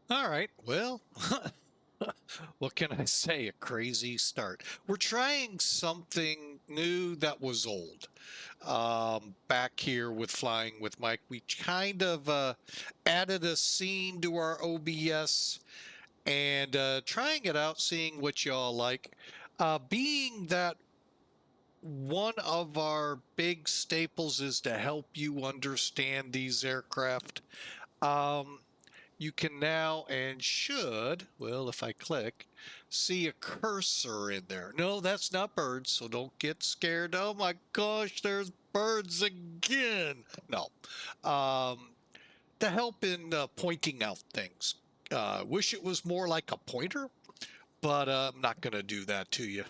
All right. Well, what can I say? A crazy start. We're trying something new that was old. Back here with Flying with Mike, we kind of added a scene to our OBS and trying it out, seeing what y'all like. Being that one of our big staples is to help you understand these aircraft. Um, you can now and should, well, if I click, see a cursor in there. No, that's not birds, so don't get scared. Oh my gosh, there's birds again. No. Um, to help in pointing out things. Wish it was more like a pointer, but I'm not going to do that to you.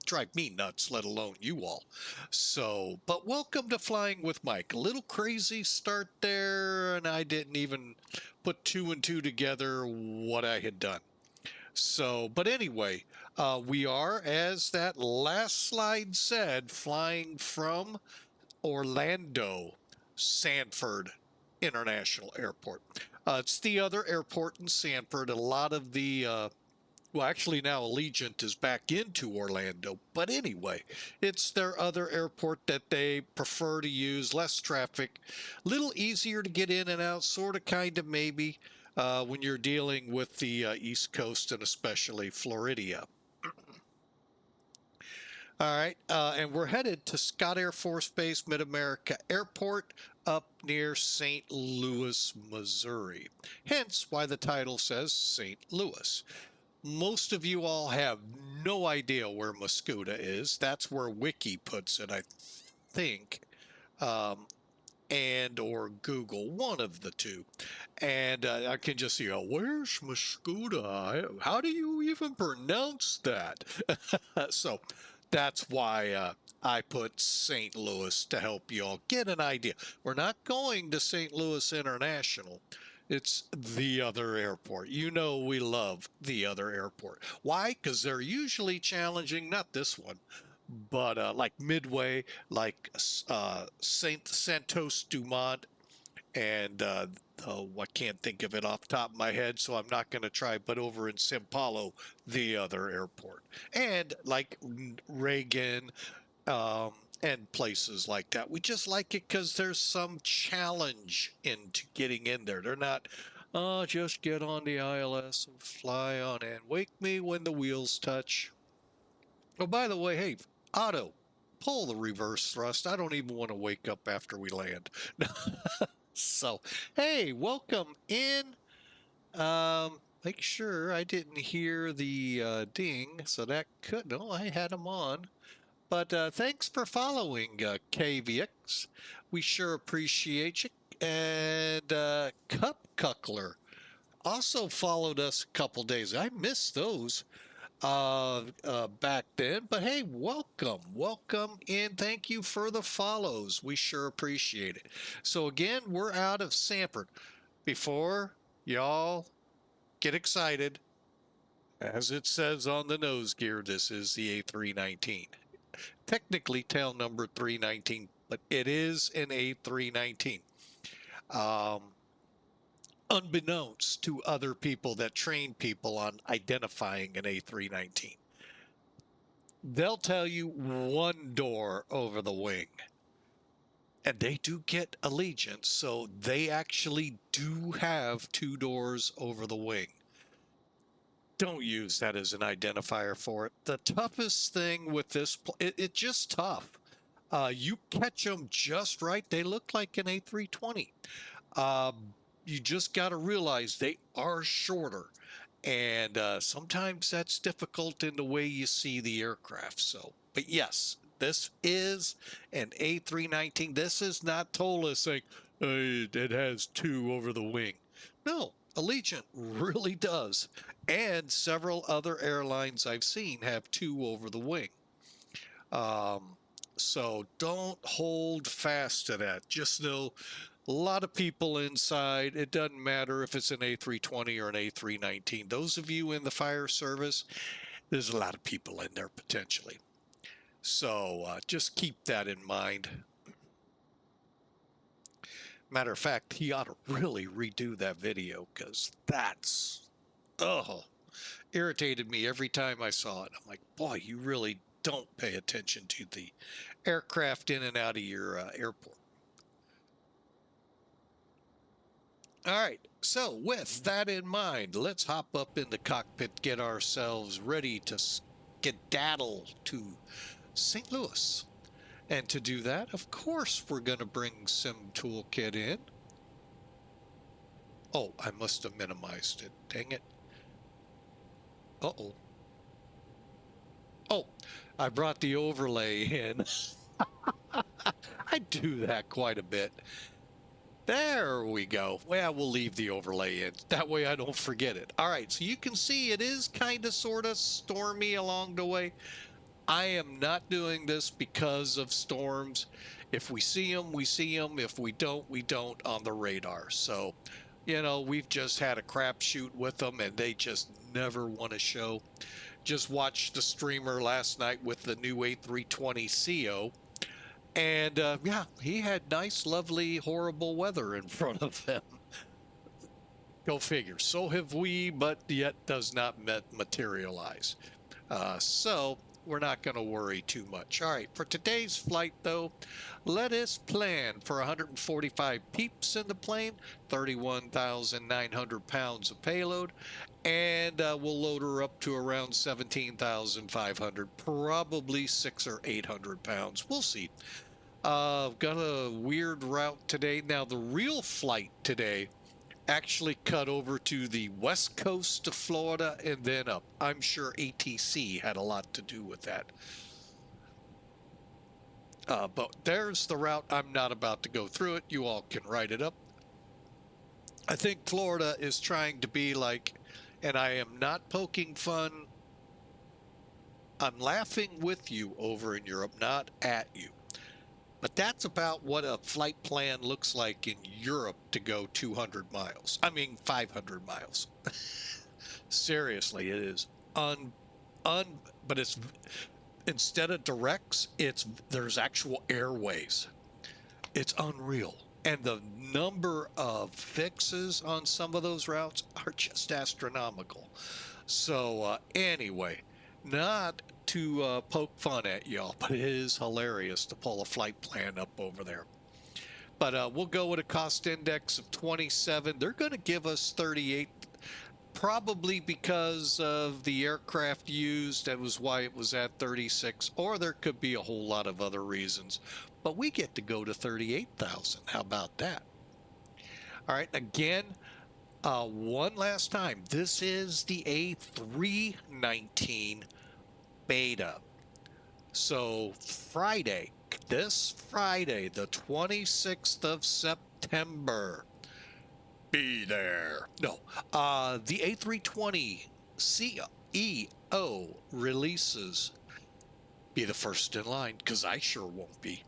Drive me nuts, let alone you all. So, but welcome to Flying with Mike. A little crazy start there, and I didn't even put two and two together what I had done. So, but anyway, we are, as that last slide said, flying from Orlando, Sanford International Airport. It's the other airport in Sanford. A lot of the well, actually now Allegiant is back into Orlando, but anyway, it's their other airport that they prefer to use, less traffic, little easier to get in and out, sort of, kind of, maybe, when you're dealing with the East Coast and especially Florida. All right, and we're headed to Scott Air Force Base, MidAmerica Airport, up near St. Louis, Missouri. Hence why the title says St. Louis. Most of you all have no idea where Mascoutah is. That's where Wiki puts it, I think, um, and or Google, one of the two. And I can just see, where's Mascoutah? How do you even pronounce that? So that's why I put St. Louis to help you all get an idea. We're not going to St. Louis International. It's the other airport. You know we love the other airport. Why? Because they're usually challenging, not this one, but like Midway, like Saint Santos Dumont, and oh, I can't think of it off the top of my head, so I'm not going to try. But over in Sao Paulo, the other airport, and like Reagan, um, and places like that. We just like it because there's some challenge into getting in there. They're not, oh, just get on the ILS and fly on in. Wake me when the wheels touch. Oh, by the way, hey, Otto, pull the reverse thrust. I don't even want to wake up after we land. So, hey, welcome in. Make sure I didn't hear the ding, so that could, no, I had them on. But thanks for following KVX. We sure appreciate you. And Cup Cuckler also followed us a couple days. I missed those back then. But hey, welcome. Welcome in. Thank you for the follows. We sure appreciate it. So again, we're out of Sanford. Before y'all get excited, as it says on the nose gear, this is the A319. Technically tail number 319, but it is an A319. Um, Unbeknownst to other people that train people on identifying an A319, they'll tell you one door over the wing. And they do get allegiance, so they actually do have two doors over the wing. Don't use that as an identifier for it. The toughest thing with this, it's just tough. You catch them just right. They look like an A320. You just got to realize they are shorter. And sometimes that's difficult in the way you see the aircraft. So, but yes, this is an A319. This is not ToLiss saying it has two over the wing. No, Allegiant really does. And several other airlines I've seen have two over the wing. So don't hold fast to that. Just know a lot of people inside. It doesn't matter if it's an A320 or an A319. Those of you in the fire service, there's a lot of people in there potentially. So just keep that in mind. Matter of fact, he ought to really redo that video because that's, oh, irritated me every time I saw it. I'm like, boy, you really don't pay attention to the aircraft in and out of your airport. All right, so with that in mind, let's hop up in the cockpit, get ourselves ready to skedaddle to St. Louis. And to do that, of course, we're going to bring Sim Toolkit in. Oh, I must have minimized it. Dang it. Uh-oh. Oh, I brought the overlay in. I do that quite a bit. There we go. Well, we'll leave the overlay in. That way I don't forget it. All right, so you can see it is kind of sort of stormy along the way. I am not doing this because of storms. If we see them, we see them. If we don't, we don't on the radar. So, you know, we've just had a crapshoot with them and they just never want to show. Just watched the streamer last night with the new A320 CO. And yeah, he had nice, lovely, horrible weather in front of him. Go figure. So have we, but yet does not materialize. So we're not going to worry too much. All right, for today's flight, though, let us plan for 145 peeps in the plane, 31,900 pounds of payload, and we'll load her up to around 17,500, probably 600 or 800 pounds. We'll see. Got a weird route today. Now, the real flight today actually cut over to the west coast of Florida and then up. I'm sure ATC had a lot to do with that. But there's the route. I'm not about to go through it. You all can write it up. I think Florida is trying to be like, and I am not poking fun. I'm laughing with you over in Europe, not at you. But that's about what a flight plan looks like in Europe to go 200 miles. I mean, 500 miles. Seriously, it is but it's, instead of directs, there's actual airways. It's unreal. And the number of fixes on some of those routes are just astronomical. So anyway, not to poke fun at y'all, but it is hilarious to pull a flight plan up over there. But we'll go with a cost index of 27. They're going to give us 38, probably because of the aircraft used. That was why it was at 36, or there could be a whole lot of other reasons. But we get to go to 38,000. How about that? All right, again, one last time. This is the A319 beta. So Friday, this Friday, the 26th of September, be there. No, the A320 CEO releases. Be the first in line, because I sure won't be.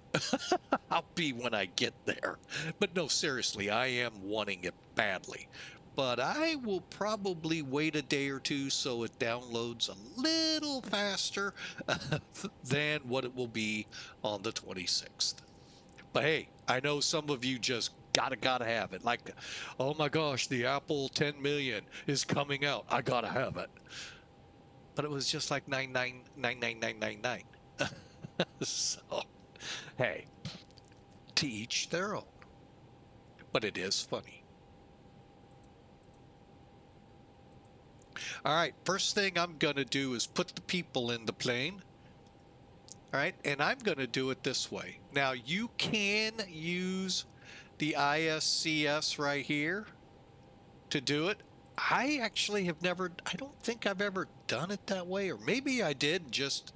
I'll be when I get there. But no, seriously, I am wanting it badly. But I will probably wait a day or two so it downloads a little faster than what it will be on the 26th. But hey, I know some of you just gotta have it. Like, oh my gosh, the Apple 10 million is coming out. I gotta have it. But it was just like 999999. So, hey, to each their own. But it is funny. All right, first thing I'm going to do is put the people in the plane. All right, and I'm going to do it this way. Now, you can use the ISCS right here to do it. I actually have never, I don't think I've ever done it that way, or maybe I did, just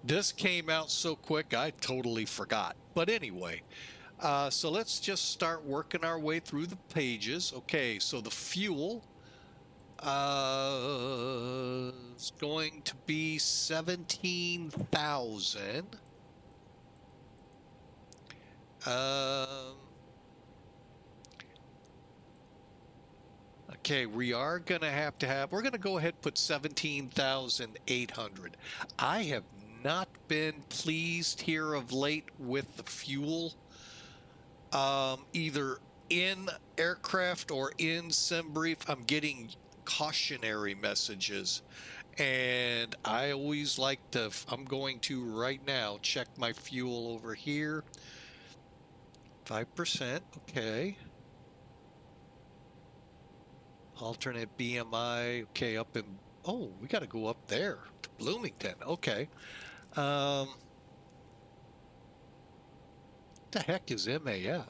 this came out so quick I totally forgot. But anyway, so let's just start working our way through the pages. Okay, so the fuel is going to be 17,000. Okay, we are going to have, we're going to go ahead and put 17,800. I have not been pleased here of late with the fuel. Either in aircraft or in sim brief, I'm getting cautionary messages. And I always like to, I'm going to right now check my fuel over here. 5%, okay. Alternate BMI, okay, up in, oh, we got to go up there to Bloomington, okay. What the heck is MAF?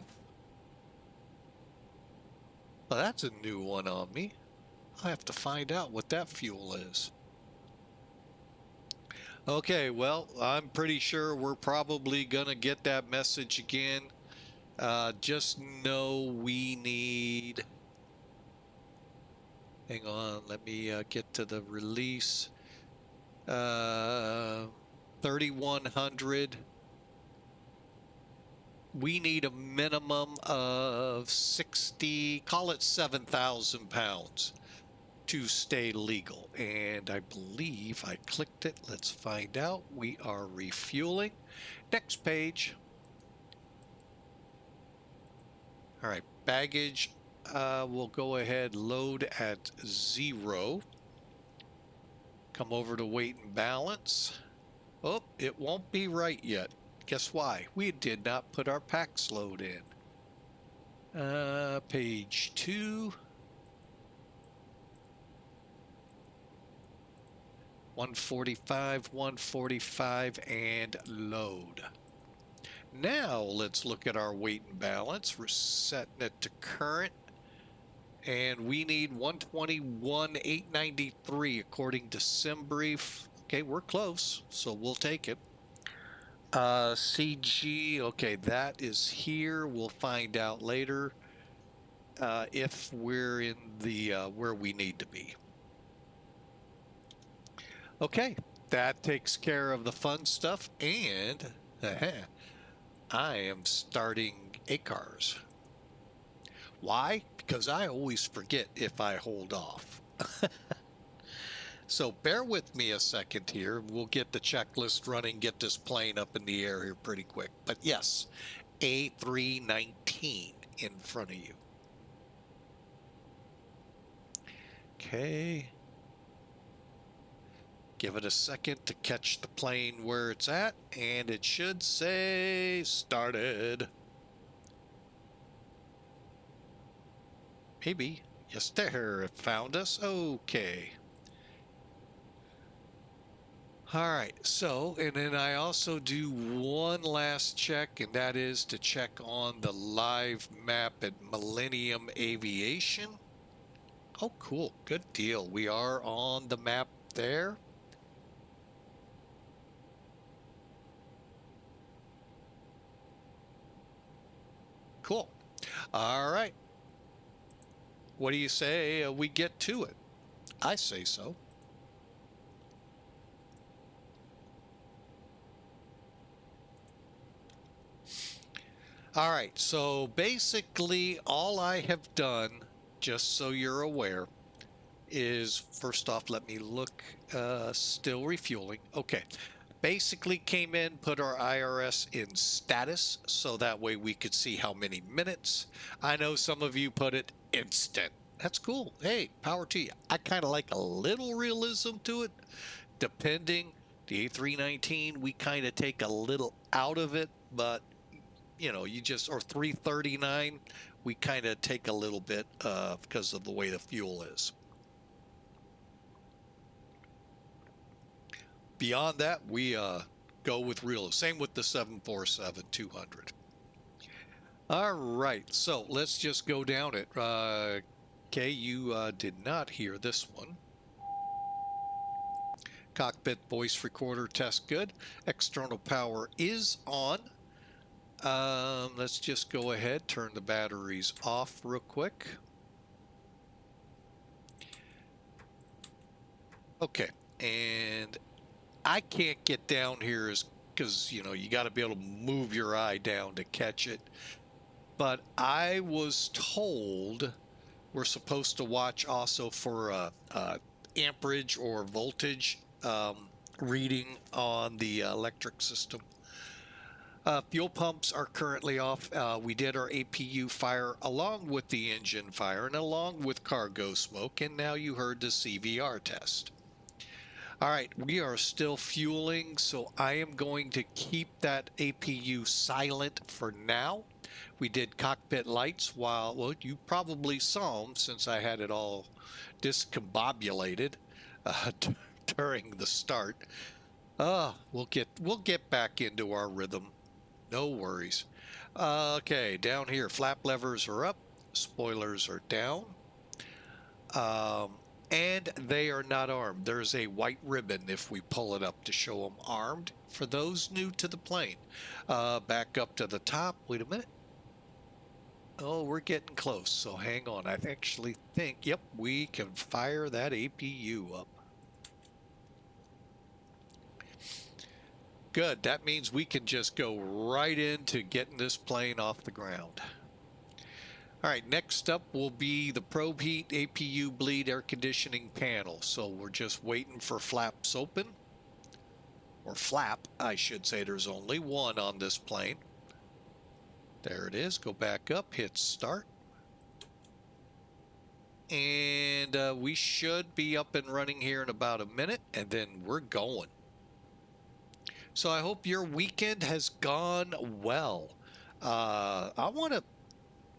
Well, that's a new one on me. I have to find out what that fuel is. Okay, well, I'm pretty sure we're probably gonna get that message again. Just know we need, hang on, let me get to the release. 3,100. We need a minimum of 60, call it 7,000 pounds to stay legal. And I believe I clicked it. Let's find out. We are refueling. Next page. All right, baggage. We'll go ahead, load at 0. Come over to weight and balance. Oh, it won't be right yet. Guess why? We did not put our packs load in. Page 2. 145, 145, and load. Now let's look at our weight and balance. We're setting it to current. And we need 121,893 according to SimBrief. Okay, we're close, so we'll take it. CG, okay, that is here. We'll find out later if we're in the where we need to be. Okay, that takes care of the fun stuff, and I am starting ACCHEs. Why? Because I always forget if I hold off. So bear with me a second here. We'll get the checklist running, get this plane up in the air here pretty quick. But yes, A319 in front of you. Okay. Give it a second to catch the plane where it's at, and it should say started. Maybe. Yes, there, it found us. Okay. All right, so, and then I also do one last check, and that is to check on the live map at Millennium Aviation. Oh, cool. Good deal. We are on the map there. Cool. All right. What do you say we get to it? I say so. All right, so basically all I have done, just so you're aware, is first off, let me look, still refueling. Okay, basically came in, put our IRS in status, so that way we could see how many minutes. I know some of you put it instant. That's cool. Hey, power to you. I kind of like a little realism to it, depending. The A319, we kind of take a little out of it, but you know, you just, or 339, we kind of take a little bit because of the way the fuel is. Beyond that, we go with real. Same with the 747-200. All right, so let's just go down it. Okay, you did not hear this one. Cockpit voice recorder test good. External power is on. Let's just go ahead, turn the batteries off real quick. Okay, and I can't get down here because, you know, you got to be able to move your eye down to catch it. But I was told we're supposed to watch also for amperage or voltage reading on the electric system. Fuel pumps are currently off. We did our APU fire along with the engine fire and along with cargo smoke, and now you heard the CVR test. All right, we are still fueling, so I am going to keep that APU silent for now. We did cockpit lights while, well, you probably saw them since I had it all discombobulated during the start. We'll get back into our rhythm. No worries. Okay, down here, flap levers are up, spoilers are down. And they are not armed. There's a white ribbon if we pull it up to show them armed. For those new to the plane, back up to the top. Wait a minute. Oh, we're getting close, so hang on. I actually think, yep, we can fire that APU up. Good. That means we can just go right into getting this plane off the ground. All right, next up will be the probe heat APU bleed air conditioning panel. So we're just waiting for flaps open, or flap, I should say. There's only one on this plane. There it is. Go back up, hit start. And we should be up and running here in about a minute, and then we're going. So I hope your weekend has gone well. I want to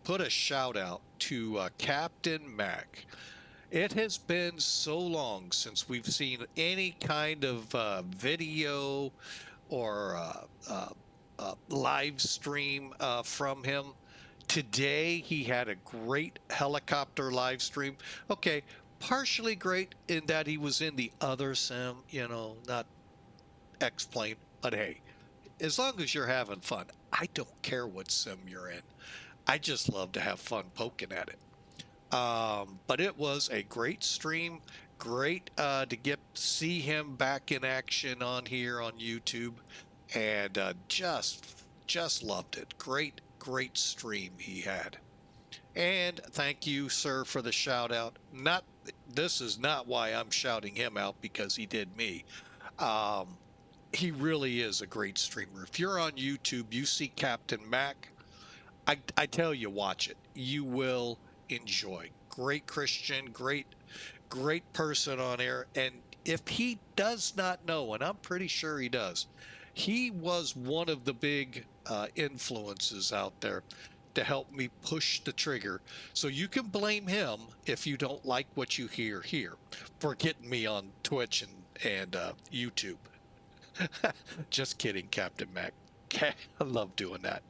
put a shout out to Captain Mac. It has been so long since we've seen any kind of video or live stream from him. Today he had a great helicopter live stream. Okay, partially great in that he was in the other sim, you know, not X-plane, but hey, as long as you're having fun, I don't care what sim you're in. I just love to have fun poking at it. But it was a great stream. Great to see him back in action on here on YouTube, and just loved it. Great stream he had. And thank you, sir, for the shout out. This is not why I'm shouting him out, because he did me. He really is a great streamer. If you're on YouTube, you see Captain Mac, I tell you, watch it. You will enjoy. Great Christian, great person on air. And if he does not know, and I'm pretty sure he does, he was one of the big influences out there to help me push the trigger. So you can blame him if you don't like what you hear here for getting me on Twitch and YouTube. Just kidding, Captain Mac. I love doing that.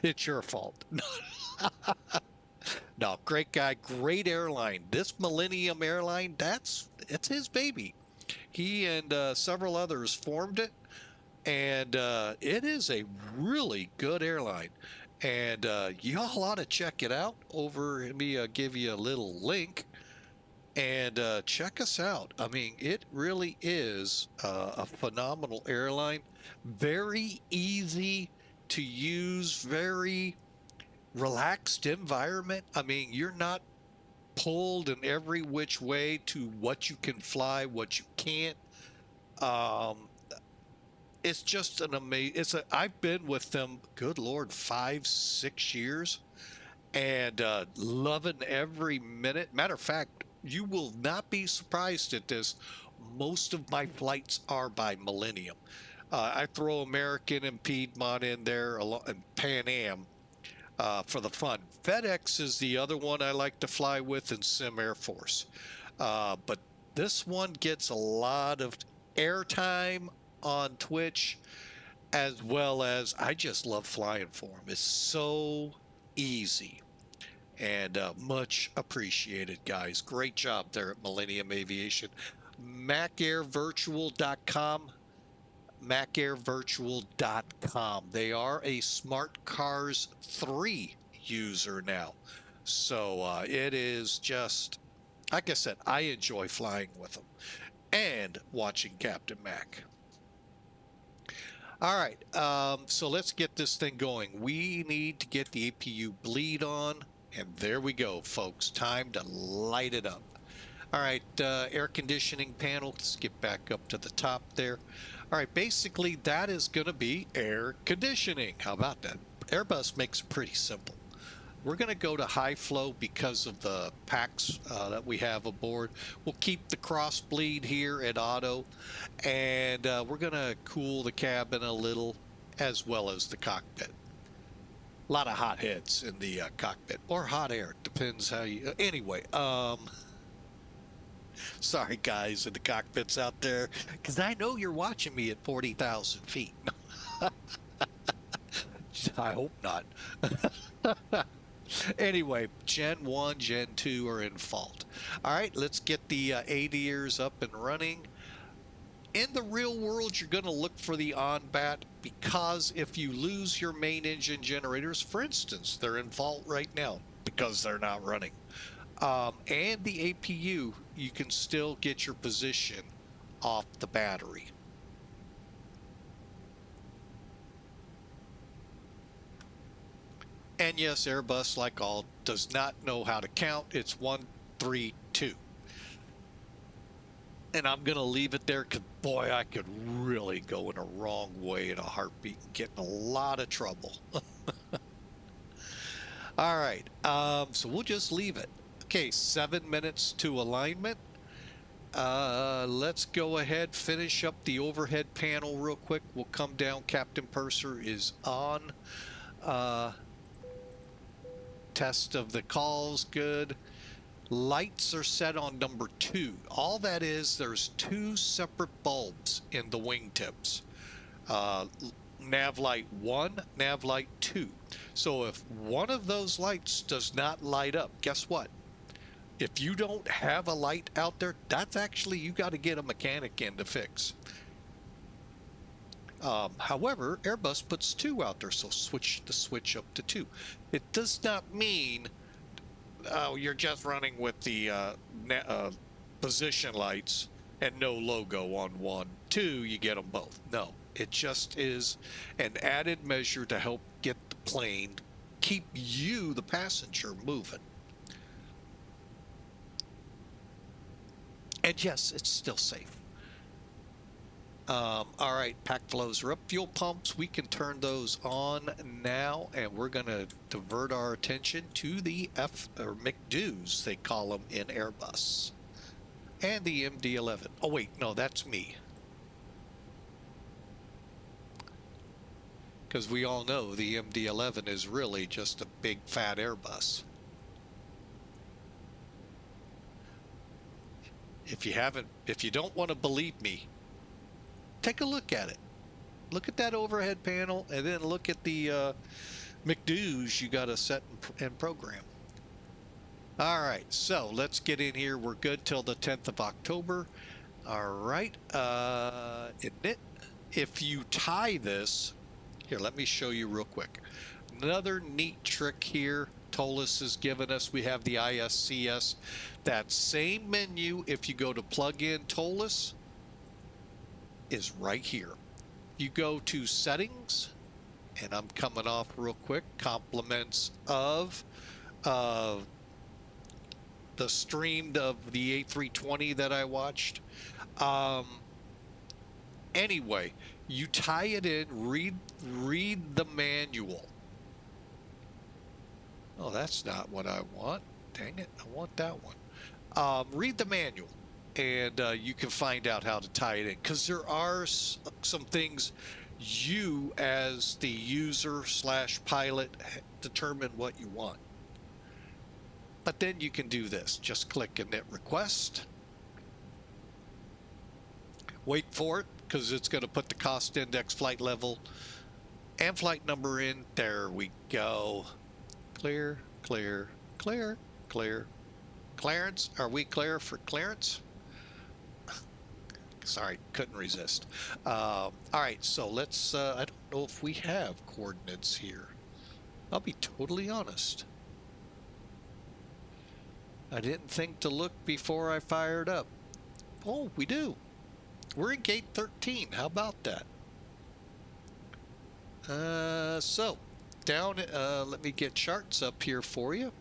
It's your fault. No, great guy, great airline. This Millennium airline, it's his baby. He and several others formed it, and it is a really good airline. And y'all ought to check it out. Let me give you a little link, and check us out. I mean, it really is a phenomenal airline. Very easy to use, very relaxed environment. I mean, you're not pulled in every which way to what you can fly, what you can't. It's just an amazing. I've been with them, good Lord, 5-6 years, and loving every minute. Matter of fact, you will not be surprised at this. Most of my flights are by Millennium. I throw American and Piedmont in there, and Pan Am for the fun. FedEx is the other one I like to fly with, and Sim Air Force. But this one gets a lot of airtime on Twitch, as well as I just love flying for them. It's so easy and much appreciated, guys. Great job there at Millennium Aviation. MacAirVirtual.com. MacAirVirtual.com. They are a Smart Cars 3 user now. So it is just, like I said, I enjoy flying with them and watching Captain Mac. All right, so let's get this thing going. We need to get the APU bleed on, and there we go, folks. Time to light it up. All right, air conditioning panel. Let's get back up to the top there. All right, basically that is going to be air conditioning. How about that? Airbus makes it pretty simple. We're going to go to high flow because of the packs that we have aboard. We'll keep the cross bleed here at auto, and we're going to cool the cabin a little as well as the cockpit. A lot of hot heads in the cockpit, or hot air, depends how you... Anyway, sorry guys in the cockpits out there, because I know you're watching me at 40,000 feet. I hope not. Anyway, Gen 1, Gen 2 are in fault. All right, let's get the ADIRs up and running. In the real world, you're going to look for the on-bat, because if you lose your main engine generators, for instance, they're in fault right now because they're not running. And the APU, you can still get your position off the battery. And yes, Airbus, like all, does not know how to count. It's 1, 3, 2. And I'm going to leave it there because, boy, I could really go in a wrong way in a heartbeat and get in a lot of trouble. All right, so we'll just leave it. Okay, 7 minutes to alignment. Let's go ahead, finish up the overhead panel real quick. We'll come down. Captain Purser is on. Test of the calls, good. Lights are set on number 2. All that is, there's 2 separate bulbs in the wingtips. Nav light 1, nav light 2. So if one of those lights does not light up, guess what? If you don't have a light out there, that's actually, you got to get a mechanic in to fix. However, Airbus puts 2 out there, so switch the switch up to 2. It does not mean you're just running with the position lights and no logo on 1. 2, you get them both. No, it just is an added measure to help get the plane, keep you, the passenger, moving. And yes, it's still safe. All right, pack flows are up. Fuel pumps, we can turn those on now, and we're going to divert our attention to the McDo's, they call them in Airbus, and the MD-11. Oh, wait, no, that's me. Because we all know the MD-11 is really just a big fat Airbus. If you don't want to believe me, take a look at it. Look at that overhead panel, and then look at the McDo's you got to set and program. All right, so let's get in here. We're good till the 10th of October. All right, if you tie this, here, let me show you real quick. Another neat trick here ToLiss has given us. We have the ISCS. That same menu, if you go to plug in ToLiss, is right here. You go to settings, and I'm coming off real quick, compliments of the stream of the A320 that I watched. Anyway, you tie it in, read the manual. Oh, that's not what I want. Dang it, I want that one. Read the manual, and you can find out how to tie it in, because there are some things you as the user / pilot determine what you want. But then you can do this. Just click init request. Wait for it, because it's going to put the cost index, flight level, and flight number in. There we go. Clear, clear, clear, clear. Clearance. Are we clear for clearance? Sorry, couldn't resist. All right, so let's, I don't know if we have coordinates here. I'll be totally honest. I didn't think to look before I fired up. Oh, we do. We're in gate 13. How about that? So, down, let me get charts up here for you.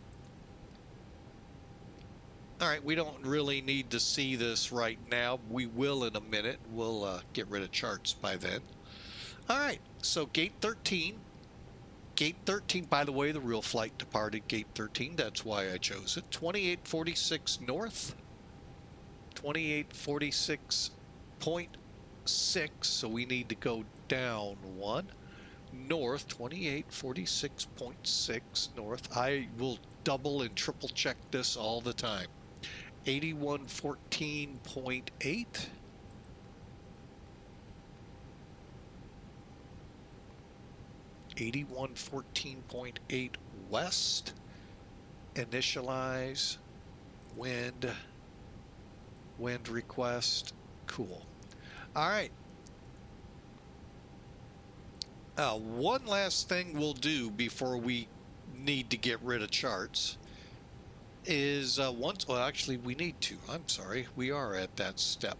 All right, we don't really need to see this right now. We will in a minute. We'll get rid of charts by then. All right, so gate 13. Gate 13, by the way, the real flight departed gate 13. That's why I chose it. 2846 north. 2846.6, so we need to go down one. North, 2846.6 north. I will double and triple check this all the time. 8114.8. 8114.8 west. Initialize. Wind request. Cool. All right. One last thing we'll do before we need to get rid of charts is well, actually we need to. I'm sorry. We are at that step.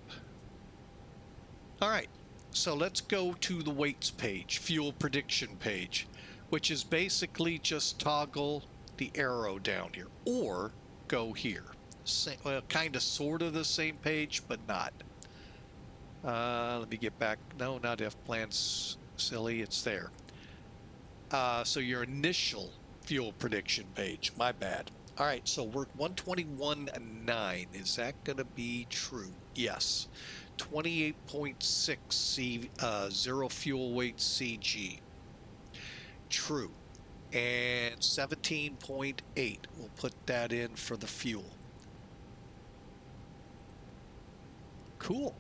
All right. So let's go to the weights page, fuel prediction page, which is basically just toggle the arrow down here or go here. Well, kind of sort of the same page, but not. Let me get back. No, not F plans. Silly, it's there. So your initial fuel prediction page. My bad. All right, so we're 121.9. Is that going to be true? Yes. 28.6 C, 0 fuel weight CG. True. And 17.8. We'll put that in for the fuel. Cool.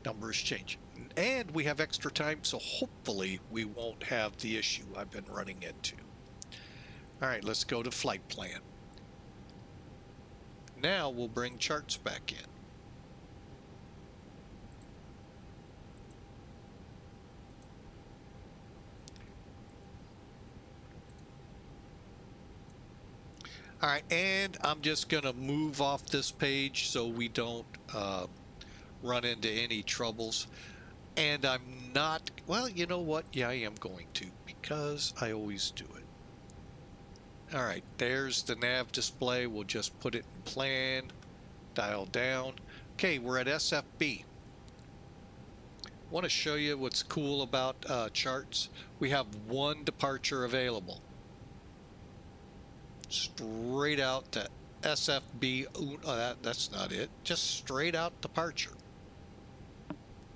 Numbers change. And we have extra time, so hopefully we won't have the issue I've been running into. All right, let's go to flight plan. Now we'll bring charts back in. All right, and I'm just going to move off this page so we don't run into any troubles. And I'm not, well, you know what? Yeah, I am going to, because I always do it. All right, there's the nav display. We'll just put it in plan, dial down. Okay, we're at SFB. Want to show you what's cool about charts. We have one departure available. Straight out to SFB. That's not it. Just straight out departure.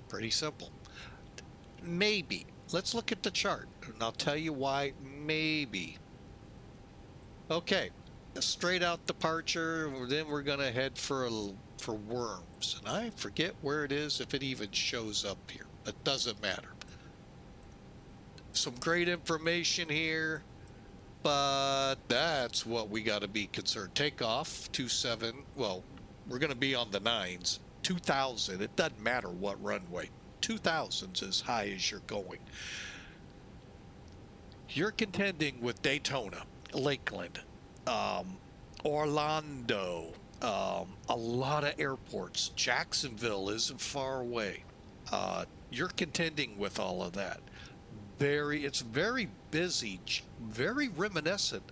Pretty simple. Maybe. Let's look at the chart, and I'll tell you why maybe. Okay, straight out departure. Then we're going to head for worms, and I forget where it is, if it even shows up here. It doesn't matter. Some great information here, but that's what we got to be concerned. Takeoff 27. Well, we're going to be on the 9s. 2,000. It doesn't matter what runway. 2,000's as high as you're going. You're contending with Daytona, Lakeland, Orlando, a lot of airports. Jacksonville isn't far away. You're contending with all of that. It's very busy, very reminiscent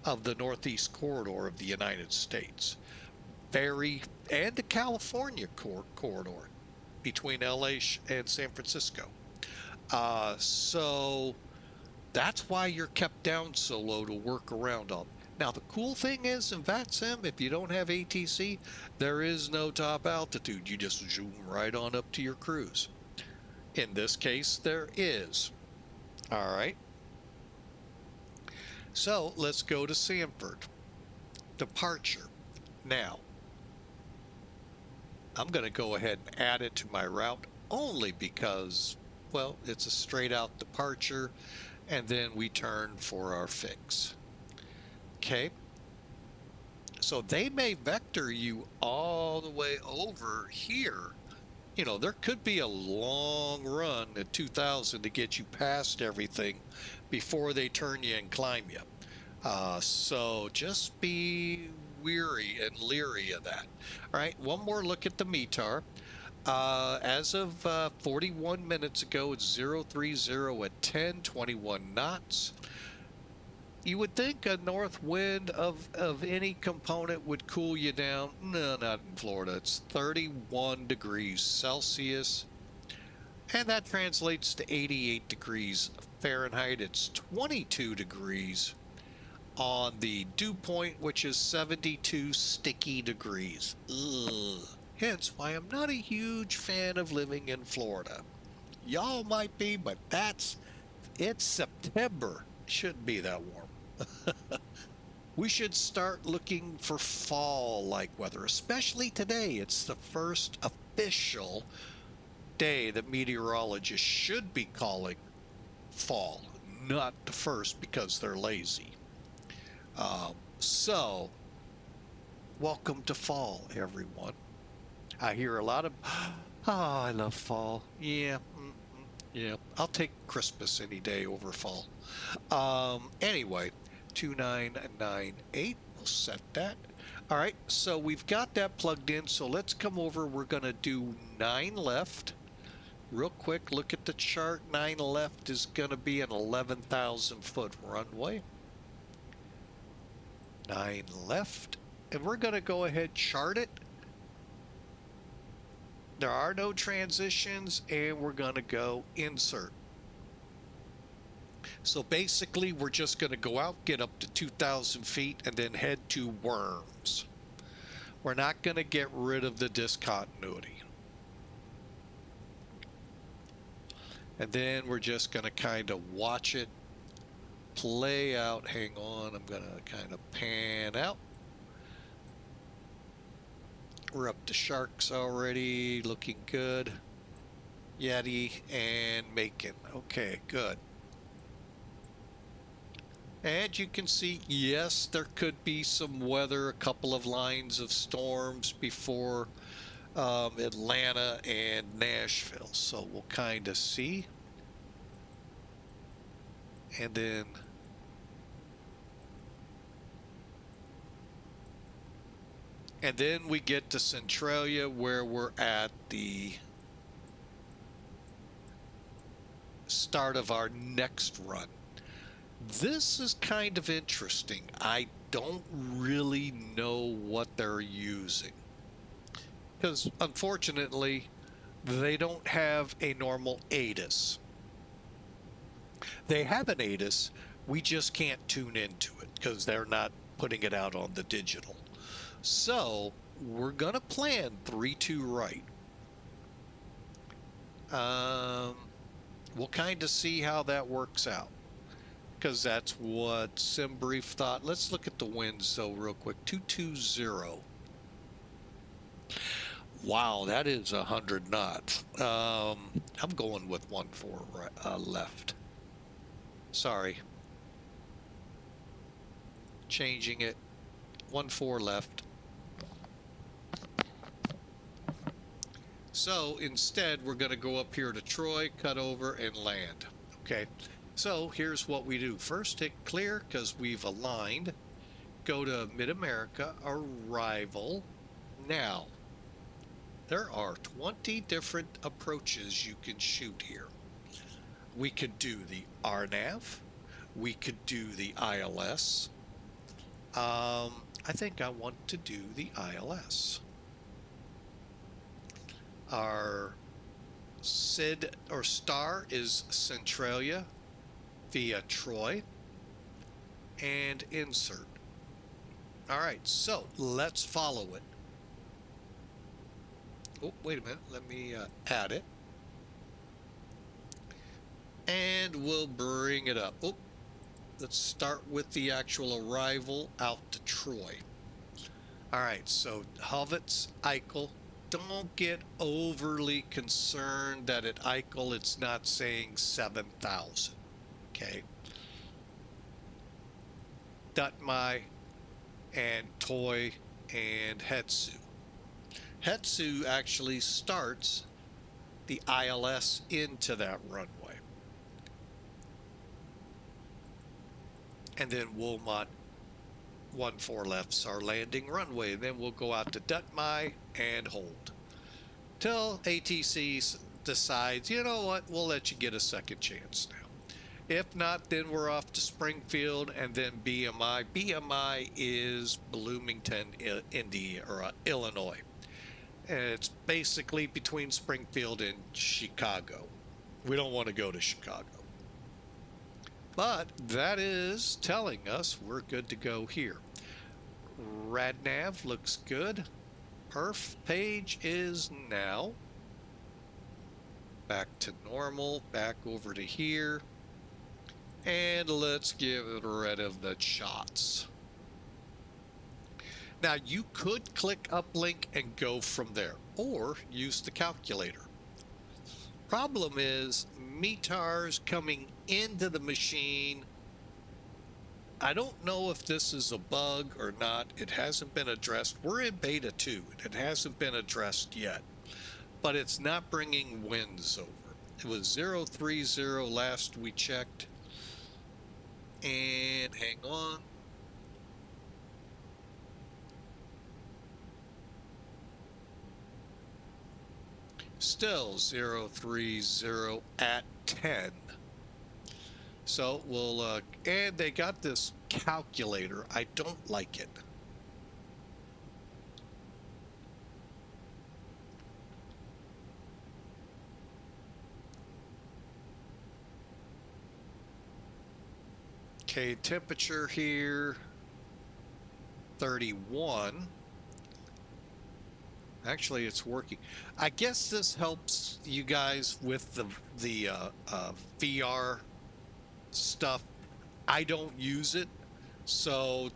of the Northeast corridor of the United States. And the California corridor between LA and San Francisco. So that's why you're kept down so low to work around on. Now, the cool thing is in VATSIM, if you don't have ATC, there is no top altitude. You just zoom right on up to your cruise. In this case, there is. All right. So let's go to Sanford. Departure. Now, I'm going to go ahead and add it to my route only because, well, it's a straight out departure, and then we turn for our fix. Okay. So they may vector you all the way over here. You know, there could be a long run at 2,000 to get you past everything before they turn you and climb you. So just be weary and leery of that. All right, one more look at the METAR. As of 41 minutes ago, it's 030 at 10, 21 knots. You would think a north wind of any component would cool you down. No, not in Florida. It's 31 degrees Celsius, and that translates to 88 degrees Fahrenheit. It's 22 degrees on the dew point, which is 72 sticky degrees. Ugh. Hence why I'm not a huge fan of living in Florida. Y'all might be, but it's September. Shouldn't be that warm. We should start looking for fall-like weather, especially today. It's the first official day that meteorologists should be calling fall, not the first because they're lazy. So, welcome to fall, everyone. I hear a lot of, oh, I love fall. Yeah, yeah. I'll take Christmas any day over fall. Anyway, 2998, we'll set that. All right, so we've got that plugged in, so let's come over. We're going to do 9 left. Real quick, look at the chart. 9 left is going to be an 11,000 foot runway. 9 left, and we're going to go ahead chart it. There are no transitions, and we're going to go insert. So basically, we're just going to go out, get up to 2,000 feet, and then head to worms. We're not going to get rid of the discontinuity. And then we're just going to kind of watch it play out. Hang on, I'm going to kind of pan out. We're up to SHRKS already, looking good. YANTI and Macon. Okay, good. And you can see, yes, there could be some weather, a couple of lines of storms before Atlanta and Nashville. So we'll kind of see. And then we get to Centralia, where we're at the start of our next run. This is kind of interesting. I don't really know what they're using, because unfortunately they don't have a normal ATIS. They have an ATIS, we just can't tune into it because they're not putting it out on the digital. So we're gonna plan 3-2 right. We'll kind of see how that works out, because that's what SimBrief thought. Let's look at the winds though real quick. 220. Wow, that is 100 knots. I'm going with 14 left. Sorry. Changing it. 14 left. So instead, we're going to go up here to Troy, cut over, and land. Okay. So here's what we do. First, hit clear because we've aligned. Go to MidAmerica, arrival. Now, there are 20 different approaches you can shoot here. We could do the RNAV. We could do the ILS. I think I want to do the ILS. Our SID or star is Centralia via Troy and insert. All right, so let's follow it. Oh, wait a minute. Let me add it. And we'll bring it up. Oh, let's start with the actual arrival out to Troy. All right, so Hovitz, Eichel. Don't get overly concerned that at Eichel it's not saying 7,000. Okay. DENNI and Toy and Hetsu. Hetsu actually starts the ILS into that runway. And then Wilmot 14 left's our landing runway. And then we'll go out to DENNI and hold till ATC decides, you know what, we'll let you get a second chance now. If not, then we're off to Springfield and then BMI. BMI is Bloomington, Illinois. And it's basically between Springfield and Chicago. We don't want to go to Chicago. But that is telling us we're good to go here. RadNav looks good. Perf page is now back to normal, back over to here. And let's get rid of the shots. Now you could click uplink and go from there, or use the calculator. Problem is, METARs coming into the machine, I don't know if this is a bug or not. It hasn't been addressed. We're in beta 2, and it hasn't been addressed yet. But it's not bringing winds over. It was 030 last we checked. And hang on. Still 030 at 10. So we'll, and they got this calculator. I don't like it. Okay, temperature here, 31. Actually, it's working. I guess this helps you guys with the VR stuff. I don't use it, so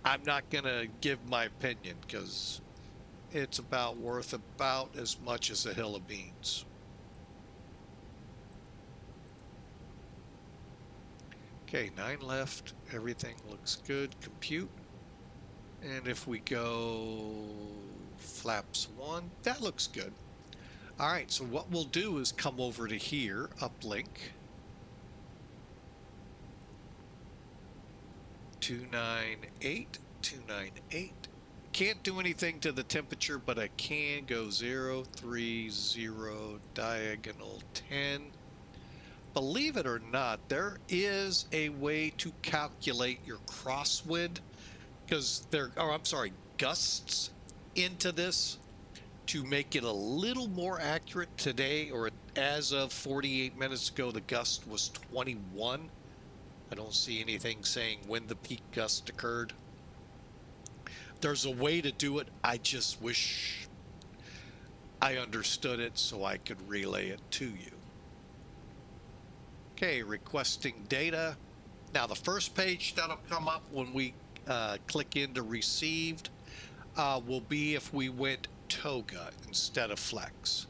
I'm not gonna give my opinion because it's about worth about as much as a hill of beans. Okay, 9 left. Everything looks good. Compute. And if we go flaps 1, that looks good. All right, so what we'll do is come over to here, uplink. 298, 298. Can't do anything to the temperature, but I can go 030 diagonal 10. Believe it or not, there is a way to calculate your crosswind, because gusts into this to make it a little more accurate today, or as of 48 minutes ago, the gust was 21. I don't see anything saying when the peak gust occurred. There's a way to do it. I just wish I understood it so I could relay it to you. Okay, requesting data. Now the first page that'll come up when we click into received will be if we went toga instead of flex.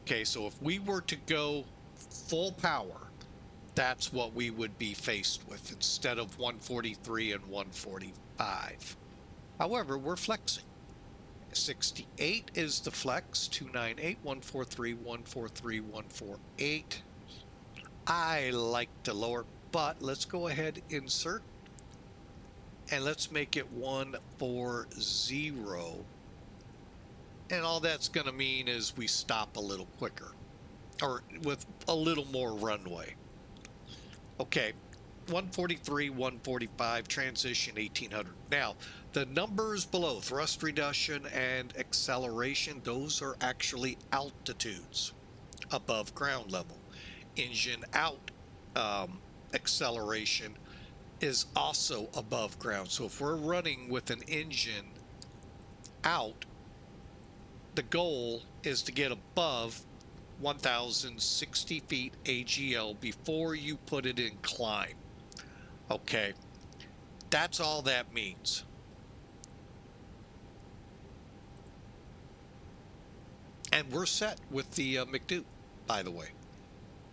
Okay, so if we were to go full power, that's what we would be faced with instead of 143 and 145. However, we're flexing. 68 is the flex, 298, 143, 143, 148. I like to lower, but let's go ahead, insert, and let's make it 140. And all that's going to mean is we stop a little quicker, or with a little more runway. Okay, 143, 145, transition 1800. Now, the numbers below, thrust reduction and acceleration, those are actually altitudes above ground level. Engine out acceleration is also above ground. So if we're running with an engine out, the goal is to get above 1,060 feet AGL before you put it in climb. Okay, that's all that means. And we're set with the McDo, by the way.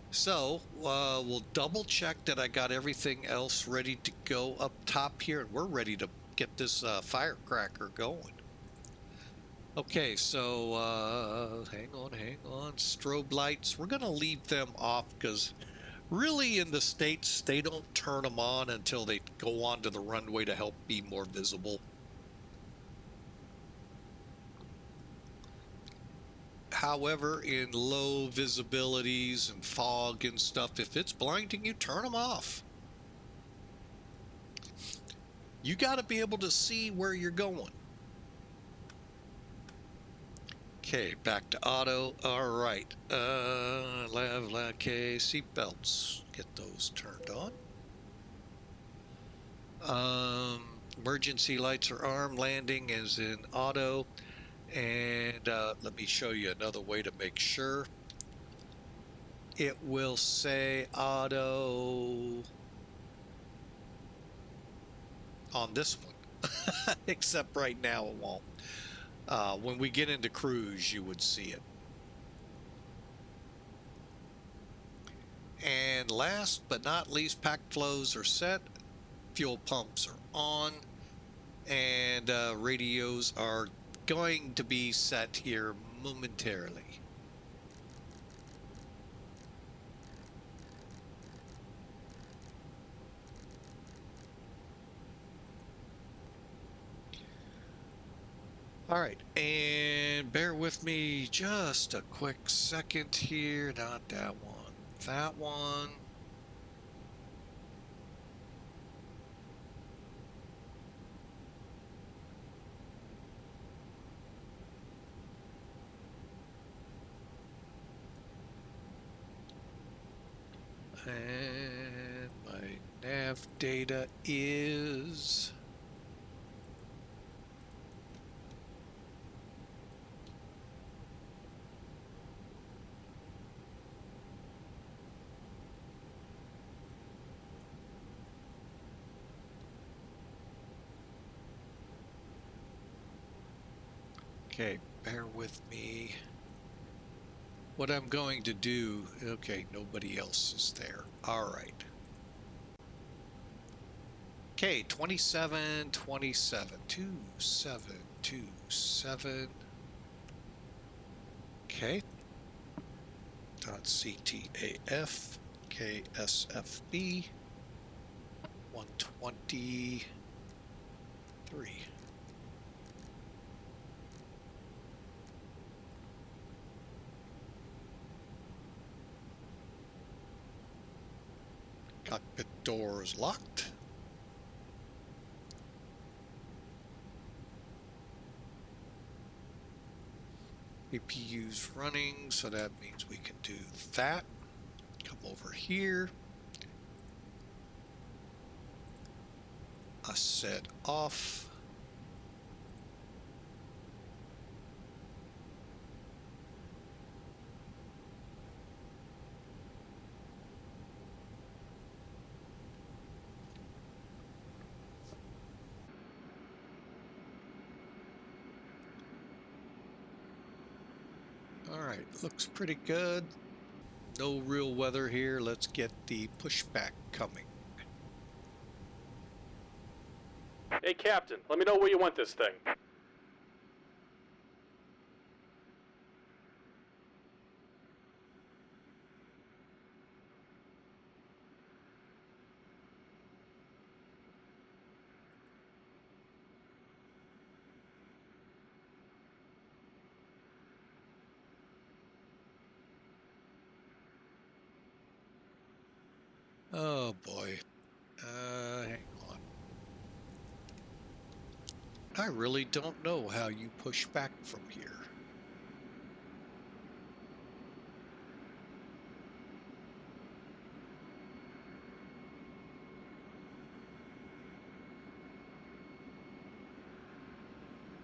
So we'll double check that I got everything else ready to go up top here, and we're ready to get this firecracker going. Okay, so hang on, strobe lights, we're gonna leave them off because really in the States they don't turn them on until they go onto the runway to help be more visible. However, in low visibilities and fog and stuff, if it's blinding you, turn them off. You got to be able to see where you're going. Okay, back to auto. All right. Okay, seatbelts. Get those turned on. Emergency lights are armed. Landing is in auto. And let me show you another way to make sure. It will say auto on this one, except right now it won't. When we get into cruise, you would see it. And last but not least, pack flows are set, fuel pumps are on, and radios are going to be set here momentarily. All right, and bear with me just a quick second here. Not that one, that one. And my nav data is... Okay, bear with me. What I'm going to do, okay, nobody else is there. All right. Okay, 2727, 2727. Okay. .ctaf, KSFB, 123. Cockpit doors locked. APU's running, so that means we can do that. Come over here. I set off. All right, looks pretty good. No real weather here. Let's get the pushback coming. Hey, Captain, let me know where you want this thing. Oh boy. Hang on. I really don't know how you push back from here.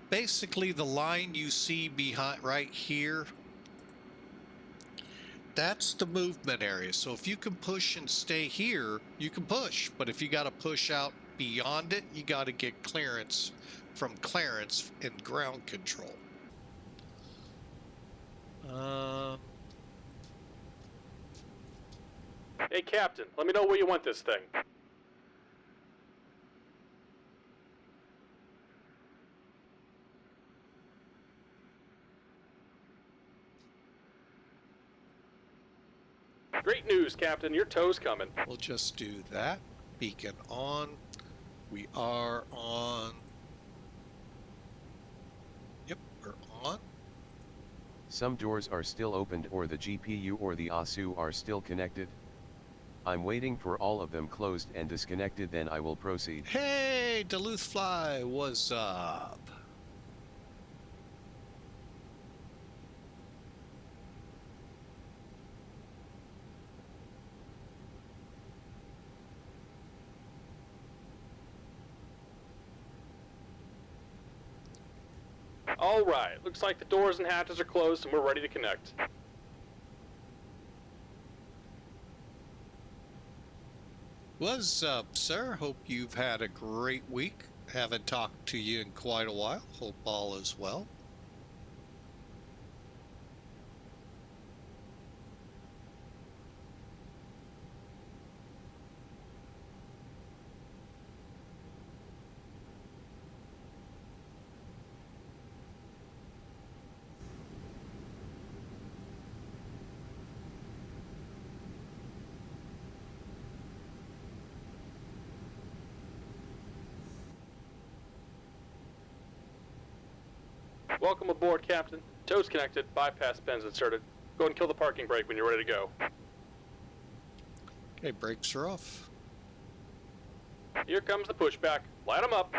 Basically, the line you see behind right here, that's the movement area. So if you can push and stay here, you can push. But if you got to push out beyond it, you got to get clearance from Clarence in ground control. Hey, Captain, let me know where you want this thing. Great news, Captain. Your tow's coming. We'll just do that. Beacon on. We are on. Yep, we're on. Some doors are still opened or the GPU or the ASU are still connected. I'm waiting for all of them closed and disconnected, then I will proceed. Hey, Duluth Fly, what's up? All right, looks like the doors and hatches are closed and we're ready to connect. What's up, sir? Hope you've had a great week. Haven't talked to you in quite a while. Hope all is well. Welcome aboard, Captain. Toes connected, bypass pins inserted. Go ahead and kill the parking brake when you're ready to go. Okay, brakes are off. Here comes the pushback. Light them up.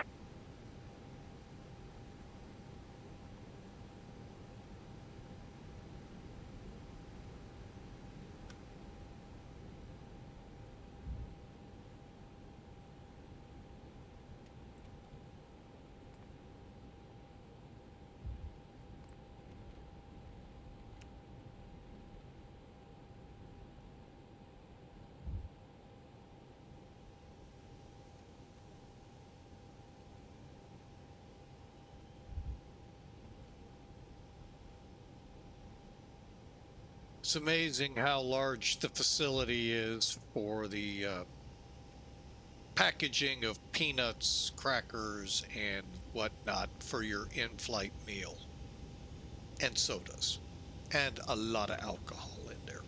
It's amazing how large the facility is for the packaging of peanuts, crackers, and whatnot for your in-flight meal. And sodas. And a lot of alcohol in there.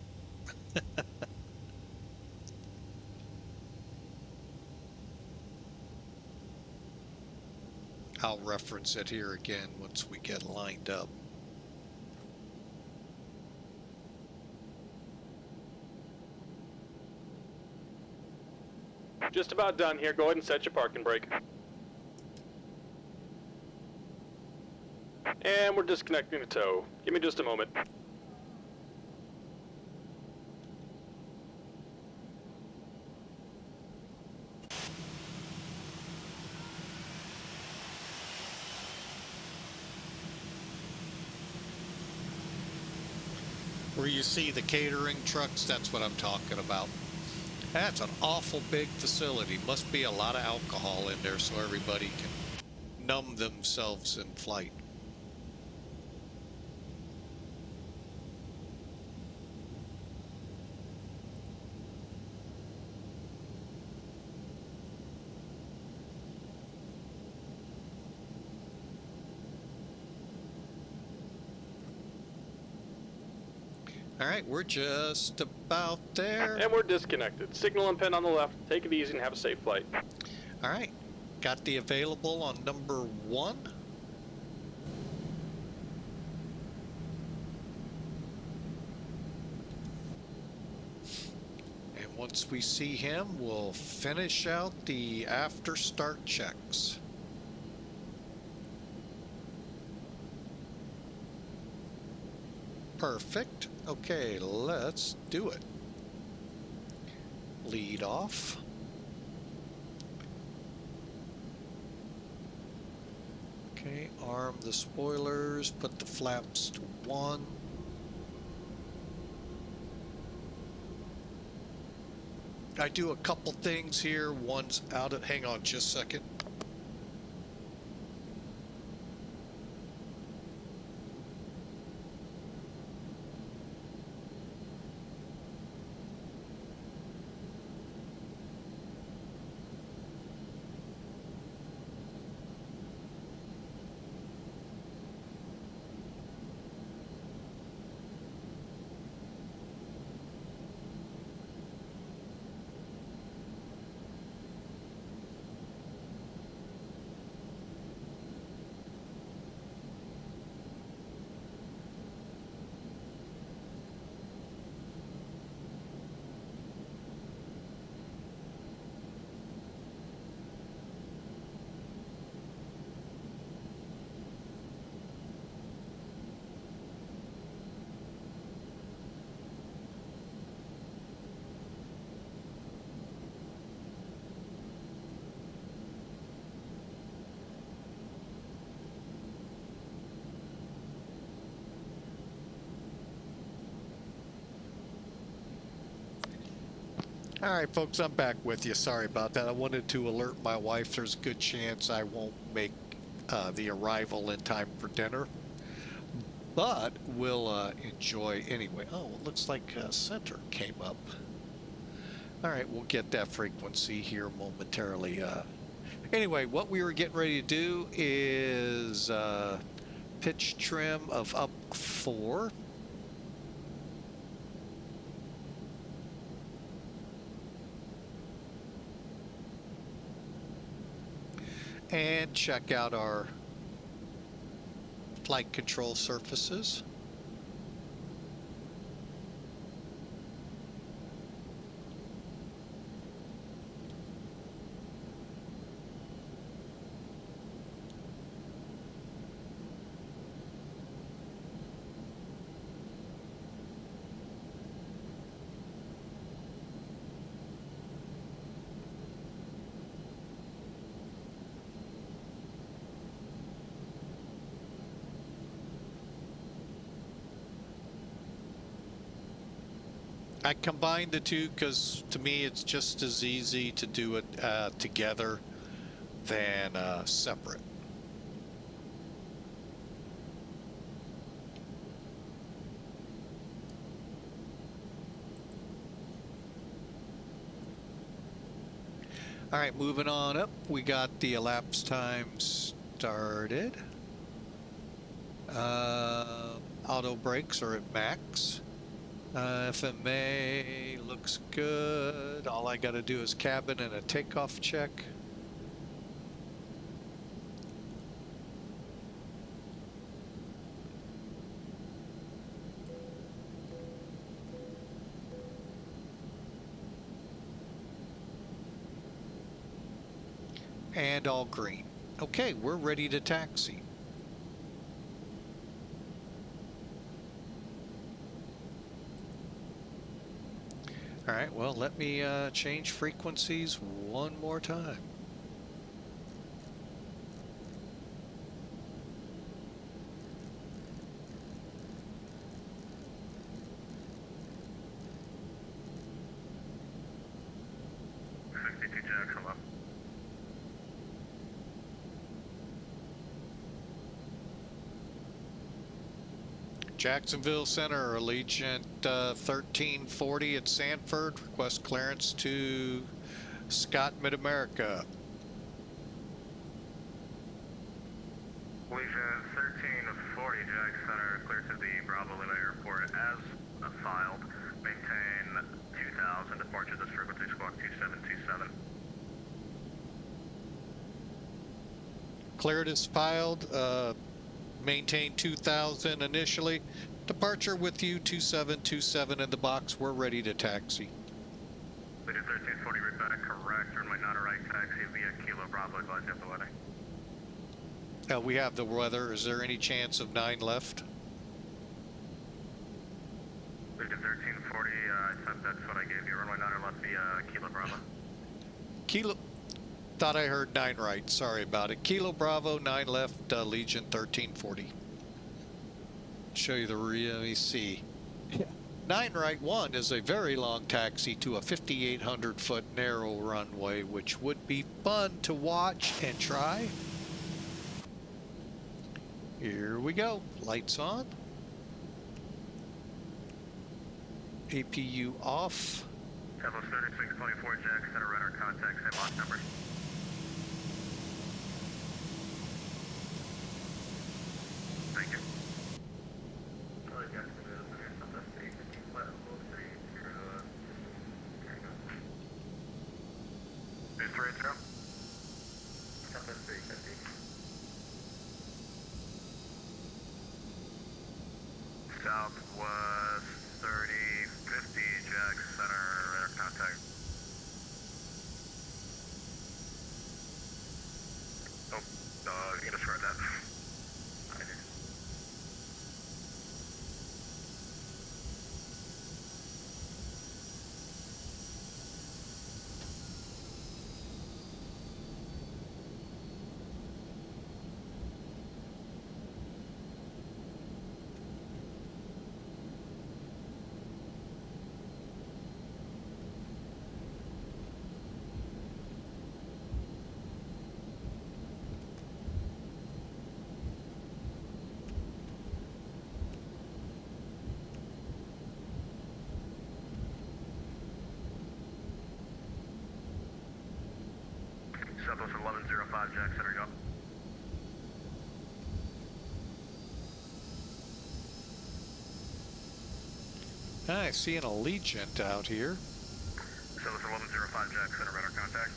I'll reference it here again once we get lined up. Just about done here. Go ahead and set your parking brake. And we're disconnecting the tow. Give me just a moment. Where you see the catering trucks, that's what I'm talking about. That's an awful big facility. Must be a lot of alcohol in there so everybody can numb themselves in flight. All right, we're just about there. And we're disconnected. Signal and pin on the left. Take it easy and have a safe flight. All right, got the available on number 1. And once we see him, we'll finish out the after start checks. Perfect. Okay, let's do it. Lead off. Okay, arm the spoilers, put the flaps to 1. I do a couple things here. One's out of, hang on just a second. All right, folks, I'm back with you. Sorry about that. I wanted to alert my wife. There's a good chance I won't make the arrival in time for dinner, but we'll enjoy anyway. Oh, it looks like center came up. All right, we'll get that frequency here momentarily. Anyway, what we were getting ready to do is pitch trim of up 4. And check out our flight control surfaces. I combined the two because to me it's just as easy to do it together than separate. All right, moving on up, we got the elapsed time started. Auto brakes are at max. FMA looks good. All I got to do is cabin and a takeoff check. And all green. Okay, we're ready to taxi. All right, well, let me change frequencies one more time. Jacksonville Center, Allegiant 1340 at Sanford. Request clearance to Scott MidAmerica. Allegiant 1340, Jag Center, clear to the Bravo Lima Airport as filed. Maintain 2000, departure this frequency, squawk 2727. Cleared as filed. Maintain 2000 initially. Departure with you 2727 in the box. We're ready to taxi. Allegiant 1340, read back, correct. Turn right, not a right taxi via Kilo Bravo, advise you have the weather. We have the weather. Is there any chance of 9 left? Allegiant 1340, I said that's what I gave you. Runway 9 left via Kilo Bravo. Kilo. Thought I heard 9 right. Sorry about it. Kilo Bravo, 9 left, Legion 1340. Show you the let me see. 9 right 1 is a very long taxi to a 5,800 foot narrow runway, which would be fun to watch and try. Here we go. Lights on. APU off. Tempo 3624, Jag Center, radar contact, same lock number. Thank you. 2380. Southwest 3050, Jag Center, radar contact. Oh, you can discard that. 05 Jack Center, go. I see an Allegiant out here. So it's 1105 Jack Center, radar contact.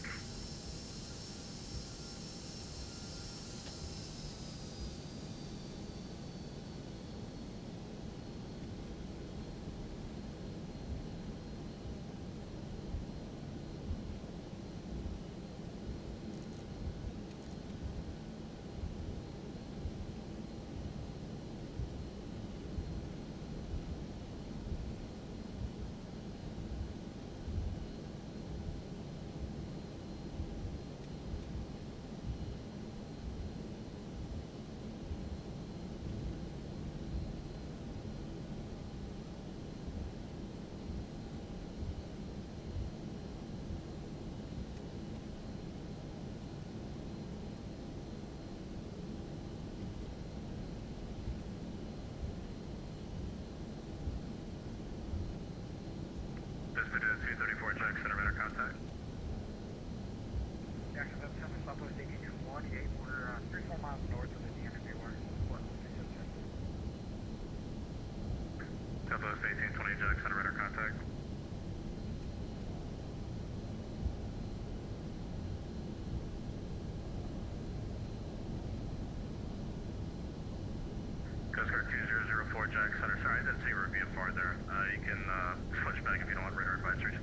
Mascoutah 234 Jack Center, radar contact. Jackson, that's Southwest 8218. We're 3-4 miles north of the DENNI freeway. Southwest 1820 Jack Center, radar contact. Coast Guard 2004 Jack Center. Sorry, I didn't see you were VFR there. You can switch back if you don't want radar advisories.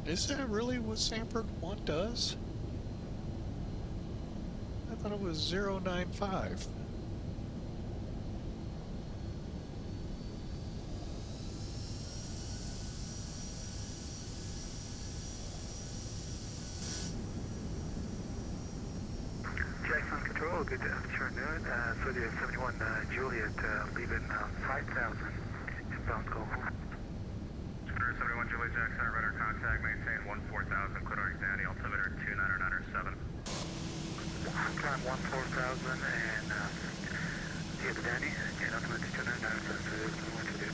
Is that really what Sanford 1 does? I thought it was 095. Jackson Control, good afternoon. So the 71 Juliet leaving 5000 inbound go home. Scooter 71 Juliet Jack Center, radar contact, maintain 14000, clear dark Danny, altimeter 29907. Climb 14000 and near the Denny, and altimeter 29907, so there's no one to do.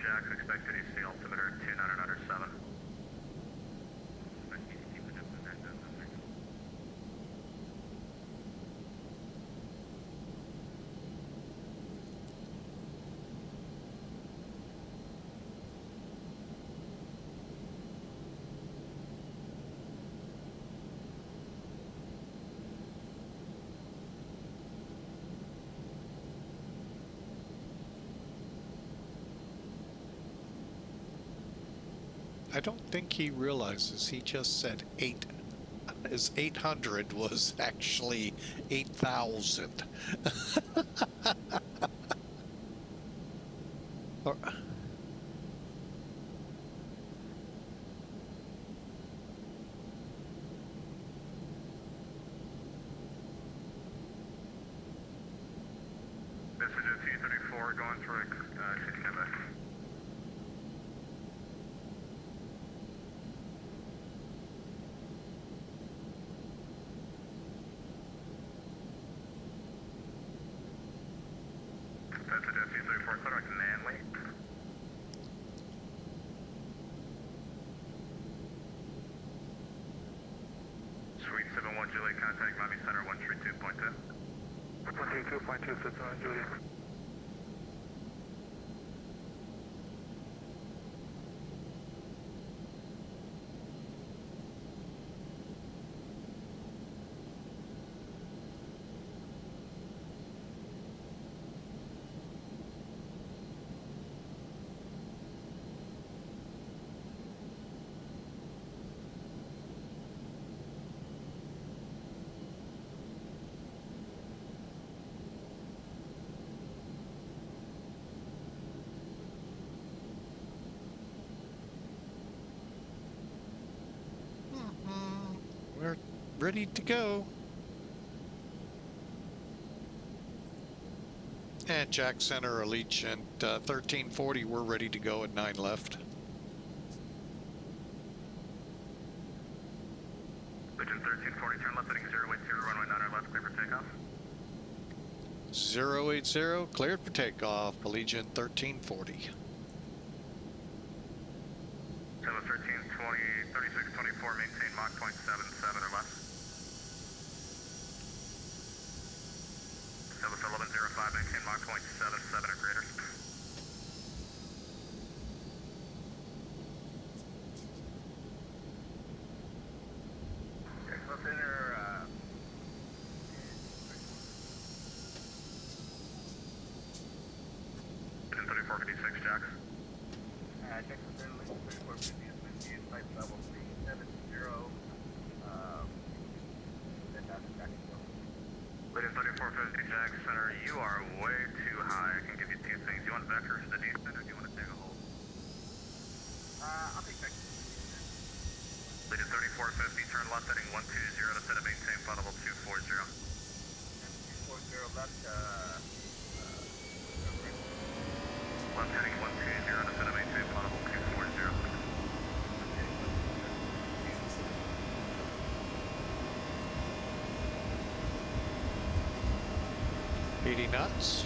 Jax, expected EC altimeter 29907. I don't think he realizes he just said 8. His 800 was actually 8,000. Or, Message 234 going through city campus. Message 234 clear dark Manly. Suite 71 Juliet, contact Miami Center 132.2. 132.2, 71 Juliet. ready to go. And Jack Center, Allegiant 1340, we're ready to go at 9 left. Allegiant 1340, turn left heading 080, runway 9 left, clear for takeoff. 080, cleared for takeoff, Allegiant 1340. 1320, 3624, maintain Mach 0.77 or less. 1105, maintain Mach 0.77 or greater. Texas Center, 3456, Jacks. Texas Center, 3450, flight level 370, Waiting 3450, Jack Center, you are way too high. I can give you two things. You want vectors to the descent, or do you want to take a hold? I'll take vectors. Leading 3450, turn left heading 120 to set a maintain flight level 240. 240 left, Left heading 120 to set a maintain flight level 240. 80 knots.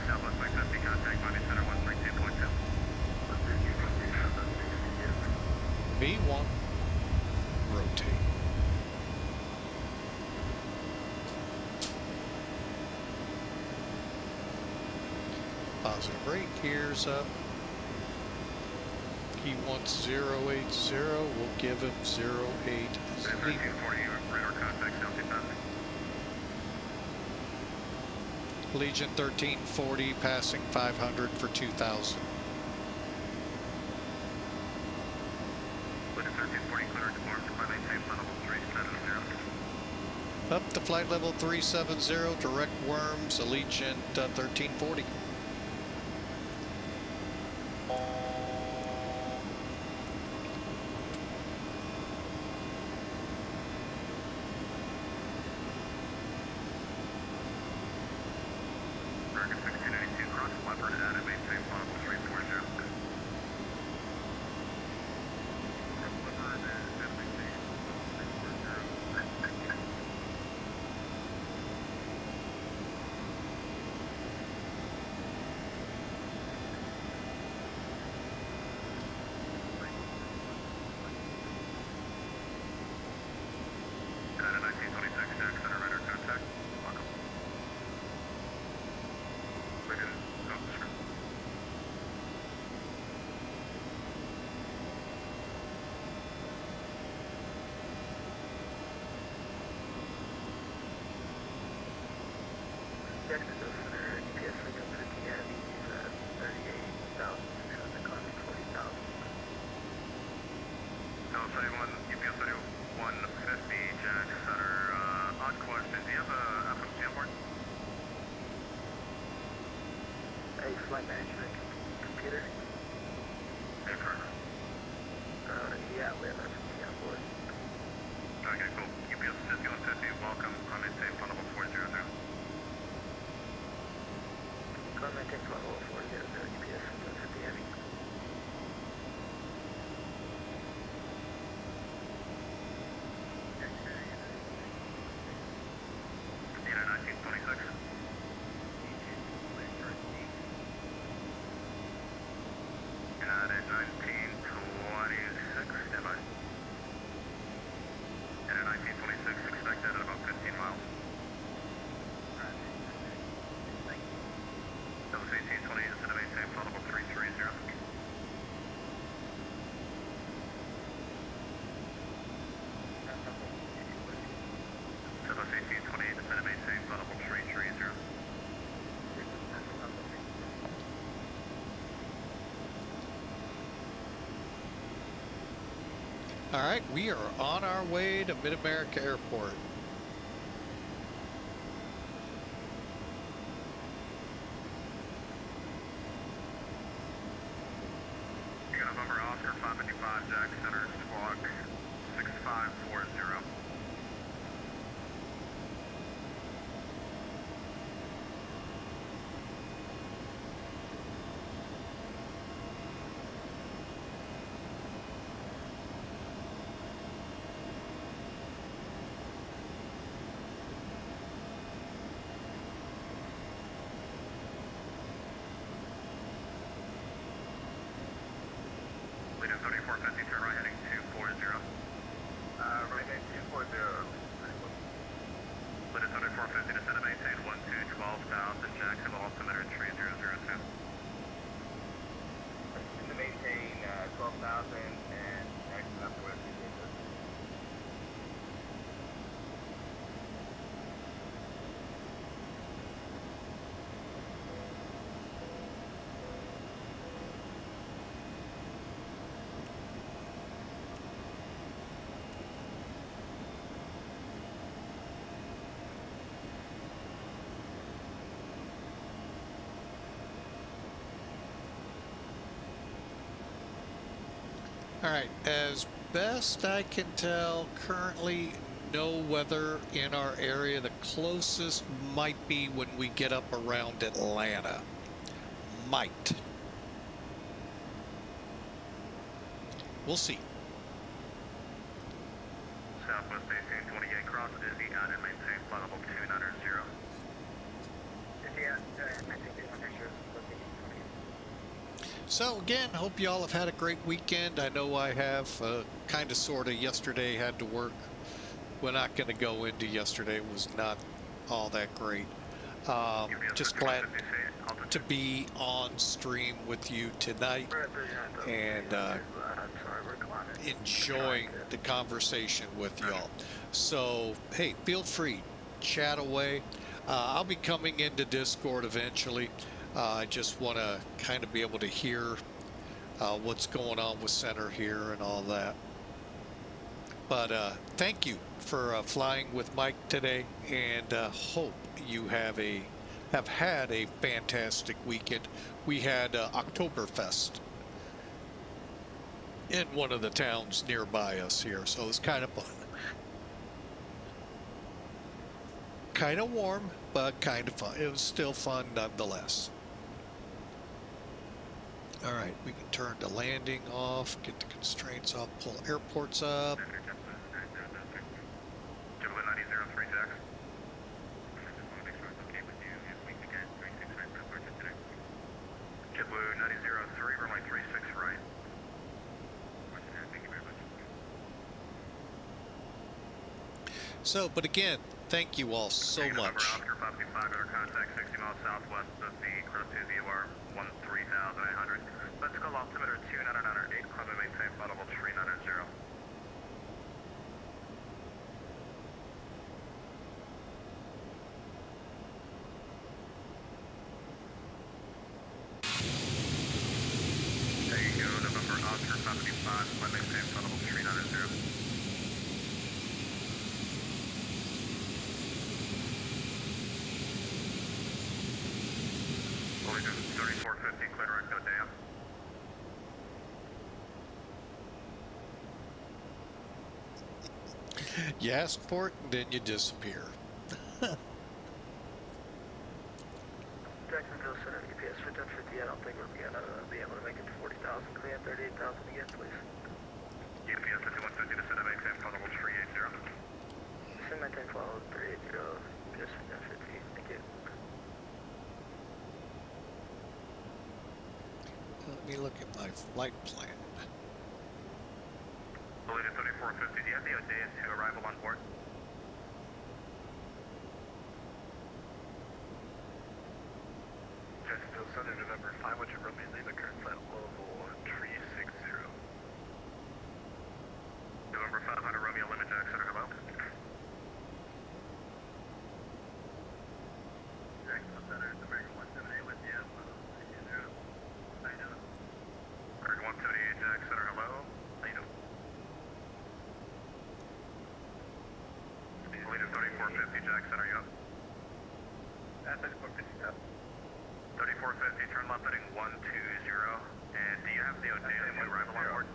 Southwest Mike 50, contact Miami Center 132.2. V1, rotate. Positive brake, gears up. He wants 080, we'll give him 080. 1340, radar contact, South passing. Legion 1340, passing 500 for 2000. Legion 1340, clear to form, climb maintain flight level 370. Up to flight level 370, direct worms, Allegiant 1340. SHRKS 1692, cross Leopard at a maintain flight level 340. Leopard at maintain 340. At a 1926, Jack Center, radar contact. Welcome. Legion, go to script. Texas Center, GPS link up to the Abby, 38,600, climbing 40,000. No, 31, UPS 3150, Jack Center. Odd question, do you have a FMC on board? Hey, flight management computer? Hey, Kirk. Yeah, we have FMC on board. Okay, cool. UPS 5150, welcome. I'm maintain flight level 400. Climb maintain flight level 400, UPS 50 Heavy. Data 1926. At 1926, standby. And at 1926, expected at about 15 miles. That was 1820, instead of maintain flight level 330. That was 1820, instead of maintain flight level 330. All right, we are on our way to MidAmerica Airport. Jack Center, squawk 6540. Lead in 3450, turn right heading 240. Right heading 240. Lead in 3450, descend and maintain 12,000, Jacksonville, altimeter 3002. And to maintain 12,000 and exit up to west. All right, as best I can tell, currently no weather in our area. The closest might be when we get up around Atlanta. Might. We'll see. Southwest 1828, cross Izzy out and maintain flight level 290. So again, hope you all have had a great weekend. I know I have. Kind of, sort of. Yesterday had to work. We're not going to go into yesterday. It was not all that great. Just glad to be on stream with you tonight and enjoying the conversation with y'all. So, hey, feel free, chat away. I'll be coming into Discord eventually. I just want to kind of be able to hear what's going on with Center here and all that. But thank you for flying with Mike today, and hope you have had a fantastic weekend. We had Oktoberfest in one of the towns nearby us here, so it was kind of fun. Kind of warm, but kind of fun. It was still fun nonetheless. All right, we can turn the landing off, get the constraints off, pull airports up. JetBlue 9003, Jack. JetBlue 9003, runway 36 right. Thank you very much. So, but again, thank you all so much. Oscar 525, under contact 60 miles southwest of the cross to VOR 13,800. Let's go altimeter 29908, climb and maintain flight level 390. There you go, November Oscar 525, climb and maintain flight level 390. Only do 3450, clear direct, no dam. You ask for it, and then you disappear. Jacksonville Center, EPS for 1050. I don't think we're going to be able to make it to 40,000. Can we have 38,000 again, please? UPS 5150, descend and maintain flight level 380. Descend maintain follow 380. EPS for 1050. Thank you. Let me look at my flight plan. Lead at 3450, do you have the Odeon 2 arrival on board? Jacksonville Center, November 5, what's your Romeo Lima current flight level 360? November 500, Romeo Lima, Jack Center, hello? Jacksonville Center, American 178 with you, 320. How you doing? American 178, Jack Center, hello? How you doing? Lead at 3450, Jack Center, you up? At 3450, up. 3450, turn left heading 120, and do you have the Odeon 2 arrival on board?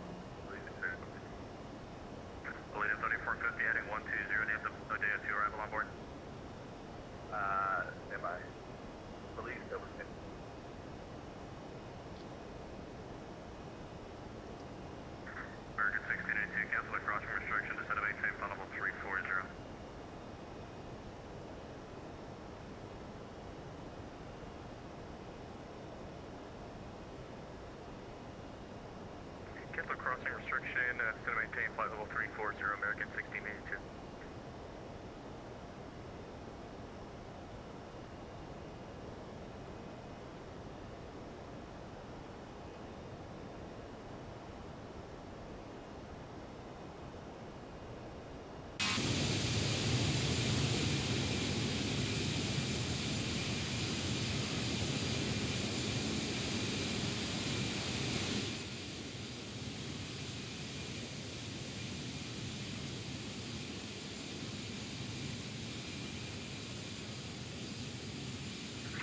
crossing restriction, descend to maintain flight level 340. Kepler crossing restriction, descend to maintain flight level 340, American 1682.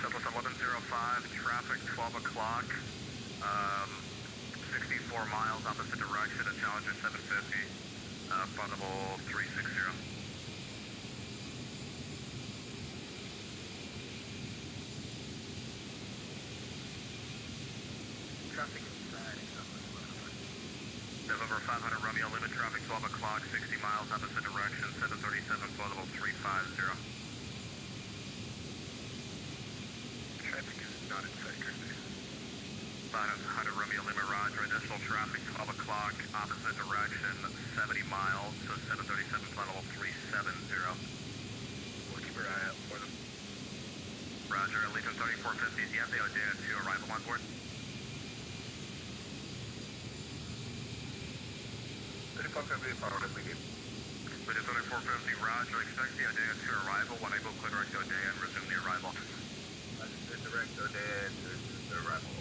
Southwest 1105, traffic 12 o'clock, 64 miles opposite direction at Challenger 750, flight level 360. Traffic inside, November 500 Romeo, limit traffic 12 o'clock, 60 miles opposite direction, 737, flight level 350. traffic is not inside currently. 500 Romeo, limit Roger, additional traffic 12 o'clock, opposite direction, 70 miles, so 737, flight level 370. We'll keep our eye out for them. Roger, Legion 3450, do you have the Odea 2 arrival on board? 3450 forward as we do. Legion 3450, Roger, expect the Odea 2 arrival, when able, clear direct Odea and resume the arrival. The direct Odea to the arrival.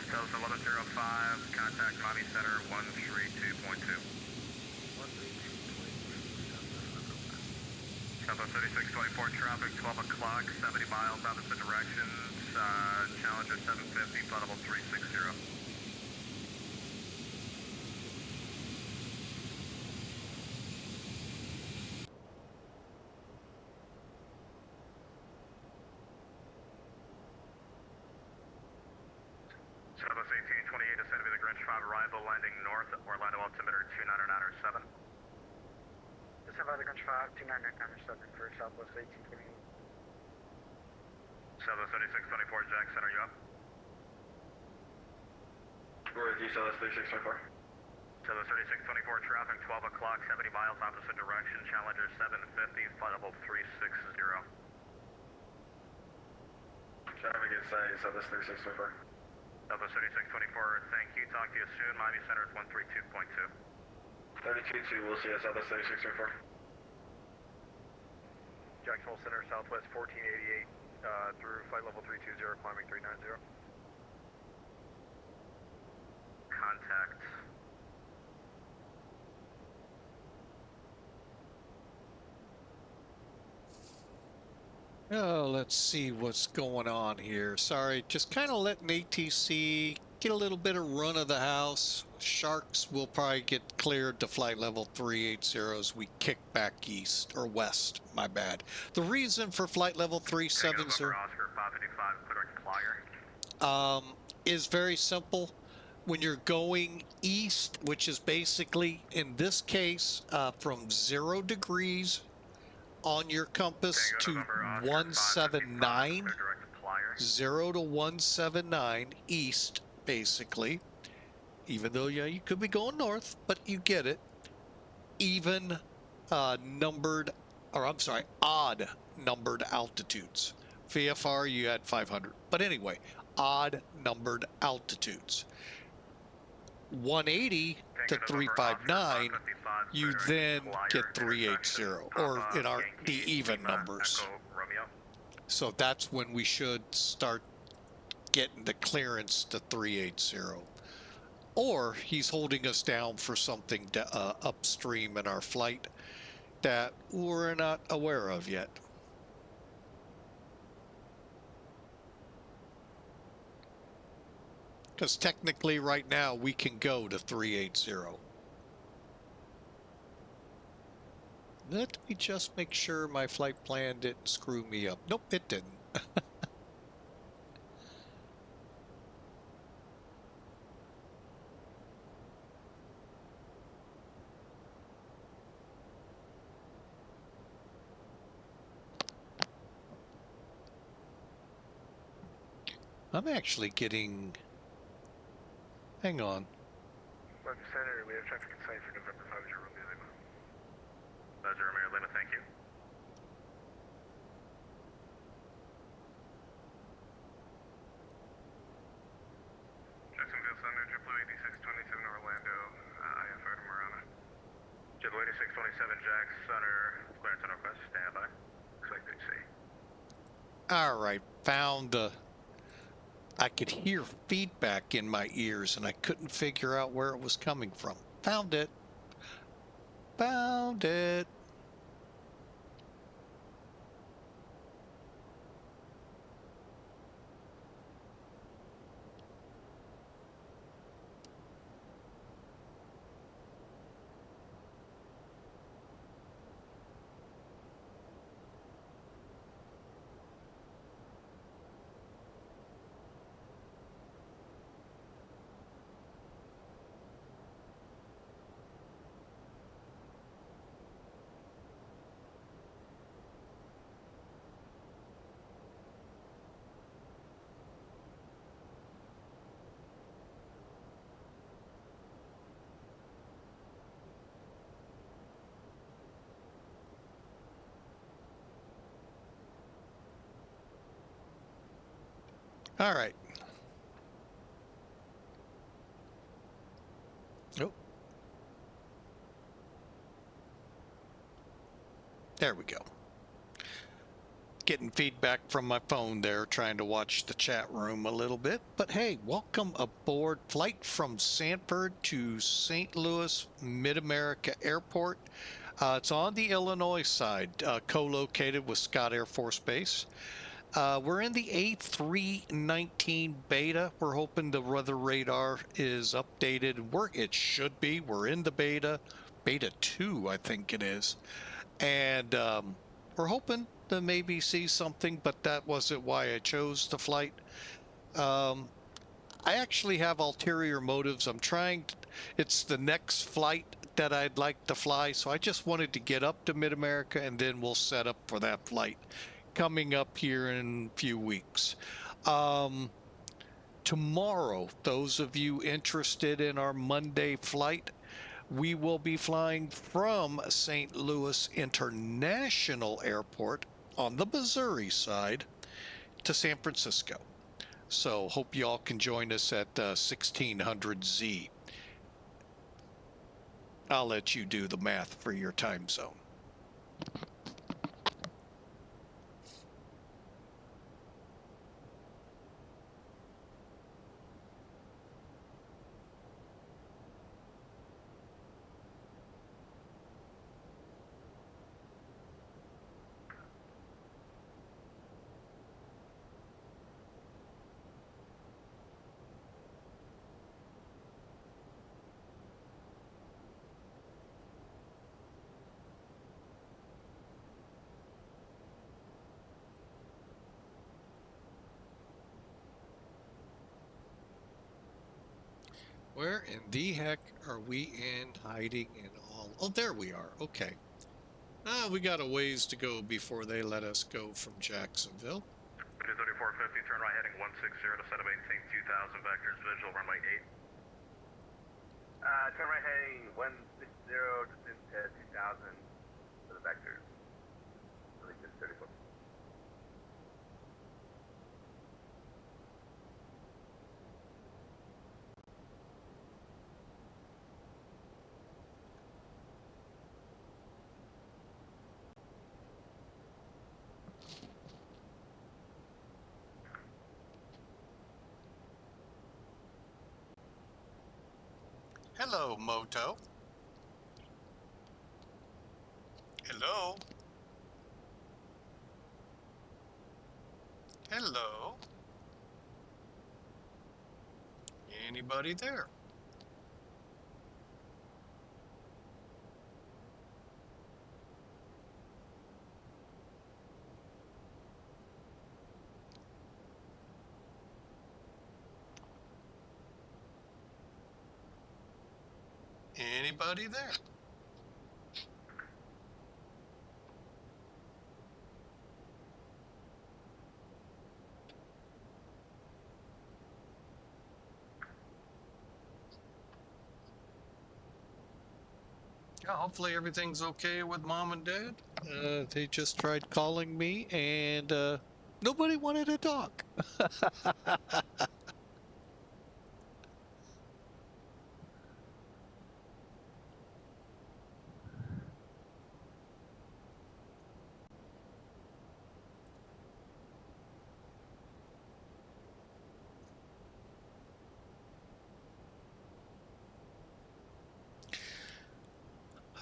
Southwest 1105, contact Miami Center 132.2. 132.2. Southwest 3624, traffic 12 o'clock, 70 miles opposite directions, Challenger 750, flight level 360. Southwest 1828, descend to be the Grinch 5 arrival, landing north, Orlando altimeter 29907. Descend by the Grinch 5, 29907 for Southwest 1828. Southwest 3624, Jackson, are you up? We're with you, Southwest 3624. Southwest 3624, traffic 12 o'clock, 70 miles opposite direction, Challenger 750, flight level 360. Traffic inside, Southwest 3624. Southwest 3624, thank you, talk to you soon, Miami Center is 132.2. 32.2, we'll see you, Southwest 3624. Jacksonville Center, Southwest 1488, through flight level 320, climbing 390. Contact. Oh, let's see what's going on here. Sorry, just kind of letting ATC get a little bit of run of the house. SHRKS will probably get cleared to flight level 380 as we kick back east, or west, my bad. The reason for flight level 370 Oscar 555, clear flyer. is very simple. When you're going east, which is basically, in this case, from 0 degrees on your compass to 179, 0 to 179 east, basically, even though you could be going north, but you get it. Even numbered, or I'm sorry, odd numbered altitudes. VFR, you had 500, but anyway, odd numbered altitudes. 180 to 359, you then get 380, or in our the even numbers. So that's when we should start getting the clearance to 380. Or he's holding us down for something upstream in our flight that we're not aware of yet. Because technically right now we can go to 380. Let me just make sure my flight plan didn't screw me up. Nope, it didn't. I'm actually getting... Hang on. London Center, we have traffic in sight for November 5 Romeo Lima. 5 Romeo Lima, thank you. Jacksonville Center, JetBlue 8627 Orlando, IFR to Marana. JetBlue 8627 Jax Center, clearance on request, stand by. Expected to see. All right, found the... I could hear feedback in my ears, and I couldn't figure out where it was coming from. Found it. Found it. All right. Oh. There we go. Getting feedback from my phone there, trying to watch the chat room a little bit. But hey, welcome aboard flight from Sanford to St. Louis MidAmerica Airport. It's on the Illinois side, co-located with Scott Air Force Base. We're in the A319 beta. We're hoping the weather radar is updated. It should be. We're in the beta 2, I think it is. And we're hoping to maybe see something, but that wasn't why I chose the flight. I actually have ulterior motives. It's the next flight that I'd like to fly, so I just wanted to get up to MidAmerica, and then we'll set up for that flight coming up here in a few weeks. Tomorrow, those of you interested in our Monday flight, we will be flying from St. Louis International Airport on the Missouri side to San Francisco. So hope you all can join us at 1600Z. I'll let you do the math for your time zone. Where in the heck are we hiding in all? Oh, there we are. Okay. We got a ways to go before they let us go from Jacksonville. 3450, turn right heading 160 to set up 18 2000 vectors, visual runway 8. Turn right heading 160 to 2000 for the vectors. Release 34. Hello, Moto. Hello. Hello. Anybody there? Anybody there? Yeah, hopefully everything's okay with mom and dad. They just tried calling me and nobody wanted to talk.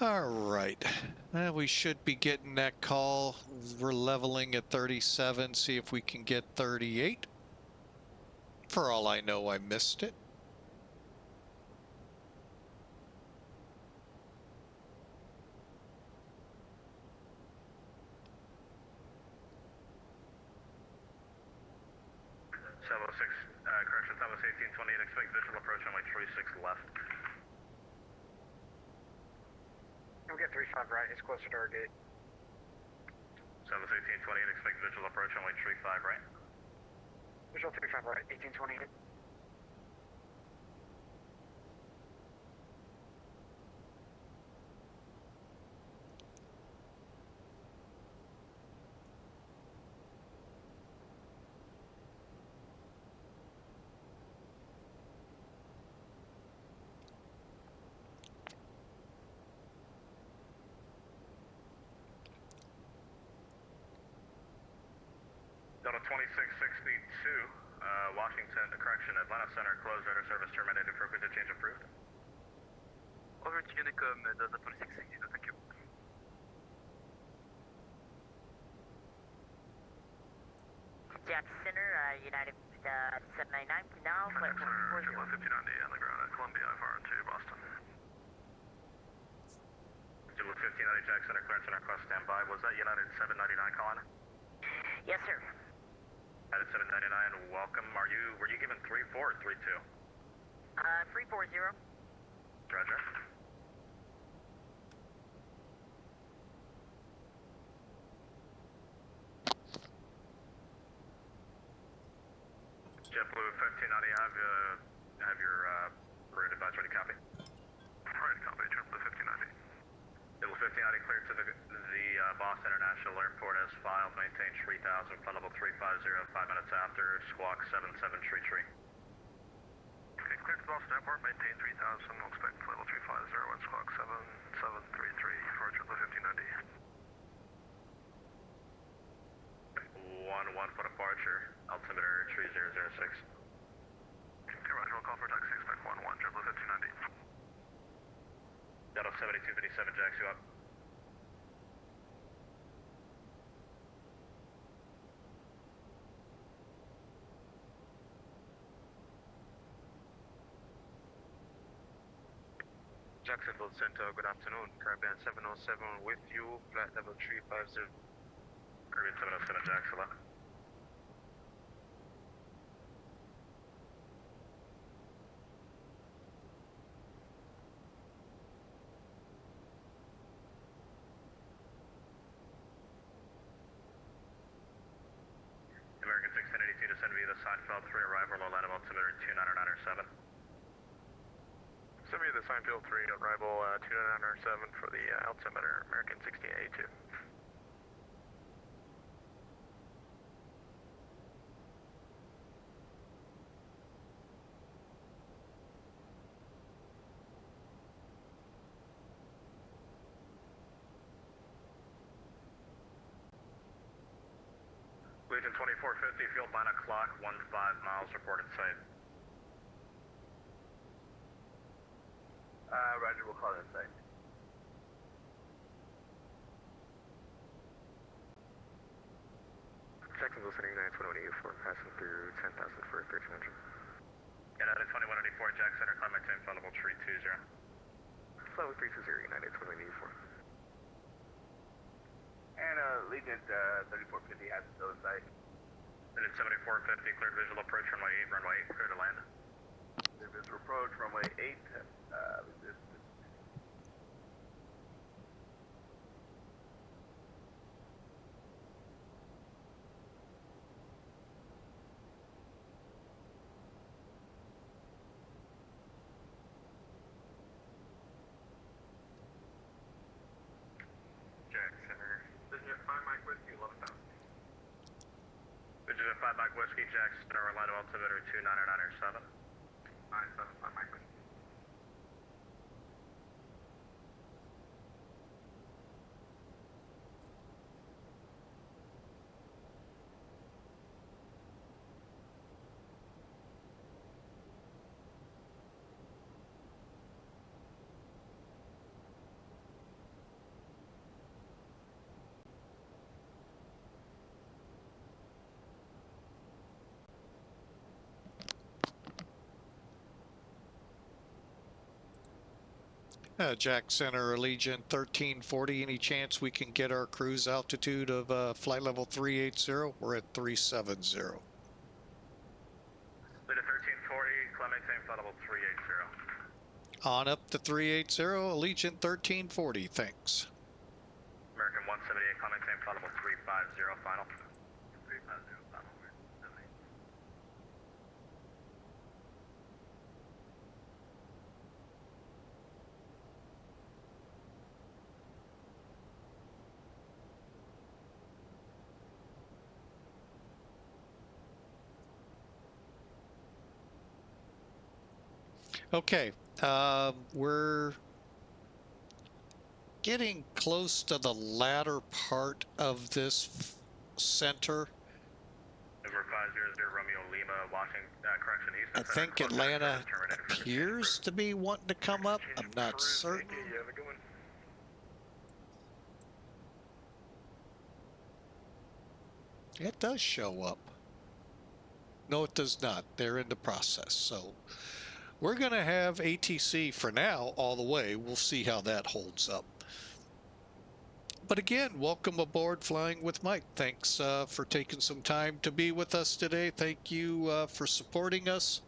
All right. We should be getting that call. We're leveling at 37. See if we can get 38. For all I know, I missed it. Correction, Thomas 1828, expect visual approach on my 36 left. We'll get 35 right, it's closer to our gate. Thomas 1828, expect visual approach on my 35 right. Visual 35 right, 1828. Delta 2662, Washington, correction, Atlanta Center, closed, radar service terminated, frequency change approved. Over to Unicom, Delta 2662, thank you. Jack Center, United 799, now flight 40. 59D on the ground at Columbia, FR2, Boston. Jibble 1590 Jack Center, clearance on our request, standby. Was that United 799 calling? Yes, sir. United 799, welcome. Were you given 3-4 or 3-2? 340. Roger. JetBlue 1590, have your route advice ready, copy? Ready, copy, JetBlue 1590. JetBlue 1590 cleared to the Boston International Airport as filed, maintain 3000, flight level 350, 5 minutes after, squawk 7733. Okay, cleared to Boston Airport, maintain 3000, we'll expect flight level 350 and squawk 7733 for JetBlue 1590. 11 for departure, altimeter 3006. Okay, roger, we'll call for taxi, expect 11, JetBlue 1590. Delta 7257, Jax, you up? Jacksonville Center, good afternoon. Caribbean 707 with you, flight level 350. Caribbean 707, Jax, hello. American 1682 descend via the Sanford 3 arrival, Orlando altimeter 2997. Send me the Seinfeld 3 arrival 2907 for the altimeter, American 1682. Legion 2450, field 9 o'clock, 15 miles, reported sight. Roger, we'll call it in sight. Jacksonville Center, United 2184, passing through 10,000 for 1300. United 2184, Jack Center, climb maintain flight level 320. Flight level 320, United 2184. And Legion 3450 has its own site. Legion 7450, cleared visual approach runway 8, runway 8, clear to land. Clear visual approach, runway 8, 975 Mike Whiskey, Jackson, Orlando, altimeter 299 975 Mike Whiskey. Jack Center, Allegiant 1340. Any chance we can get our cruise altitude of flight level 380? We're at 370. Leader 1340, climb maintain flight level 380. On up to 380, Allegiant 1340. Thanks. American 178, climb maintain flight level 350, final. 350, final. 78. Okay, we're getting close to the latter part of this center. Over 500 Romeo Lima, Washington, correction, I Eastern think Center, Atlanta terminated for appears to be wanting to come up. I'm not certain. You have a good one. It does show up. No, it does not. They're in the process. So we're going to have ATC for now all the way. We'll see how that holds up. But again, welcome aboard Flying with Mike. Thanks for taking some time to be with us today. Thank you for supporting us.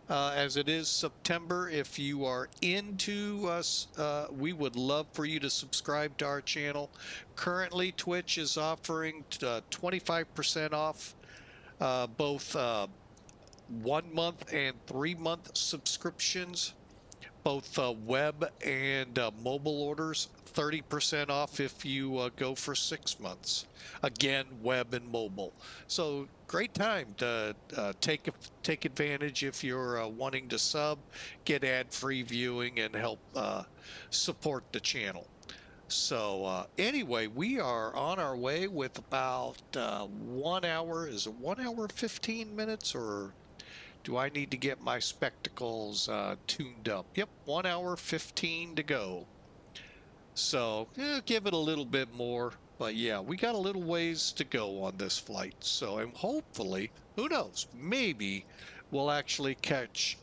As it is September, if you are into us, we would love for you to subscribe to our channel. Currently, Twitch is offering 25% off both 1 month and 3 month subscriptions, both web and mobile orders. 30% off if you go for 6 months. Again, web and mobile. So great time to take advantage if you're wanting to sub, get ad-free viewing, and help support the channel. So anyway, we are on our way with about 1 hour. Is it 1 hour 15 minutes, or do I need to get my spectacles tuned up? Yep, 1 hour 15 to go. So give it a little bit more, but yeah, we got a little ways to go on this flight. So, and hopefully, who knows, maybe we'll actually catch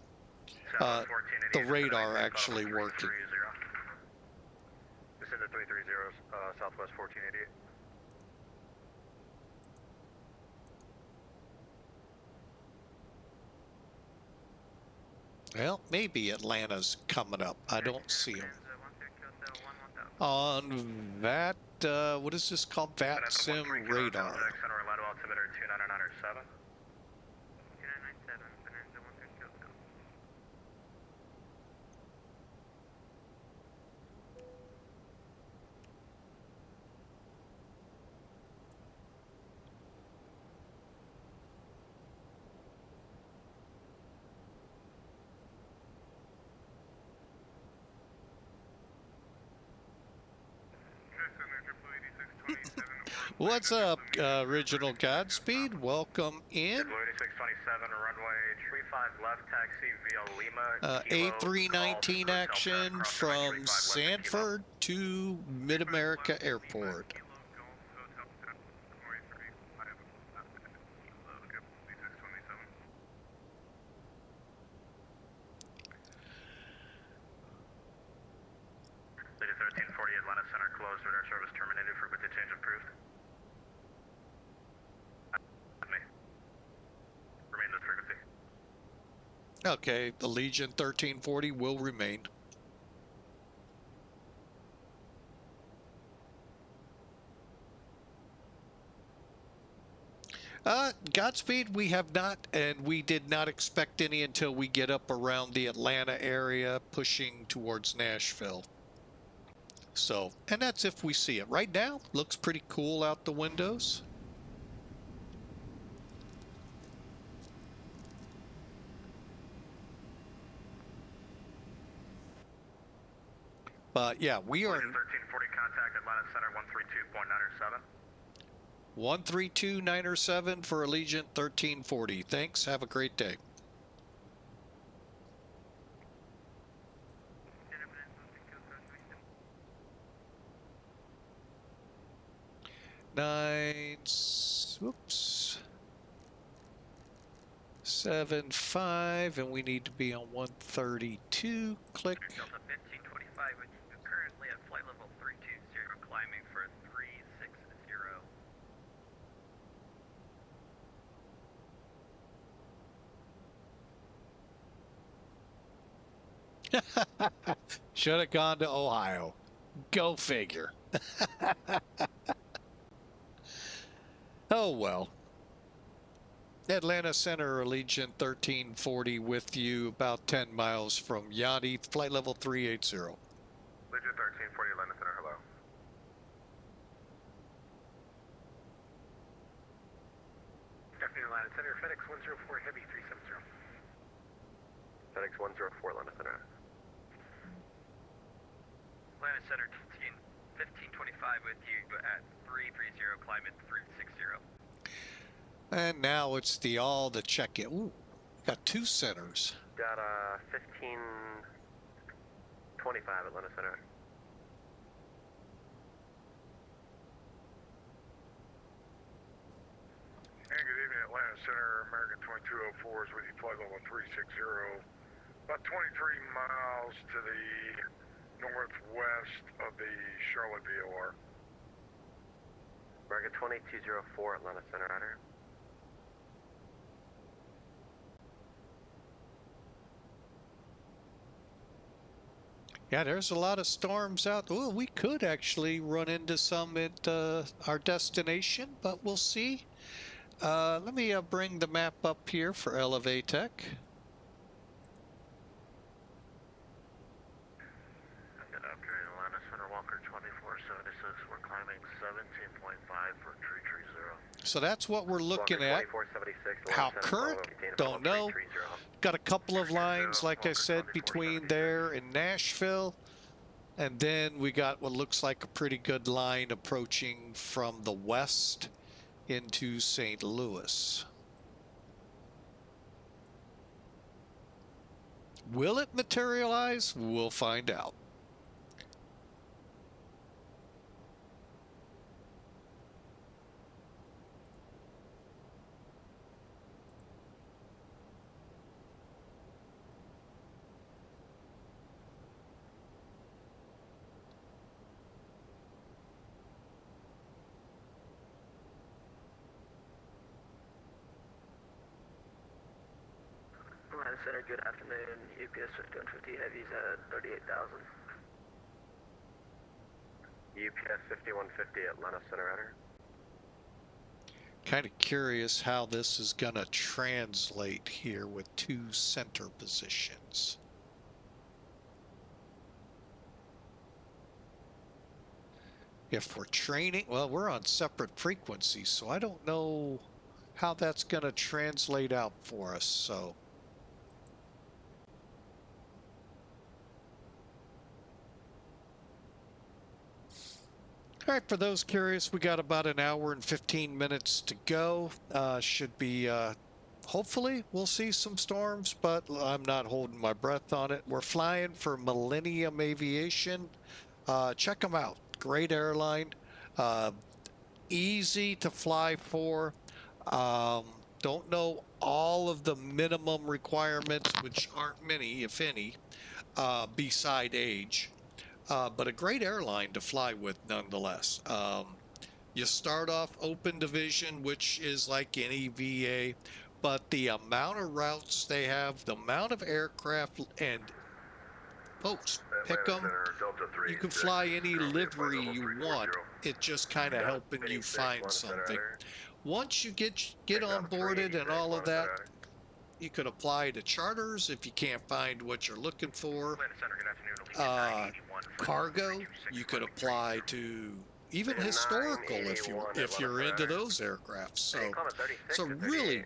the radar actually working. This is the 330, Southwest 1488. Well, maybe Atlanta's coming up. I don't see them. On that, what is this called? VATSIM radar. Jackson, Orlando, altimeter 299 What's up, Original Godspeed? Welcome in. JetBlue 8627, runway 35 left, taxi via Lima. A319 action from Sanford to MidAmerica Airport. Leader 1340, Atlanta Center closed, radar service terminated, frequency change approved. Remain this frequency. Okay, the Legion 1340 will remain. Godspeed, we have not, and we did not expect any until we get up around the Atlanta area, pushing towards Nashville. So, and that's if we see it. Right now, looks pretty cool out the windows. But yeah, we are 1340 contact Atlanta Center 132.907. 132.907 for Allegiant 1340. Thanks. Have a great day. Whoops. 75, and we need to be on 132. Click. Delta 1525 with you currently at flight level 320, climbing for 360. Should have gone to Ohio. Go figure. Oh well. Atlanta Center, Allegiant 1340 with you, about 10 miles from YANTI, flight level 380. Allegiant 1340 Atlanta Center, hello. Afternoon, Atlanta Center, FedEx 104 Heavy 370. FedEx 104 Atlanta Center. Atlanta Center 1525 with you at 330, climate 360. And now it's all the check-in. Ooh, got two centers. Got 1525 Atlanta Center. And good evening, Atlanta Center, American 2204 is with you, flight level 360. About 23 miles to the northwest of the Charlotte VOR. American 2204 Atlanta Center, Rider. Yeah, there's a lot of storms out. Well, we could actually run into some at our destination, but we'll see. Let me bring the map up here for Elevatech. Good afternoon, Atlanta Center, Walker 2476. We're climbing 17.5 for 330. So that's what we're looking at. How current? Don't know. Got a couple of lines, like I said, between there and Nashville. And then we got what looks like a pretty good line approaching from the west into St. Louis. Will it materialize? We'll find out. Atlanta Center, good afternoon. UPS 5150 heavies at 38,000. UPS 5150 Atlanta Center, Rider. Kind of curious how this is going to translate here with two center positions. If we're training, well, we're on separate frequencies, so I don't know how that's going to translate out for us. So all right, for those curious, we got about an hour and 15 minutes to go. Should be, hopefully, we'll see some storms, but I'm not holding my breath on it. We're flying for Millennium Aviation. Check them out. Great airline. Easy to fly for. Don't know all of the minimum requirements, which aren't many, if any, beside age. But a great airline to fly with nonetheless. You start off open division, which is like any VA, but the amount of routes they have, the amount of aircraft, and folks, pick them. You can fly any livery you want. It's just kind of helping you find something. Once you get onboarded and all of that, you could apply to charters if you can't find what you're looking for. Cargo, you could apply to even historical if you're into those aircraft. So it's a really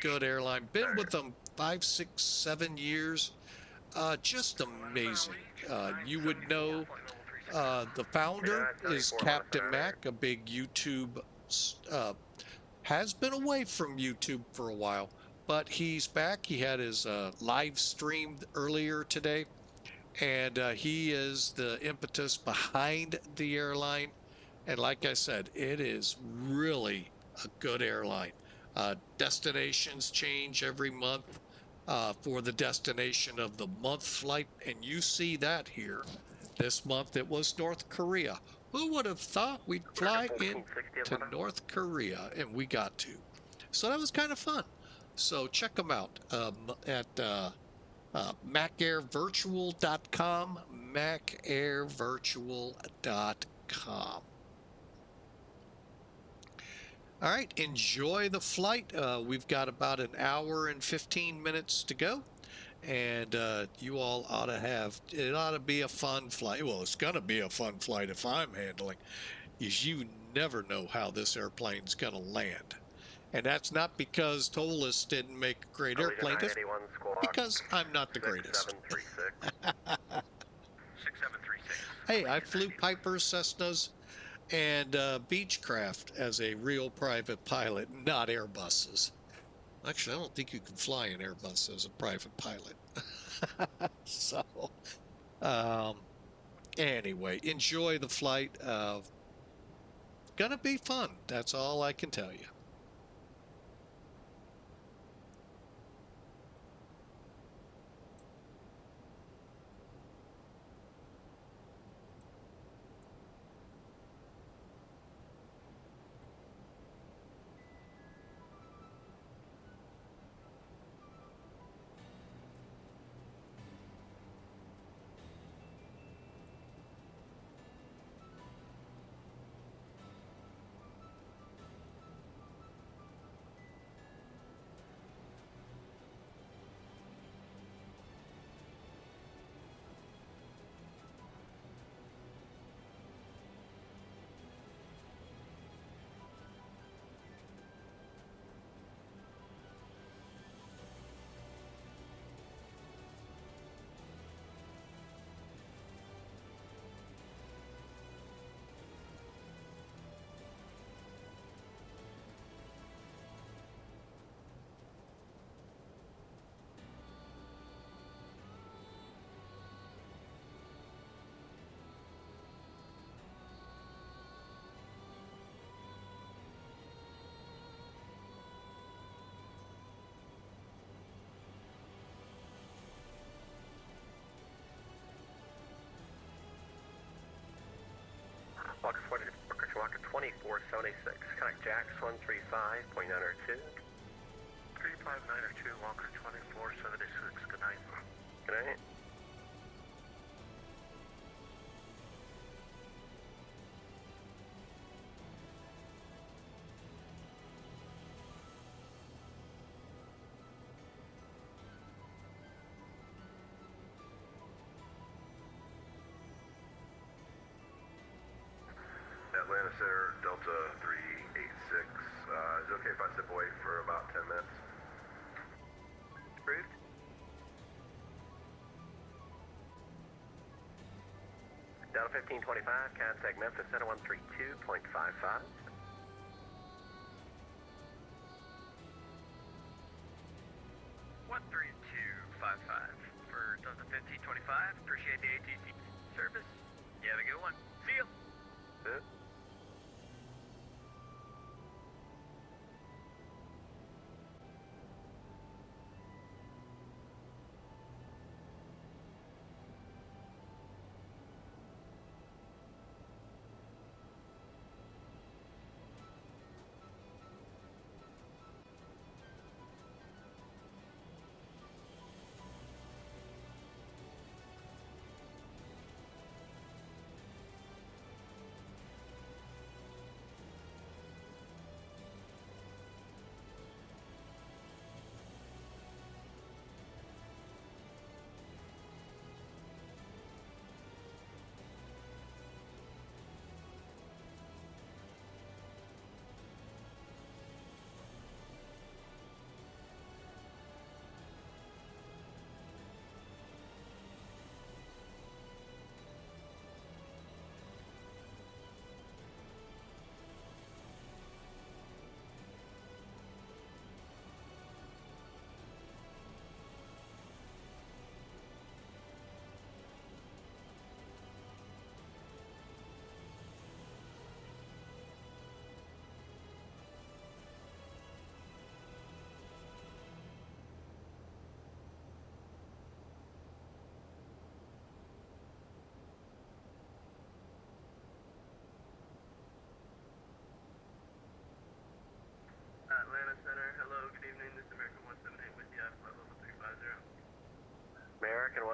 good airline. Been with them 5, 6, 7 years. Just amazing. You would know the founder is Captain Mac, a big YouTube, has been away from YouTube for a while, but he's back. He had his live stream earlier today, and he is the impetus behind the airline. And like I said, it is really a good airline. Destinations change every month for the destination of the month flight, and you see that here. This month it was North Korea. Who would have thought we'd fly into North Korea? And we got to. So that was kind of fun. So check them out at macairvirtual.com, macairvirtual.com. All right, enjoy the flight. We've got about an hour and 15 minutes to go. And you all ought to it ought to be a fun flight. Well, it's going to be a fun flight if I'm handling, is you never know how this airplane's going to land. And that's not because ToLiss didn't make a great airplane, it's because I'm not the greatest. 6736. Hey, I flew Pipers, Cessnas, and Beechcraft as a real private pilot, not Airbuses. Actually, I don't think you can fly an Airbus as a private pilot. So, anyway, enjoy the flight. Gonna be fun. That's all I can tell you. Walker 2476. Connect Jax 135.902. 3592, Walker 2476. Good night. Good night. Atlanta Center, Delta 386. Is it okay if I step away for about 10 minutes? Approved. Delta 1525, contact Memphis Center 132.55. 13255 for Delta 1525. Appreciate the ATC service. You have a good one. See you. Good.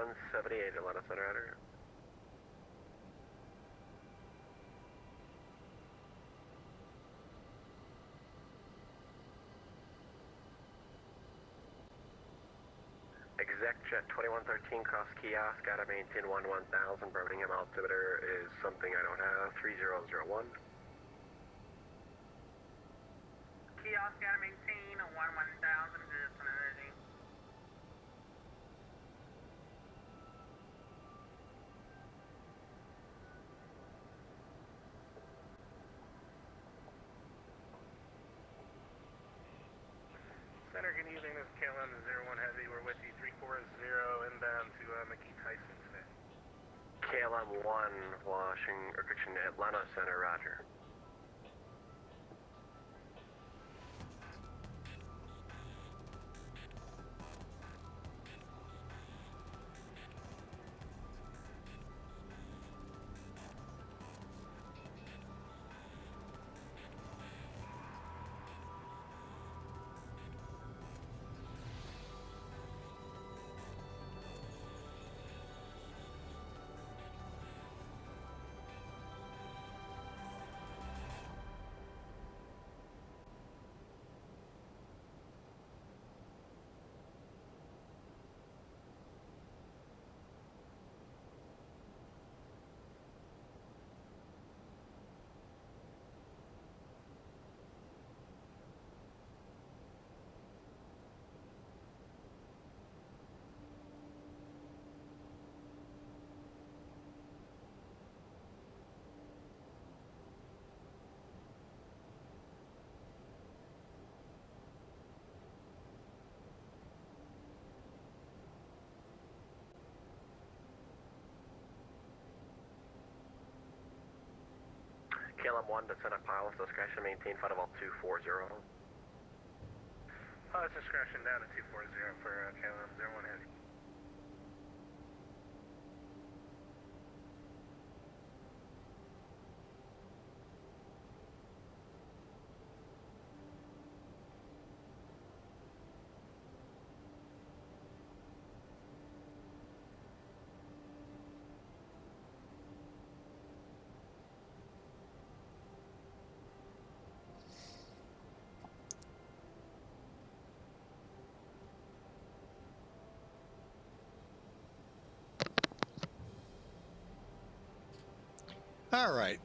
2178, Atlanta Center Outer. Exec Jet 2113 cross kiosk, gotta maintain 1000, Birmingham altimeter is something I don't have, 3001. Kiosk gotta maintain 1000, good on energy. Center, good evening. This is KLM 01 Heavy. We're with you 340 inbound to McKee Tyson today. KLM 1, Atlanta Center, roger. KLM 1, descend at pilot, discretion, maintain flight level 240. Pilot discretion down to 240 for KLM 01 Heavy. All right.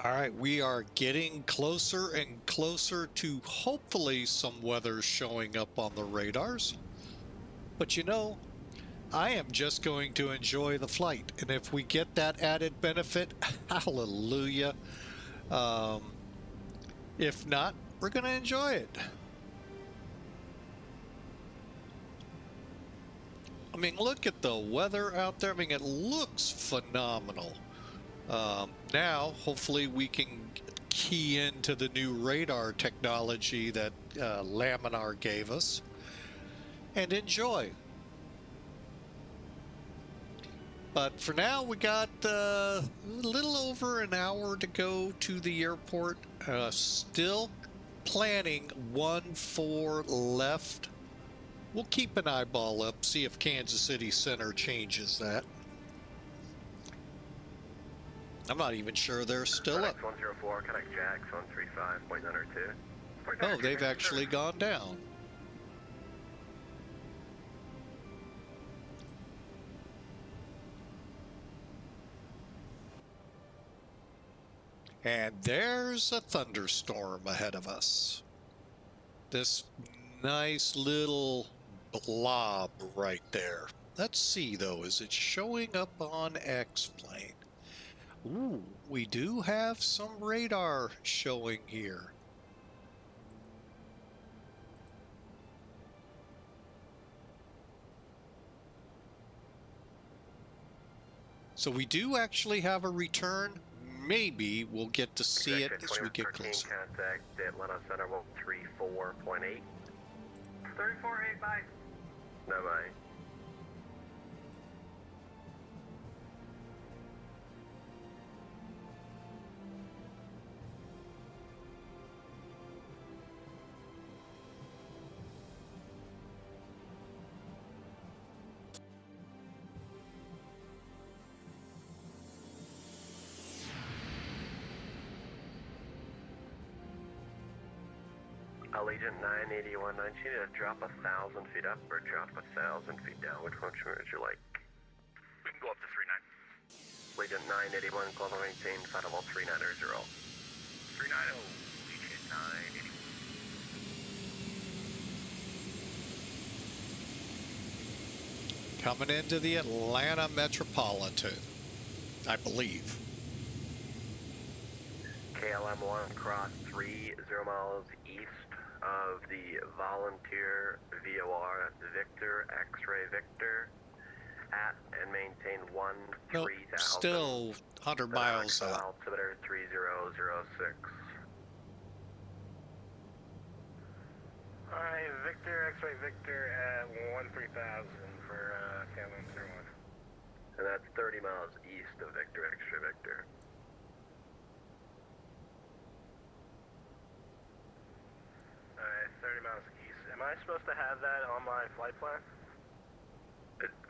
All right, we are getting closer and closer to hopefully some weather showing up on the radars. But you know, I am just going to enjoy the flight. And if we get that added benefit, hallelujah. If not, we're going to enjoy it. I mean, look at the weather out there. I mean, it looks phenomenal. Now, hopefully we can key into the new radar technology that Laminar gave us and enjoy. But for now, we got a little over an hour to go to the airport. Still planning 1-4 left. We'll keep an eyeball up, see if Kansas City Center changes that. I'm not even sure they're still up. 104, connect Jax 135.902. Oh, they've actually gone down. And there's a thunderstorm ahead of us. This nice little blob right there. Let's see though, is it showing up on X-plane? Ooh, we do have some radar showing here. So we do actually have a return. Maybe we'll get to see it as we get closer. Contact Atlanta Center 134.8. 34.8, bye. Bye-bye. Allegiant 981, I need you to drop 1,000 feet up or drop 1,000 feet down. Which one would you like? We can go up to 39. Allegiant 981, Global maintain, final 390. 390, Allegiant 981. Coming into the Atlanta Metropolitan, I believe. KLM 1 cross 30 miles east of the Volunteer VOR, Victor, X-ray Victor, at and maintain 13000. Nope, still 100 miles out. Altimeter 3006. Alright, Victor, X-ray Victor at 13,000 for KLM 01. And that's 30 miles east of Victor, X-ray Victor. Alright, 30 miles east. Am I supposed to have that on my flight plan?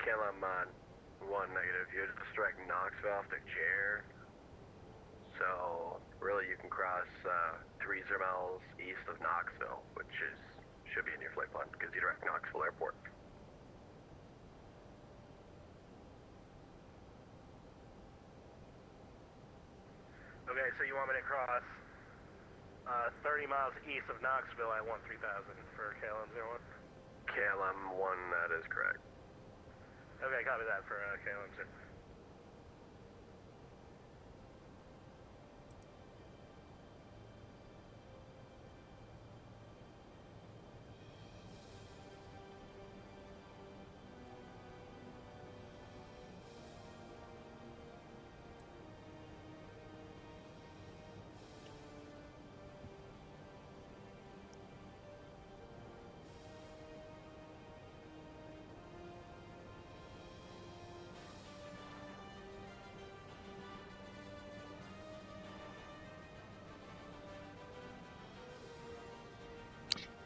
KLM 1 negative. You just direct Knoxville off the chair. So really you can cross 30 miles east of Knoxville, which should be in your flight plan because you direct Knoxville Airport. Okay, so you want me to cross 30 miles east of Knoxville at 13,000 for KLM 01? KLM 1, that is correct. Okay, copy that for KLM 0.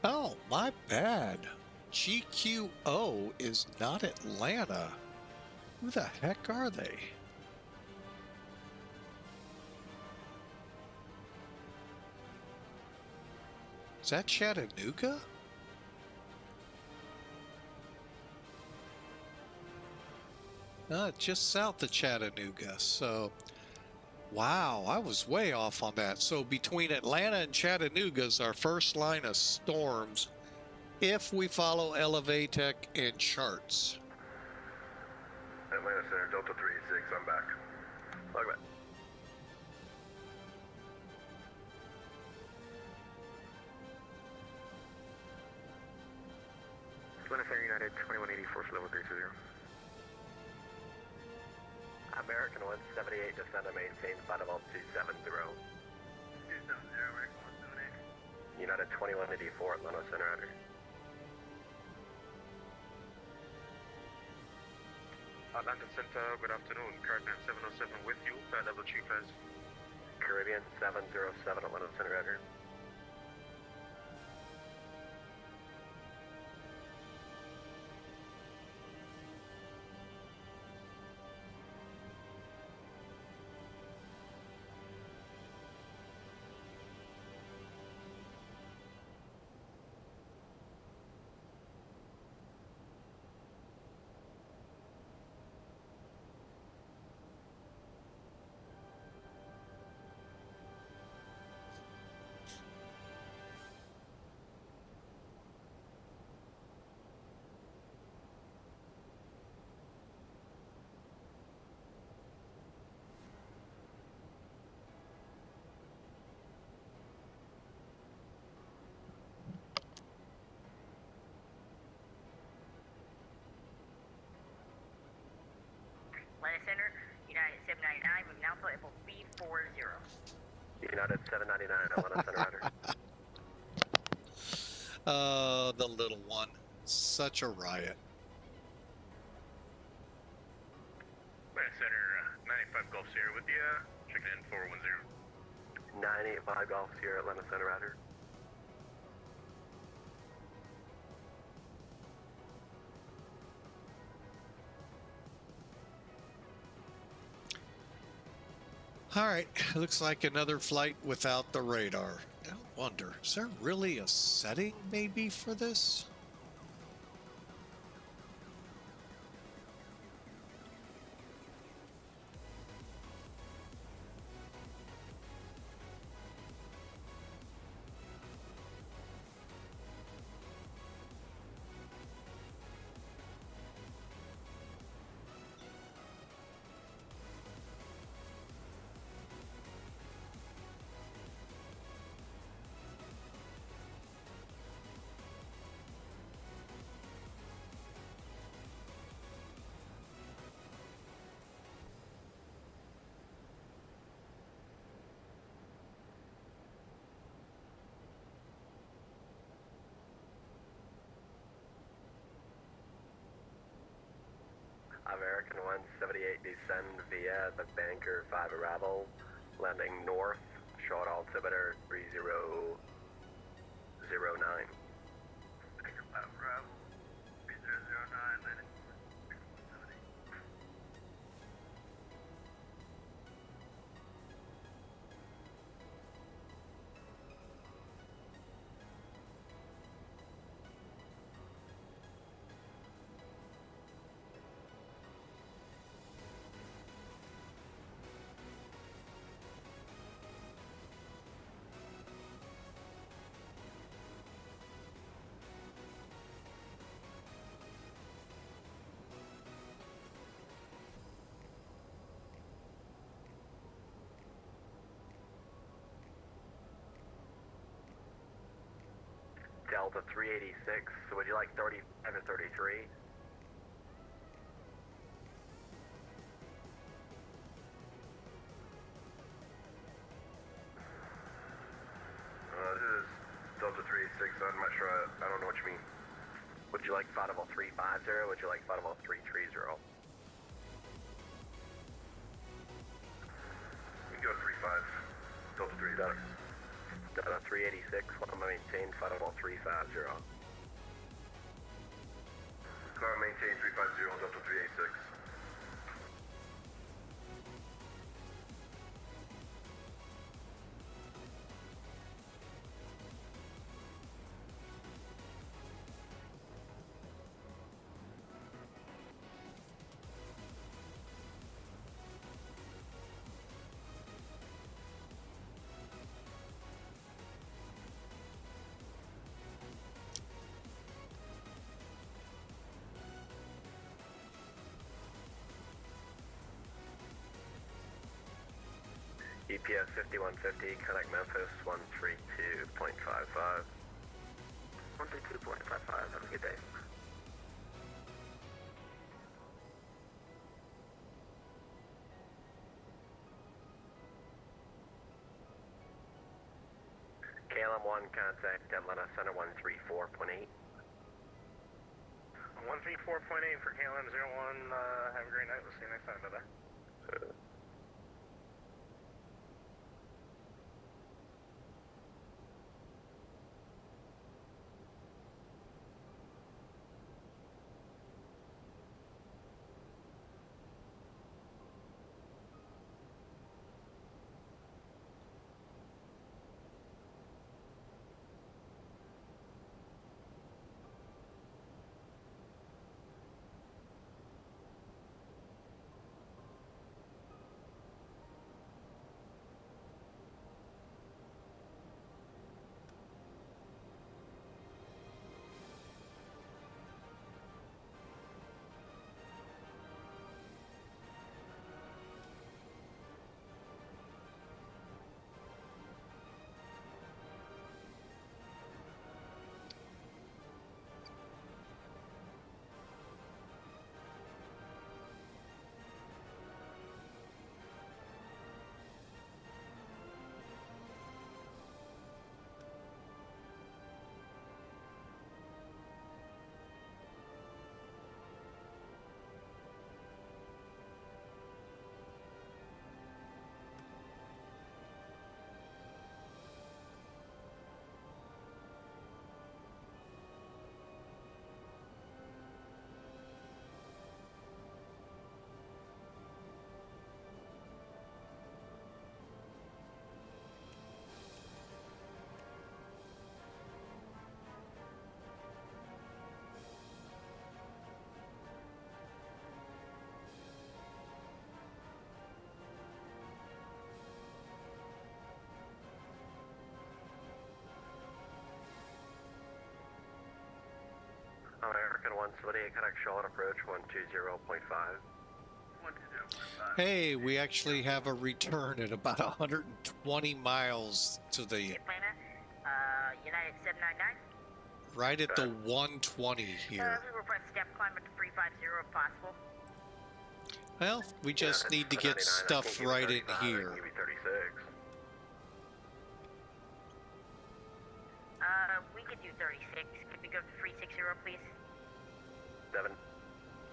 Oh, my bad. GQO is not Atlanta. Who the heck are they? Is that Chattanooga? Just south of Chattanooga. So, wow, I was way off on that. So between Atlanta and Chattanooga is our first line of storms if we follow Elevatech and charts. Atlanta Center, Delta 36, I'm back. Log back. Atlanta Center United 2184 for level 320. American 178, descend and maintain final 270. 270, American 178. United 2184, Atlanta Center under. Atlanta Center, good afternoon. Caribbean 707 with you. Flight level 3 please. Caribbean 707, Atlanta Center under. United 799, moving now, flight level B40. United 799, Atlanta Center Rider. The little one. Such a riot. Atlanta Center, 95 Gulf Sierra with you, checking in 410. 985 Golf Sierra, Atlanta Center Rider. All right, looks like another flight without the radar. I wonder, is there really a setting maybe for this? American 178 descend via the Banker 5 arrival, landing north, short altimeter 3009. Banker 5 arrival, 3009, landing. Delta 386, so would you like 35 or 33? This is Delta 386, I'm not sure, I don't know what you mean. Would you like flight level 350? Would you like flight level 330? We can go 35, Delta 386. Delta 386, want to maintain flight level 350. Car maintain 350 on Delta 386. EPS 5150, connect Memphis 132.55. 132.55, have a good day. KLM 1, contact Atlanta Center 134.8. 134.8 for KLM 01, have a great night, we'll see you next time, bye-bye. American 178, connect Charlotte approach 120.5. 120.5. Hey, we actually have a return at about 120 miles to the Atlanta, United 799. right at the 120 here. We request step climb at the 350 if possible. Well, we just need to get stuff right in here. Give me 36. We could do 36. Could we go to 360, please? 7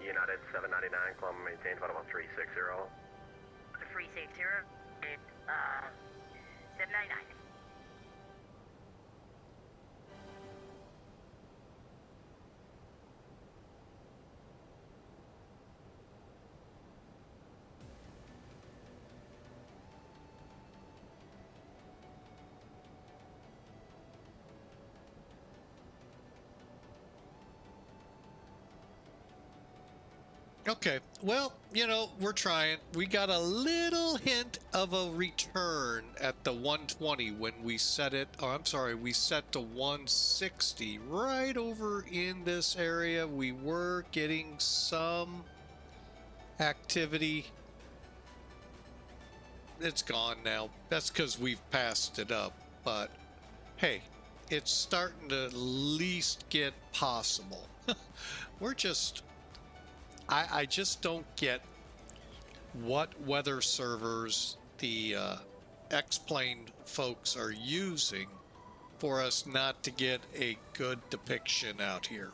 United 799, climb maintain about 360. The 360. It's 799. Okay, well, you know, we're trying. We got a little hint of a return at the 120 when we set it, oh, I'm sorry, we set to 160. Right over in this area, we were getting some activity. It's gone now. That's because we've passed it up, but hey, it's starting to at least get possible. We're just... I just don't get what weather servers the X-Plane folks are using for us not to get a good depiction out here.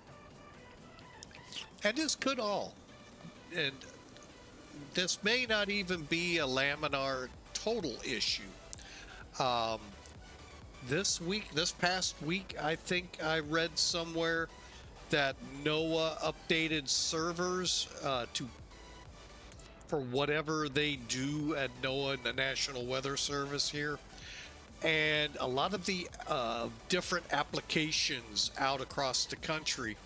And this could all. And this may not even be a laminar total issue. This past week, I think I read somewhere that NOAA updated servers for whatever they do at NOAA and the National Weather Service here. And a lot of the different applications out across the country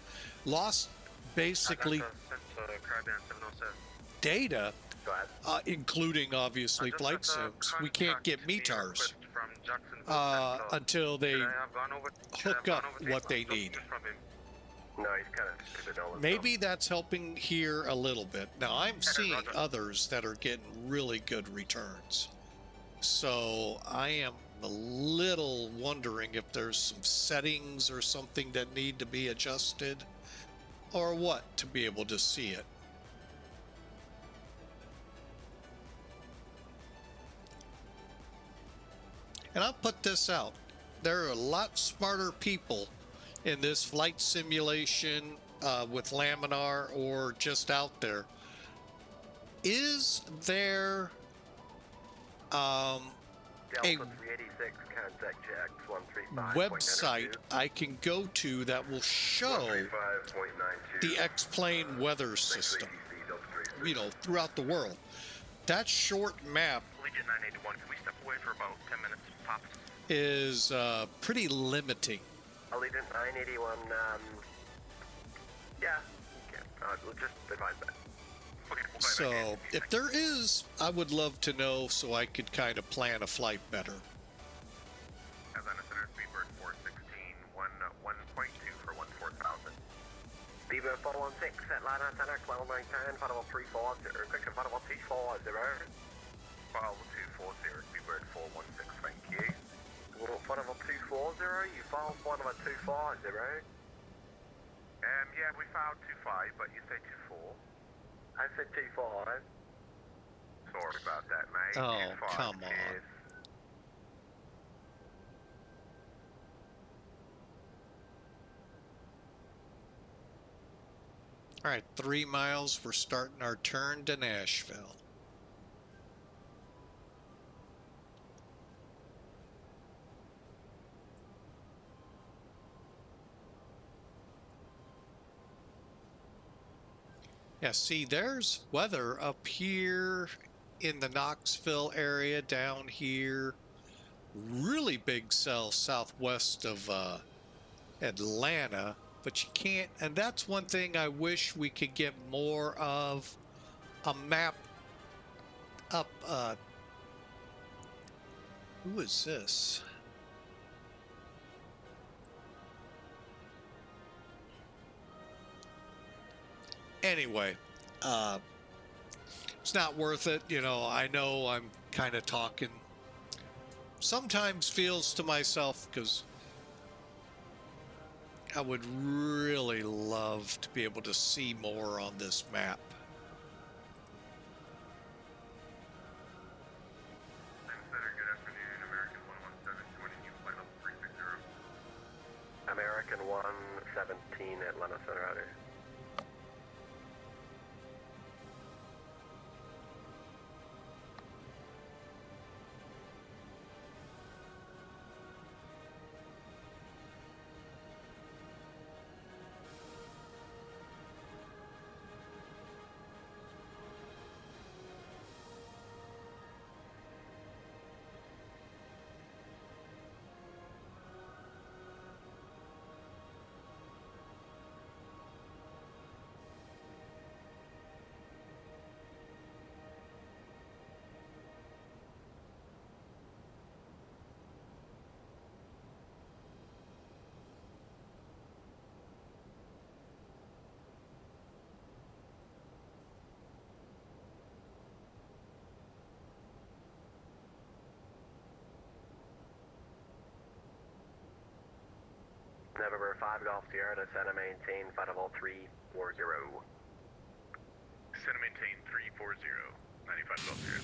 lost basically data, including obviously flight sims. We can't get METARs until they hook up what they need. No, he's kind of stupid. Maybe that's helping here a little bit. Now, I'm seeing others that are getting really good returns. So I am a little wondering if there's some settings or something that need to be adjusted or what to be able to see it. And I'll put this out. There are a lot smarter people in this flight simulation with laminar or just out there. Is there a website I can go to that will show the X-Plane weather system, you know, throughout the world? That short map Allegiant 981, can we step away for about 10 minutes tops? is pretty limiting. Allegiant 981, yeah, okay. We'll just advise that. Okay, we'll So if there is, I would love to know so I could kind of plan a flight better. Atlanta Center, Speedbird 416, 1.2 for 14,000. Speedbird 416, Atlanta Center, climb maintain, final 340, quick and final 240. File 240, Speedbird 416, thank you. Final 240, you filed final 250. Yeah, we filed 25, but you say 24. I said 25. Sorry about that, mate. Oh, 25 come on. is... All right, 3 miles. We're starting our turn to Nashville. Yeah, see, there's weather up here in the Knoxville area, down here. Really big cell southwest of Atlanta, but you can't, and that's one thing I wish we could get more of, a map up. Who is this? Anyway, it's not worth it. I know I'm kind of talking. Sometimes feels to myself because I would really love to be able to see more on this map. Center, good afternoon. American 117, joining you, flight level 360. American 117, Atlanta Center out here. November 5 Golf Sierra, descend and maintain, flight level 340. Descend and maintain 340, 95 Golf Sierra.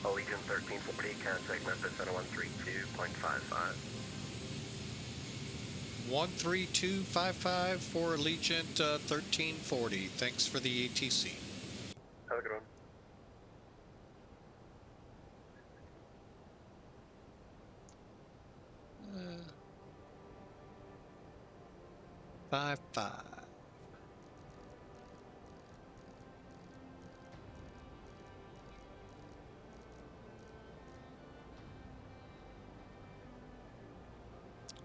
Allegiant 1340, contact Memphis Center 132.55. 13255 for Allegiant 1340. Thanks for the ATC. Have a good one. Five.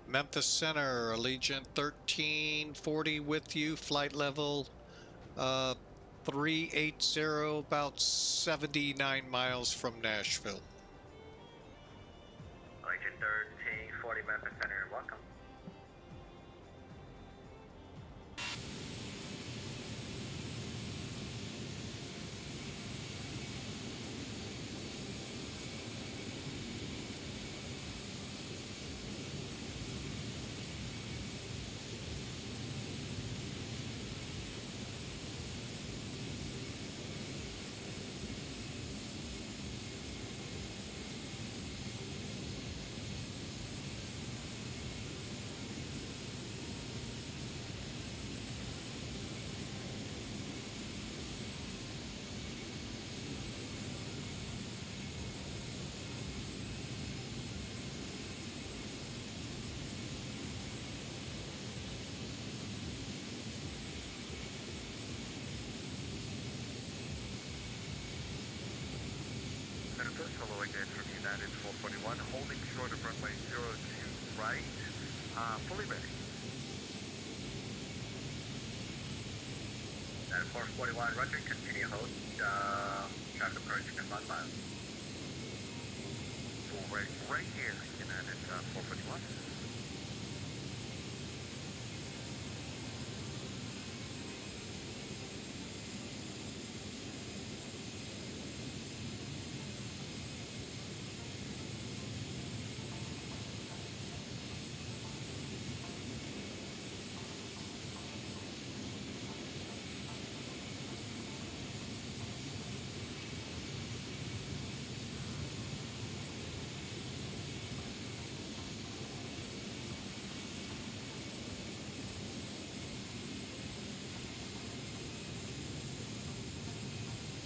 Memphis Center, Allegiant 1340 with you, flight level 380, about 79 miles from Nashville. Allegiant 1340 Memphis Center, welcome. Memphis, hello again from United 441, holding short of runway 02 right, fully ready. United 441, roger, continue hold, traffic approaching at 1 mile. Full right here, United 441.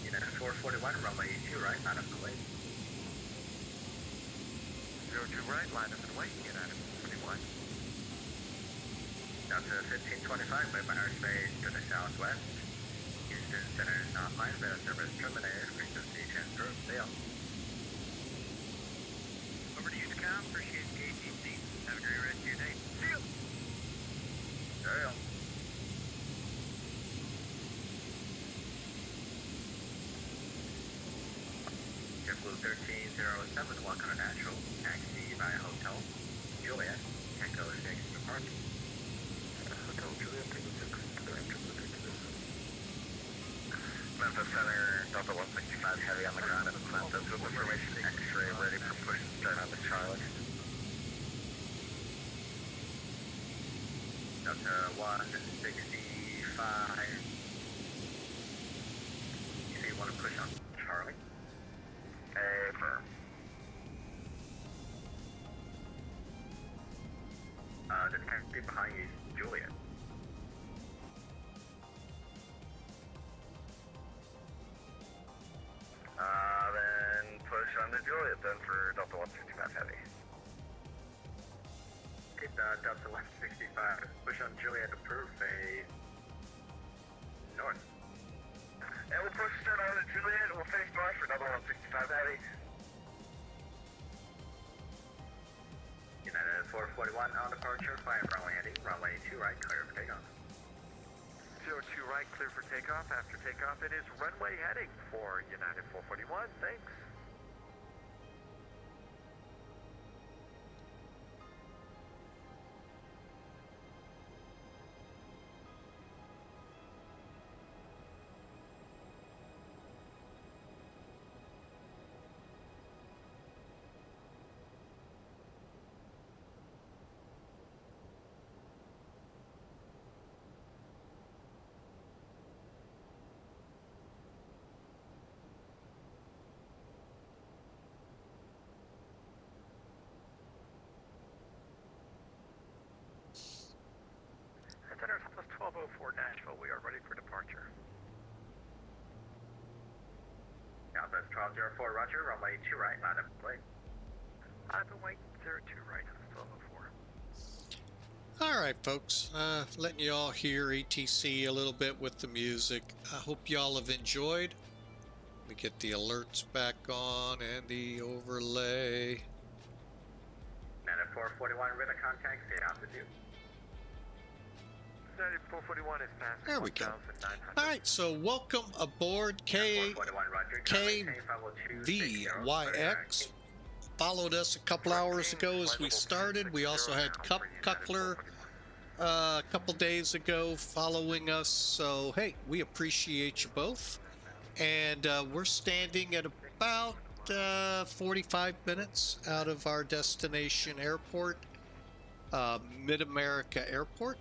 United 441, runway 2 right, line up and wait. 02 right, line up and wait, United 441. Delta 1525, clear for airspace to the southwest. Houston Center is online, via service terminated, frequency 10 stay on. Over to you, Scom. Appreciate the ATC. Have a great rest of your day. See you. Carry on. JetBlue 1307, welcome to Natural. Taxi via Hotel Juliet, Echo 6 departure. Hotel Juliet, Echo 6 to the entrance of the Memphis Center, Delta 165 heavy on the ground in Memphis with information X-ray ready for push and start on the Charlotte. Delta 165. You say you want to push on Charlie? Affirm. The taxi behind you is Juliet. Then push on the Juliet then for Delta 165 heavy. Okay, Delta 165, push on Juliet, approve a north. And we'll push start on the Juliet, we'll face north for Delta 165 heavy. United 441 on departure, flying runway heading, runway 2 right, clear for takeoff. 02 right, clear for takeoff. After takeoff, it is runway heading for United 441. Thanks. Center plus 1204 Nashville, we are ready for departure. Southwest 1204, roger, runway 2 right, line up plate. I've been waiting 02 right, 1204. All right, folks. Letting you all hear ATC a little bit with the music. I hope y'all have enjoyed. Let me get the alerts back on and the overlay. United 441, radar contact, stay altitude. United 441 is passing. There we go. 1,900. All right, so welcome aboard 441, roger, KBYX. Followed us a couple hours ago as we started. We also had Cuckler a couple days ago following us. So, hey, we appreciate you both. And we're standing at about 45 minutes out of our destination airport, MidAmerica Airport.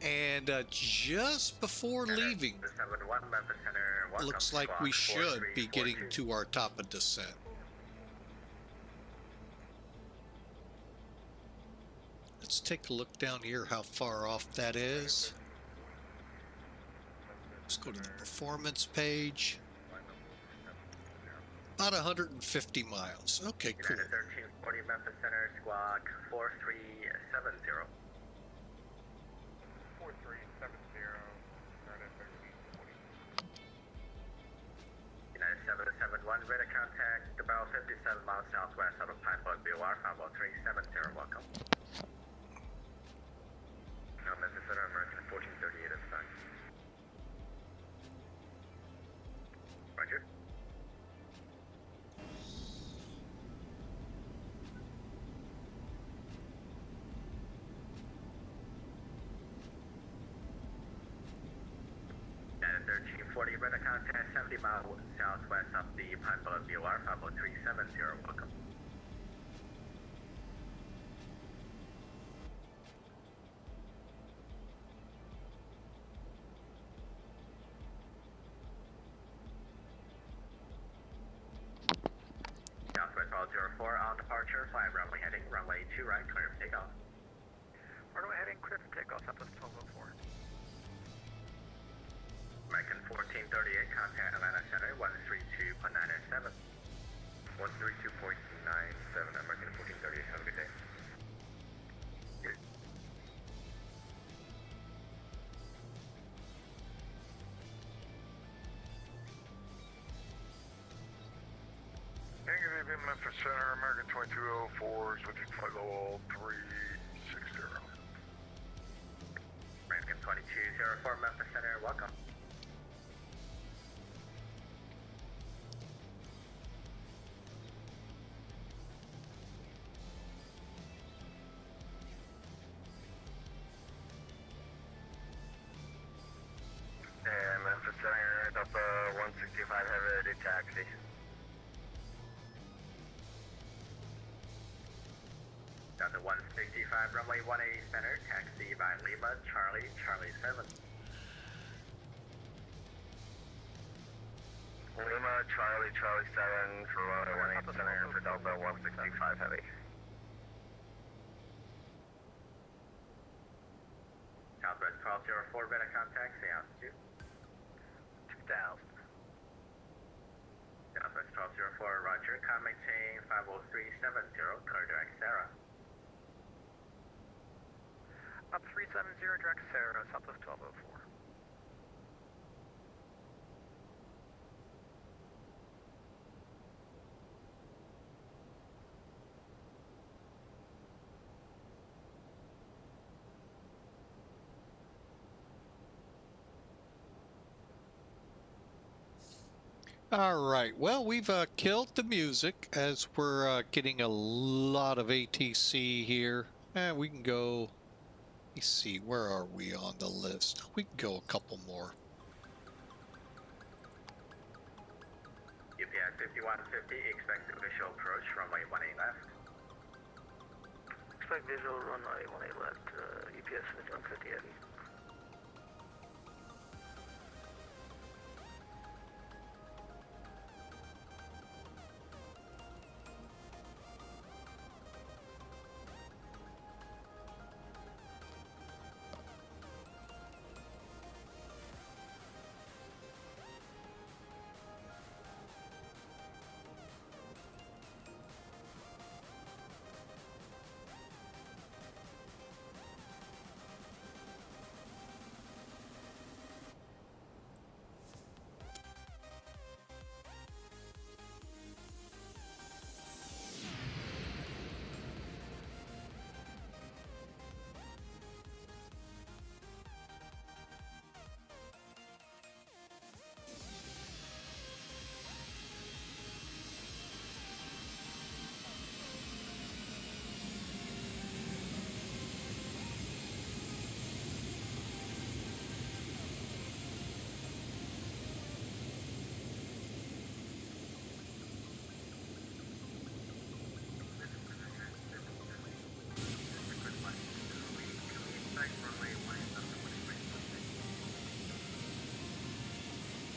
And just before leaving, looks like we should be getting to our top of descent. Let's take a look down here how far off that is. Let's go to the performance page. About 150 miles. Okay, cool. United 1340, Memphis Center, squawk 4370. 4370, United 771, radar contact, about 57 miles southwest out of PAINN BOR, 50370, welcome. No, Memphis Center, American 1438 at the time. Roger. United 1340, radar contact, 70 miles southwest of the PAINN BOR, 50370, welcome. Southwest 1204 on departure, fly runway heading, runway 2 right, clear for takeoff. runway heading, clear for takeoff, Southwest 1204. American 1438, contact Atlanta Center, 132.997. 132.97, American 1438, have a good day. Memphis Center, American 2204 is looking flight level 360. American 2204 Memphis Center, welcome. And Memphis Center, Delta 165, have a taxi. Delta 165, runway 18 center, taxi by Lima, Charlie, Charlie 7. Lima, Charlie, Charlie 7 for runway 18 center for Delta 165 heavy. Southwest 1204, better contact, say altitude. 2000. Southwest 1204, roger, com maintain 50370, clear direct Sarah. Up 370, direct Sarah, Southwest 1204. All right. Well, we've killed the music as we're getting a lot of ATC here. And we can go. Let me see. Where are we on the list? We can go a couple more. UPS 5150, expect visual approach, runway 18 left. Expect visual runway 18 left, UPS 5150 heavy.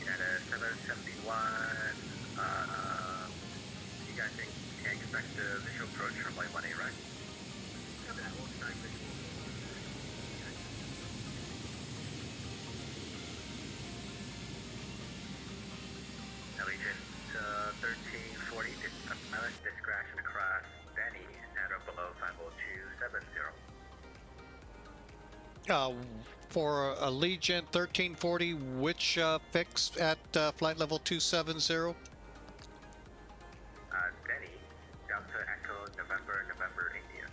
United 771, you guys think you can expect the visual approach from runway 18, right? Yeah, that will expect visual. Allegiant 1340, pilot discretion across DENNI, center below 50270. For Allegiant 1340, which fix at flight level 270? DENNI, Delta Echo November, November, India.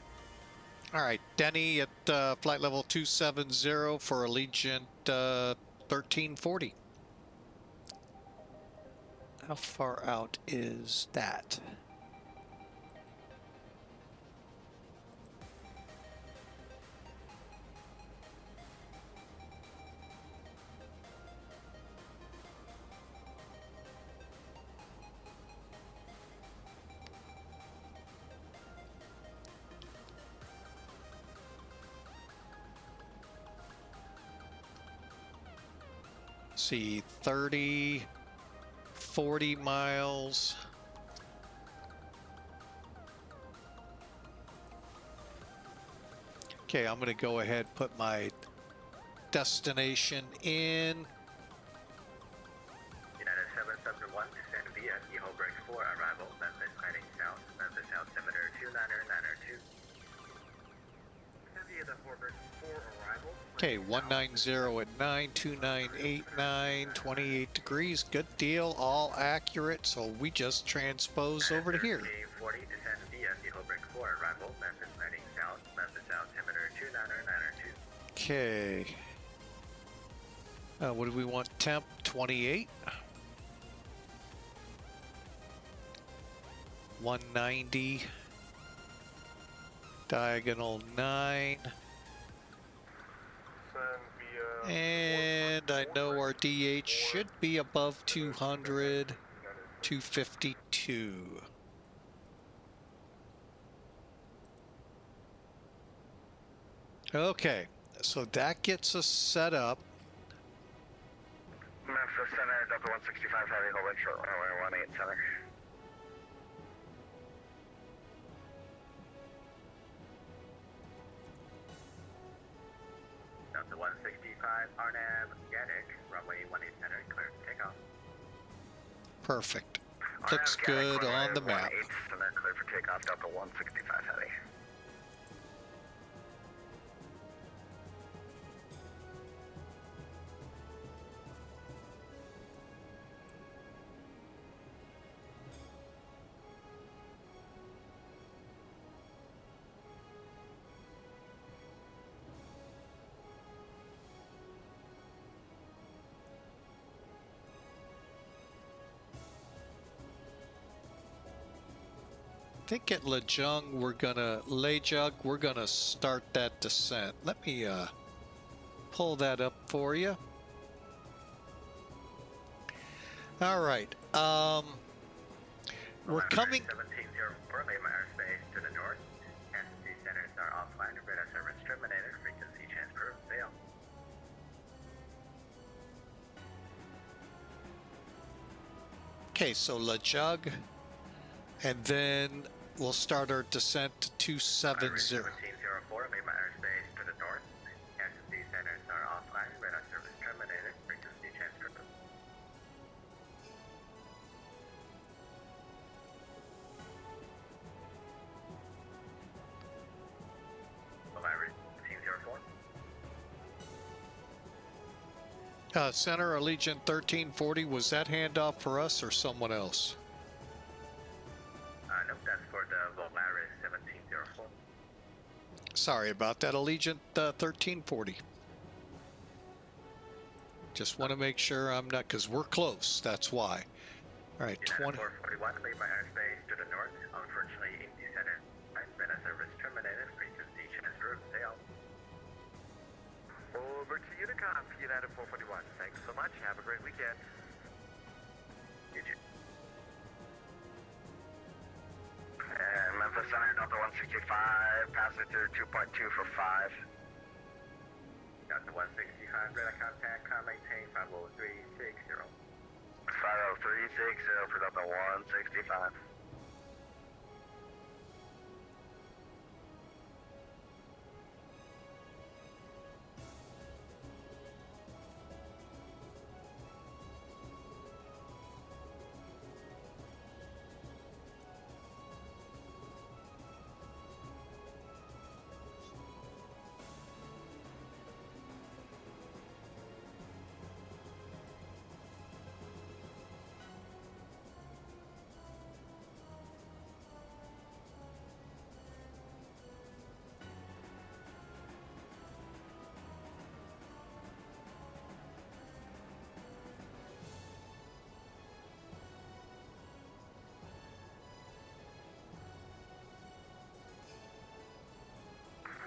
All right, Denny at flight level 270 for Allegiant 1340. How far out is that? See, 30, 40 miles. Okay, I'm going to go ahead and put my destination in. United 771, descend via Keyhole Break 4, arrival, Memphis heading south, Memphis altimeter 29902. Descend via the Break 4 arrival, Okay, 190 at 92989, 28 degrees. Good deal, all accurate. So we just transpose over to here. 40, descend VFD hold break 4, arrival, Memphis heading south, altimeter 29902. Okay. What do we want? Temp 28. 190. Diagonal 9. And I know our DH should be above 200. 252. Okay, so that gets us set up. Memphis Center, Delta 165 heavy, hold break short runway 18 center. Delta 165, RNAV, Yannick, runway 18 center, clear for takeoff. Perfect. Looks good on the map. 18 center, clear for takeoff, Delta 165 heavy. I think at Lejung we're gonna start that descent. Let me pull that up for you. All right. We're coming. 1704, leave my airspace to the north. SC centers are offline. Radar service terminated. Frequency transfer fail. Okay, so Lejung, and then we'll start our descent to 270. 1704, leave my airspace to the north. SC centers are offline. Radar service terminated. Frequency transfer. Polaris 1704. Center Allegiant 1340, was that handoff for us or someone else? Nope, that's for the Polaris 1704. Sorry about that, Allegiant 1340. Just want to make sure I'm not, because we're close, that's why. All right, 20. 441, leave my airspace to the north. Unfortunately, in the center, radar service terminated. Frequency transfer failed. Over to Unicom, United 441. Thanks so much. Have a great weekend. You too. Memphis Center, Delta 165, passing through 2.2 for 5. Delta 165, radar contact, maintain 50360. 50360 for Delta 165.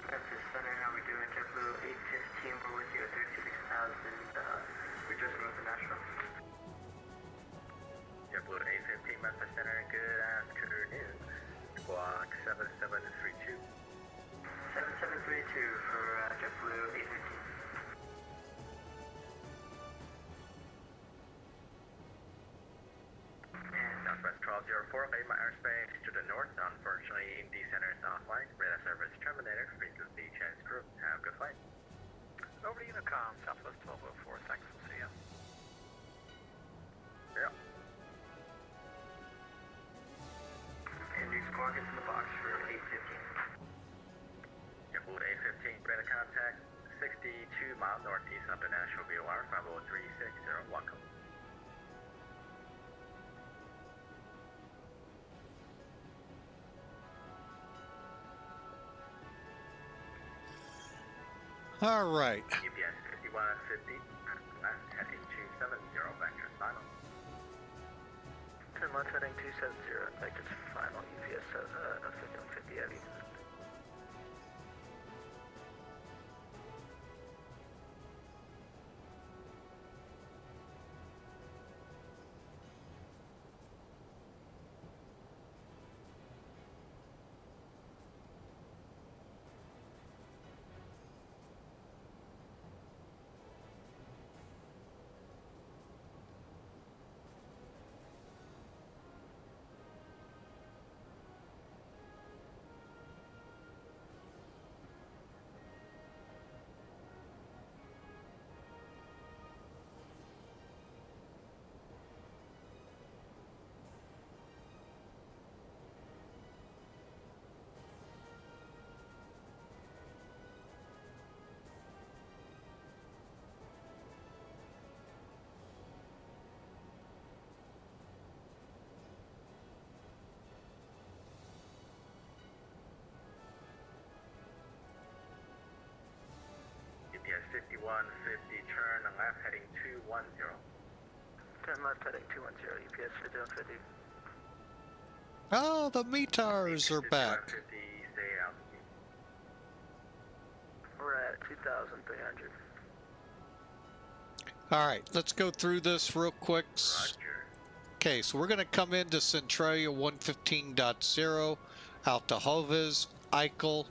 Memphis Center, how we doing? JetBlue 815, we're with you at 36,000. We just moved to Nashville. JetBlue 815, Memphis Center, good afternoon. Squawk 7732. 7732 for JetBlue 815. Southwest 1204, leave my airspace to the north. Unfortunately, the center is offline. Radar service terminated. Frequency transfer. Have a good flight. Over to Unicom, Southwest 1204. Thanks. We'll see you. Yeah. And new squawk is in the box for 815. JetBlue 815, radar contact 62 All right. UPS 5150, left heading 270, vectors final. 10 left heading 270, vectors final, UPS 5150 Aviation. UPS 5150, turn left heading 210. 10 left heading 210, UPS 5150. Oh, the METARs are back. 5150, stay altitude. We're at 2,300. All right, let's go through this real quick. Roger. Okay, so we're going to come into Centralia 115.0, out to Hovis, Eichel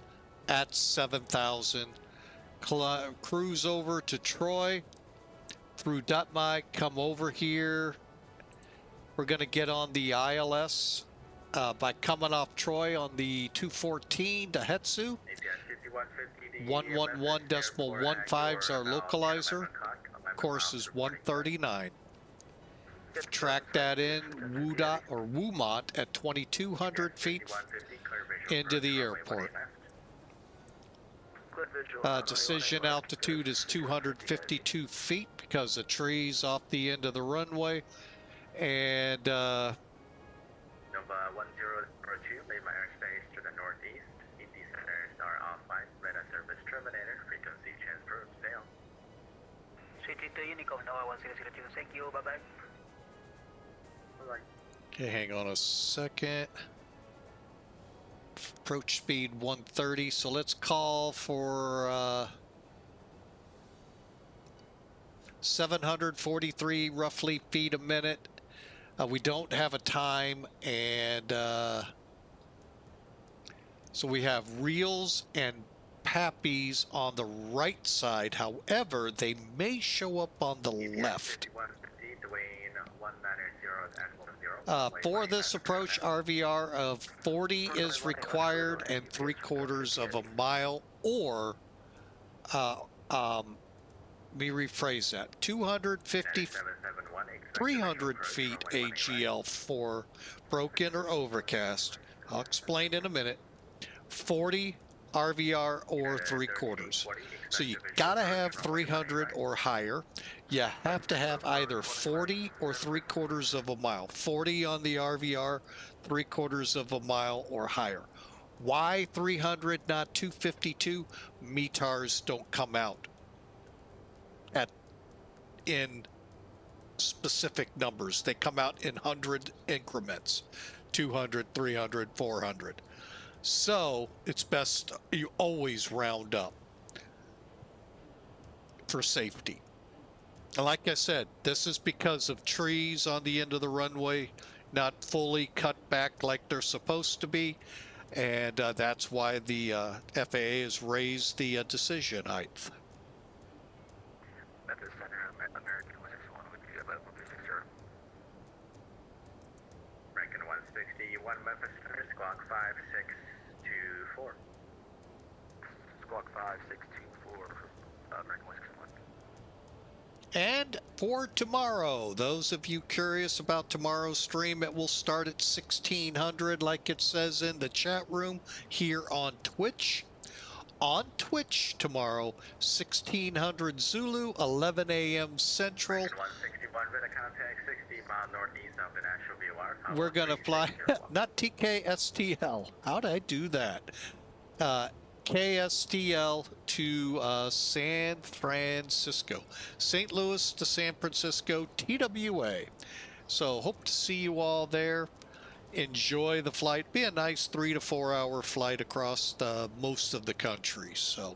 at 7,000. Cruise over to Troy, through DENNI, come over here. We're going to get on the ILS by coming off Troy on the 214 to Hetsu. 111.15 is our localizer. Course is 139. Track that in, Woomont at 2,200 feet into the airport. Decision altitude is 252 feet because of trees off the end of the runway. And Nova 1002, leave my airspace to the northeast. ET centers are offline. Radar service terminator. Frequency transfer fail. CT2 Unicorn, Nova 1002, thank you, bye-bye. okay, hang on a second. Approach speed 130, so let's call for 743 roughly feet a minute. We don't have a time, and so we have reels and pappies on the right side. However, they may show up on the left. For this approach, RVR of 40 is required and 3/4 of a mile, or let me rephrase that, 250, 300 feet AGL for broken or overcast. I'll explain in a minute. 40 RVR or 3/4. So you gotta have 300 or higher. You have to have either 40 or 3/4 of a mile. 40 on the RVR, 3/4 of a mile or higher. Why 300, not 252? METARs don't come out in specific numbers. They come out in 100 increments. 200, 300, 400. So it's best you always round up for safety. And like I said, this is because of trees on the end of the runway not fully cut back like they're supposed to be, and that's why the FAA has raised the decision height. At the center of American 161 would be about 160. Rankin 160, 1 Memphis Center, Squawk 5624. Squawk 5624, American 161. And for tomorrow, those of you curious about tomorrow's stream, it will start at 1600 like it says in the chat room here on Twitch. On Twitch tomorrow, 1600 Zulu, 11 a.m. Central. 161 with a contact 60 mile northeast of the National VOR. We're going to fly, not TKSTL. How'd I do that? KSTL to San Francisco. St. Louis to San Francisco, TWA. So hope to see you all there. Enjoy the flight. Be a nice 3 to 4 hour flight across most of the country. So,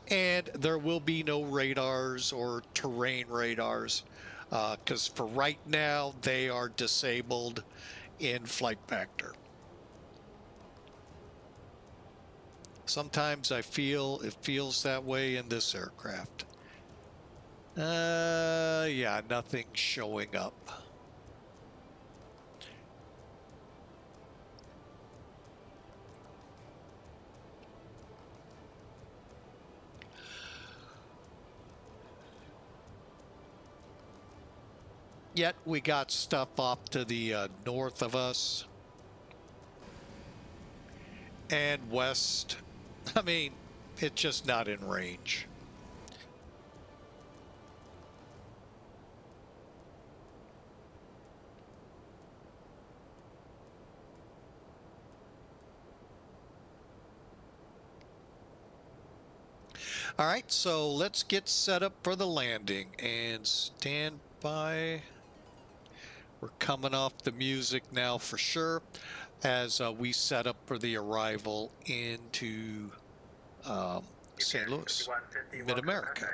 and there will be no radars or terrain radars because for right now they are disabled in flight factor. Sometimes I feel it feels that way in this aircraft. Yeah, nothing showing up. Yet we got stuff off to the north of us and west. I mean, it's just not in range. All right, so let's get set up for the landing and stand by. We're coming off the music now for sure as we set up for the arrival into St. Louis, MidAmerica.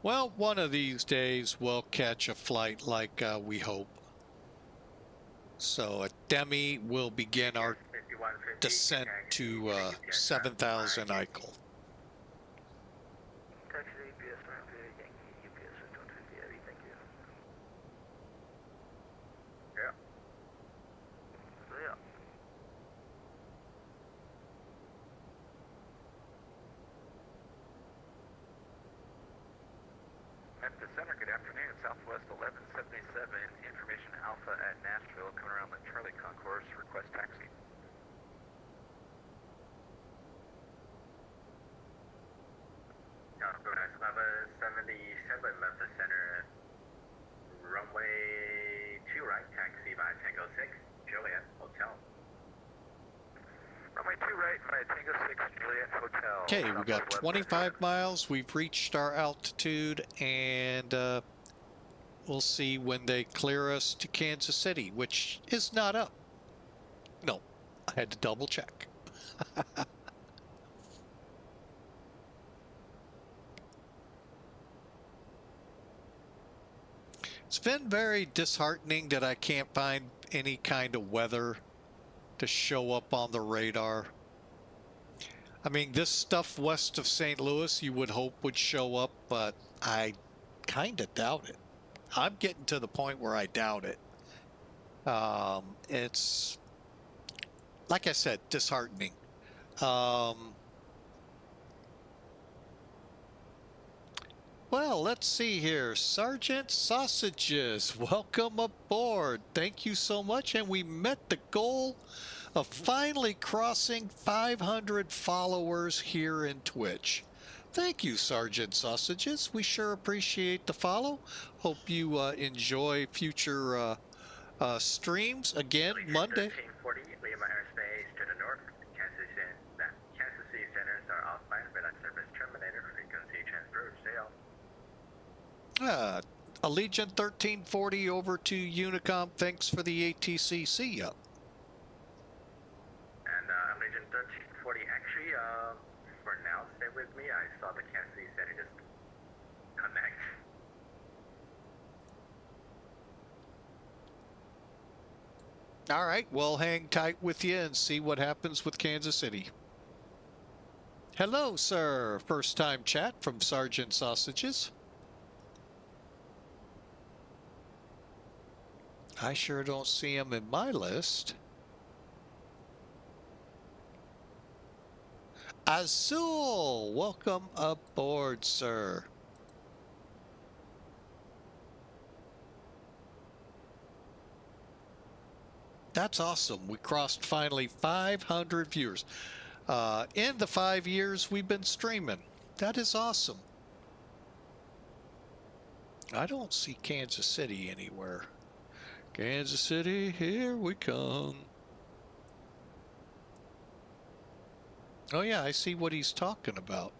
Well, one of these days we'll catch a flight like we hope. So at DENNI we'll begin our descent to 7,000 Eichel. At the center, good afternoon. Southwest 1177, information Alpha at Nashville, coming around the Charlie concourse, request taxi. Go nice. 1177 left the center. Runway 2 right, taxi by Tango 6, Juliet Hotel. Runway 2 right, by Tango 6, Juliet Hotel. Okay, we got 25 miles. We've reached our altitude, and we'll see when they clear us to Kansas City, which is not up. No, I had to double check. It's been very disheartening that I can't find any kind of weather to show up on the radar. I mean, this stuff west of St. Louis you would hope would show up, but I kind of doubt it. I'm getting to the point where I doubt it. It's, like I said, disheartening. Well, let's see here. Sergeant Sausages, welcome aboard. Thank you so much. And we met the goal of finally crossing 500 followers here in Twitch. Thank you, Sergeant Sausages. We sure appreciate the follow. Hope you enjoy future streams. Again, Monday. 1340, Lima airspace to the north. Kansas City centers are offline, but on service terminator, frequency transfer, stay off. Allegiant 1340 over to Unicom. Thanks for the ATC. See ya. And Allegiant 1340, actually, for now, stay with me. I saw the Kansas City center just connect. All right, we'll hang tight with you and see what happens with Kansas City. Hello, sir. First time chat from Sergeant Sausages. I sure don't see him in my list. Azul, welcome aboard, sir. That's awesome. We crossed finally 500 viewers. In the 5 years we've been streaming. That is awesome. I don't see Kansas City anywhere. Kansas City, here we come. Oh yeah, I see what he's talking about.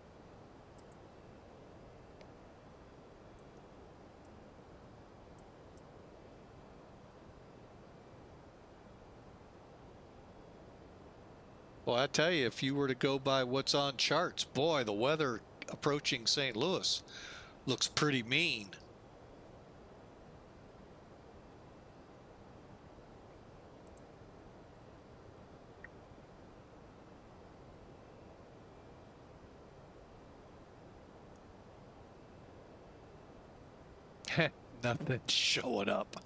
Well, I tell you, if you were to go by what's on charts, boy, the weather approaching St. Louis looks pretty mean. Nothing showing up.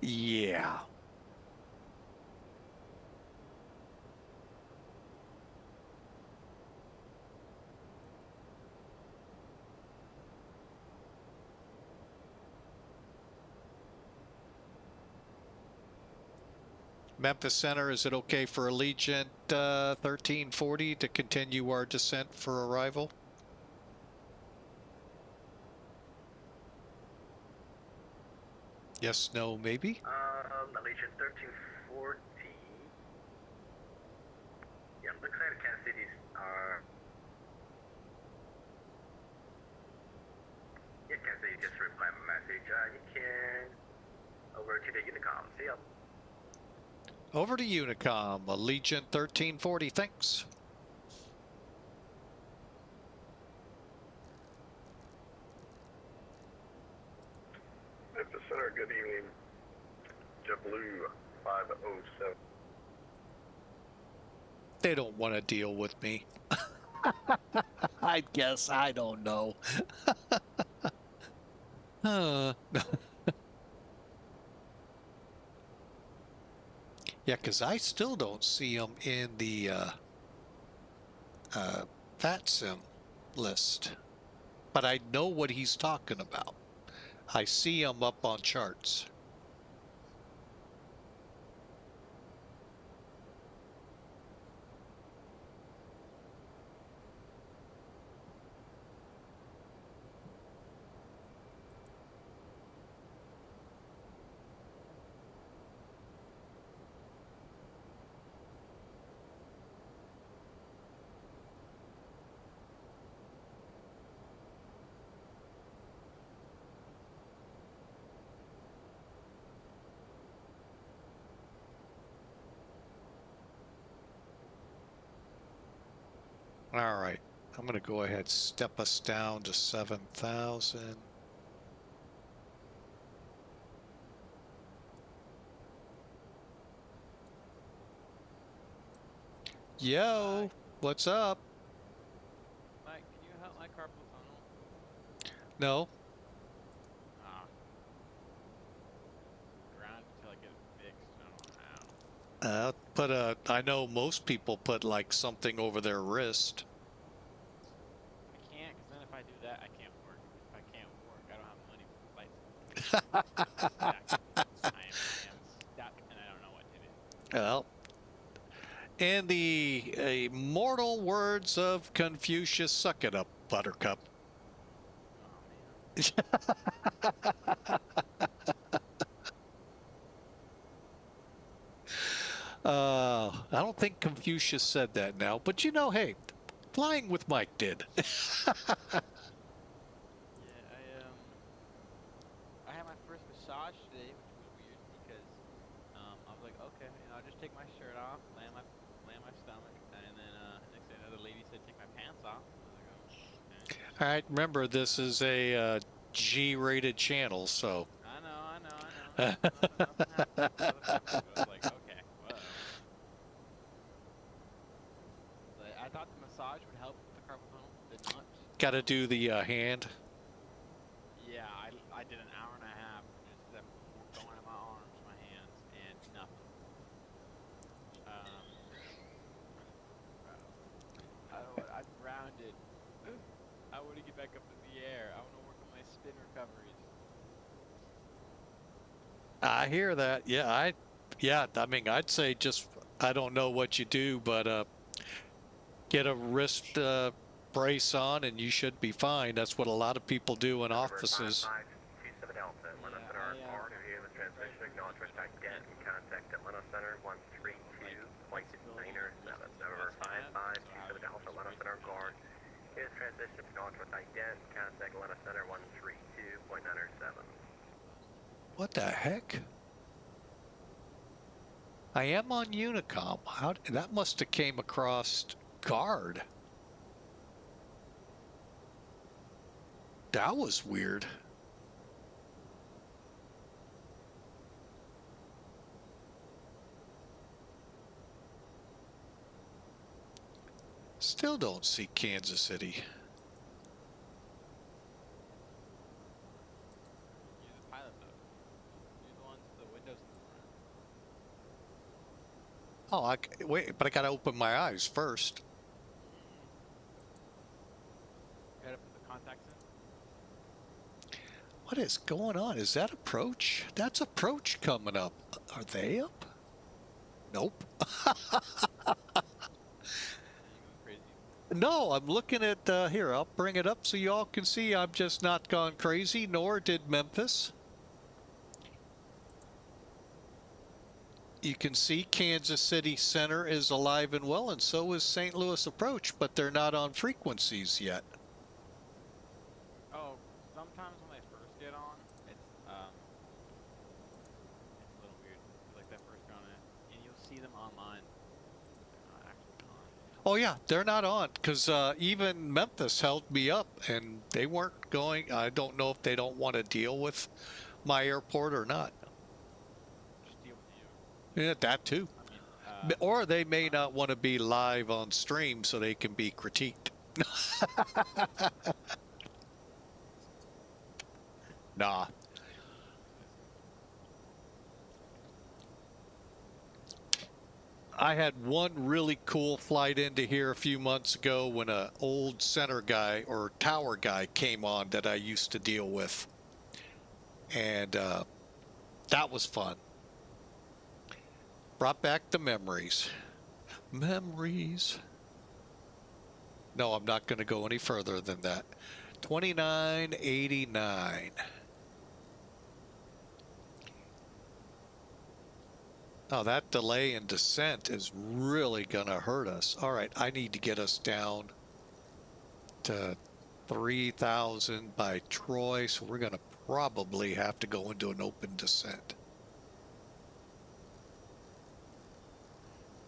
Yeah. Memphis Center, is it okay for Allegiant 1340 to continue our descent for arrival? Yes, no, maybe? Allegiant 1340. Yeah, looks like the Kansas City's are... Yeah, Kansas City just replied my message. You can... Over to the Unicom. See ya. Over to Unicom, Allegiant 1340, thanks. Memphis Center, good evening. JetBlue 507. They don't want to deal with me. I guess, I don't know. Yeah, because I still don't see them in the VATSIM list. But I know what he's talking about. I see them up on charts. All right, I'm going to go ahead, step us down to 7,000. Yo, what's up? Mike, can you help my carpal tunnel? No. Ah. Ground until I get it fixed. I don't know how. Put a, I know most people put like something over their wrist. I can't, because then if I do that, I can't work. If I can't work, I don't have money for flights. I am stuck, and I don't know what to do. Well, in the immortal words of Confucius, suck it up, Buttercup. I don't think Confucius said that now, but you know, hey, Flying with Mike did. Yeah, I had my first massage today, which was weird because I was like, okay, I'll just take my shirt off, lay on my stomach, and then next day another lady said take my pants off. I was like, oh, okay. All right, remember this is a G-rated channel, so. I know. Nothing happened. I was like, okay, whoa. But I thought the massage would help with the carpal tunnel. Did not. Got to do the hand. Yeah, I did an hour and a half just them going in my arms, my hands, and nothing. I want to get back up in the air. I want to work on my spin recoveries. I hear that. Yeah, I mean, I'd say just, I don't know what you do, but get a wrist brace on and you should be fine. That's what a lot of people do in offices. 5527 Delta, Atlanta Center, R to view the transmission, acknowledge with ident and contact Atlanta Center 132.907. November 5527 Delta, Atlanta Center, guard. Here's transmission, acknowledge with ident, contact Atlanta Center 132.907. What the heck? I am on Unicom. How that must have came across guard. That was weird. Still don't see Kansas City. You're the pilot, though. You're the ones with the windows in the front. Oh, wait, but I gotta open my eyes first. You gotta put the contacts in. What is going on? Is that approach? That's approach coming up. Are they up? Nope. No, I'm looking at, here, I'll bring it up so y'all can see I'm just not gone crazy, nor did Memphis. You can see Kansas City Center is alive and well, and so is St. Louis Approach, but they're not on frequencies yet. Oh, sometimes when they first get on, it's a little weird. Like that first go on it, and you'll see them online. They're not actually on. Oh yeah, they're not on, because even Memphis held me up, and they weren't going. I don't know if they don't want to deal with my airport or not. Just deal with you. Yeah, that too. I mean, Or they may not want to be live on stream so they can be critiqued. Nah. I had one really cool flight into here a few months ago when a old center guy or tower guy came on that I used to deal with. And that was fun. Brought back the memories. Memories. No, I'm not going to go any further than that. 2989. Oh, that delay in descent is really going to hurt us. All right, I need to get us down to 3,000 by Troy, so we're going to probably have to go into an open descent.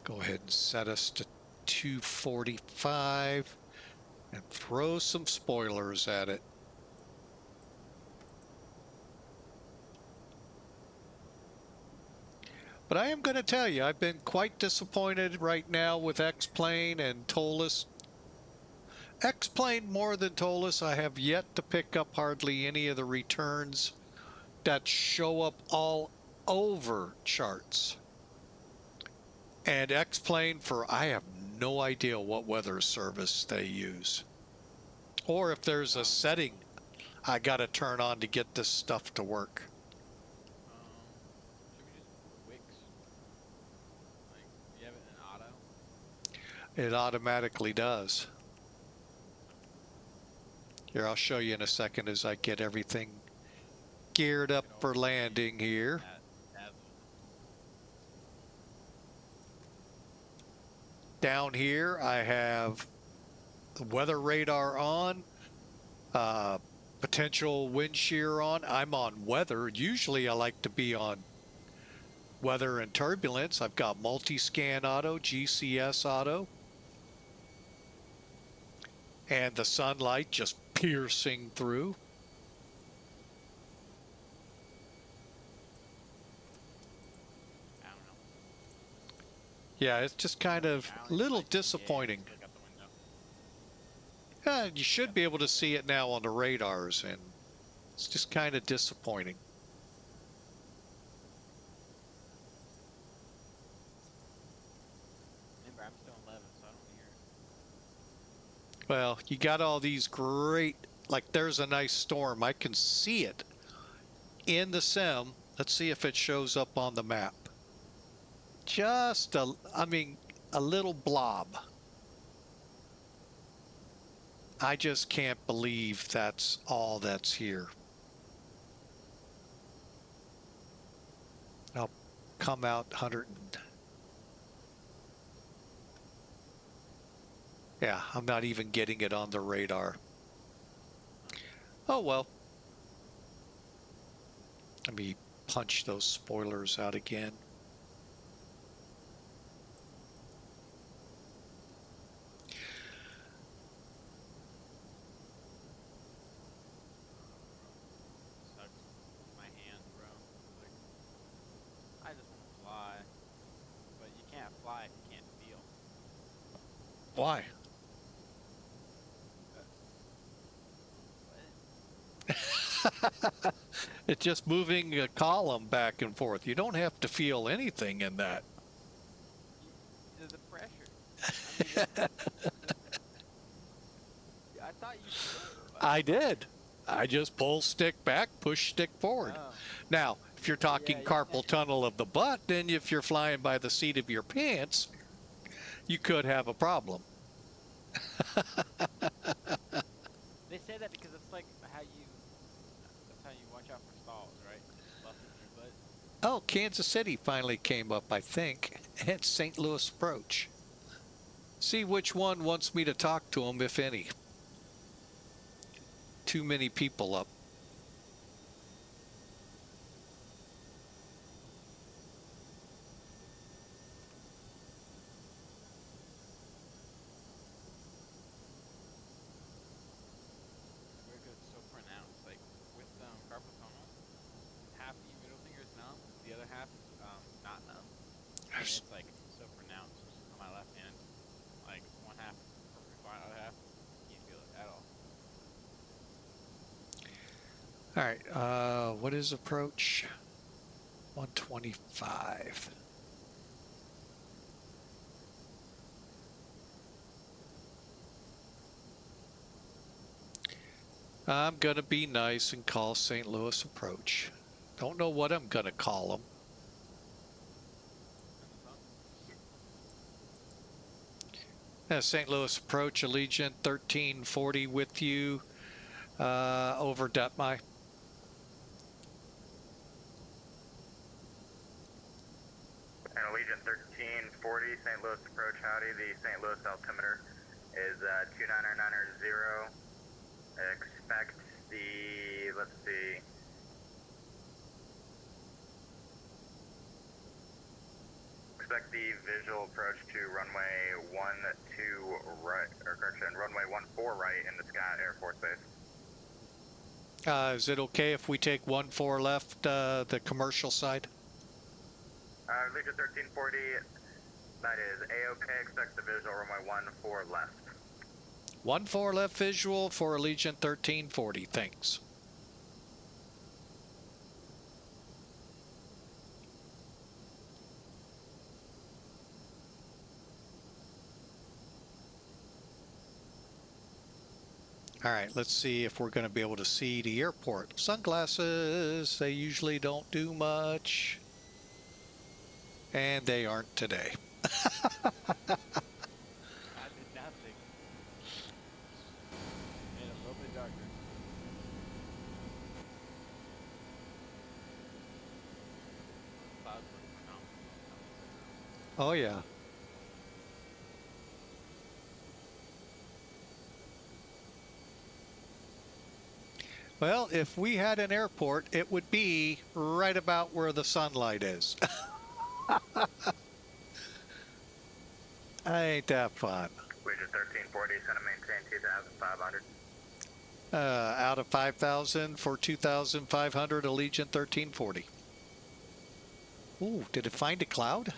Go ahead and set us to 245 and throw some spoilers at it. But I am going to tell you, I've been quite disappointed right now with X-Plane and ToLiss. X-Plane more than ToLiss. I have yet to pick up hardly any of the returns that show up all over charts. And X-Plane for, I have no idea what weather service they use. Or if there's a setting I got to turn on to get this stuff to work. It automatically does. Here, I'll show you in a second as I get everything geared up for landing here. Down here, I have the weather radar on, potential wind shear on. I'm on weather. Usually I like to be on weather and turbulence. I've got multi-scan auto, GCS auto. And the sunlight just piercing through. I don't know. Yeah, it's just kind of a little disappointing. Yeah, you should be able to see it now on the radars, and it's just kind of disappointing. Remember, I'm still 11, so I don't hear Well, you got all these great, like there's a nice storm. I can see it in the sim. Let's see if it shows up on the map. Just I mean, a little blob. I just can't believe that's all that's here. I'll come out 100. Yeah, I'm not even getting it on the radar. Oh well. Let me punch those spoilers out again. Sucks. My hands, bro. Like, I just want to fly, but you can't fly if you can't feel. Why? What? It's just moving a column back and forth. You don't have to feel anything in that. The pressure. I mean, I thought you could. I did. I just pull stick back, push stick forward. Oh. Now, if you're talking Yeah, carpal tunnel of the butt, then if you're flying by the seat of your pants, you could have a problem. They say that because it's like how you, that's how you watch out for stalls, right? Busting your butt. Oh, Kansas City finally came up, I think. It's St. Louis approach. See which one wants me to talk to them, if any. Too many people up. America is so pronounced. Like with carpal tunnel, half of your middle finger is numb, the other half is not numb. And it's like so pronounced on my left hand. Like one half perfectly fine, other half you can't feel it at all. All right, what is approach? 125. I'm going to be nice and call St. Louis approach. Don't know what I'm going to call them. St. Louis approach, Allegiant 1340 with you over DENNI. And Allegiant 1340, St. Louis approach, howdy. The St. Louis altimeter is 29990. Expect the, let's see. Expect the visual approach to runway 12 right, or correction, runway 14 right in the Scott Air Force Base. Is it okay if we take 14 left, the commercial side? Allegiant 1340, that is A-OK. Expect the visual runway 14 left. 14 left visual for Allegiant 1340. Thanks. All right, let's see if we're going to be able to see the airport. Sunglasses, they usually don't do much. And they aren't today. I did nothing. Made it a little bit darker. Clouds were pronounced. Oh, yeah. Well, if we had an airport, it would be right about where the sunlight is. Ain't that fun? Allegiant 1340, send and maintain 2,500. Out of 5,000 for 2,500, Allegiant 1340. Ooh, did it find a cloud?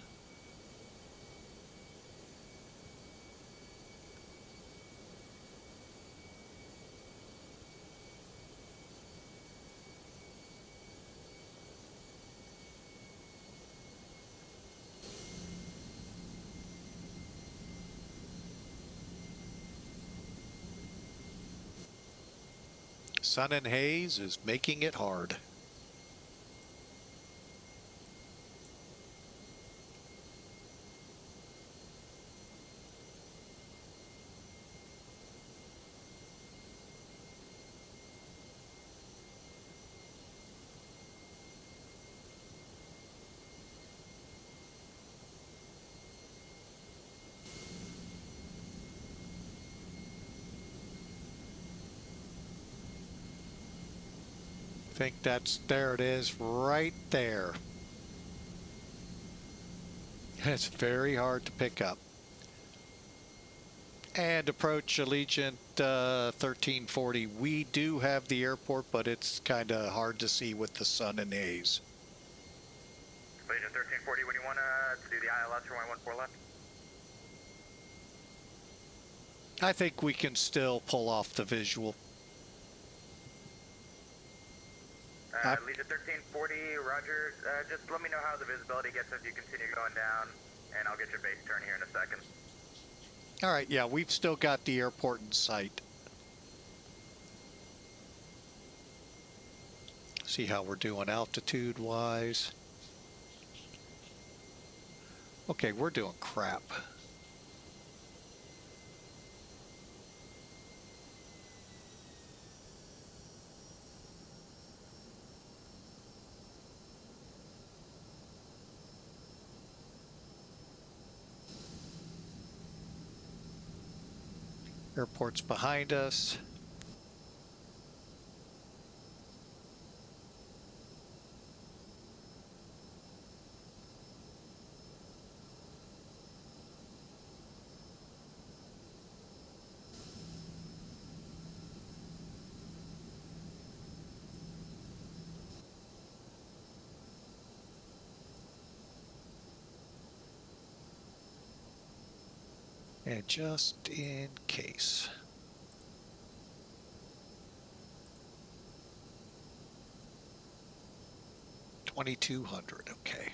Sun and haze is making it hard. I think there it is, right there. It's very hard to pick up. And approach Allegiant 1340. We do have the airport, but it's kind of hard to see with the sun and haze. Allegiant 1340, when you want to do the ILS for 114 left? I think we can still pull off the visual. Allegiant 1340, roger. Just let me know how the visibility gets as you continue going down, and I'll get your base turn here in a second. All right, yeah, we've still got the airport in sight. See how we're doing altitude-wise. Okay, we're doing crap. Airport's behind us. And just in case. $2,200, okay.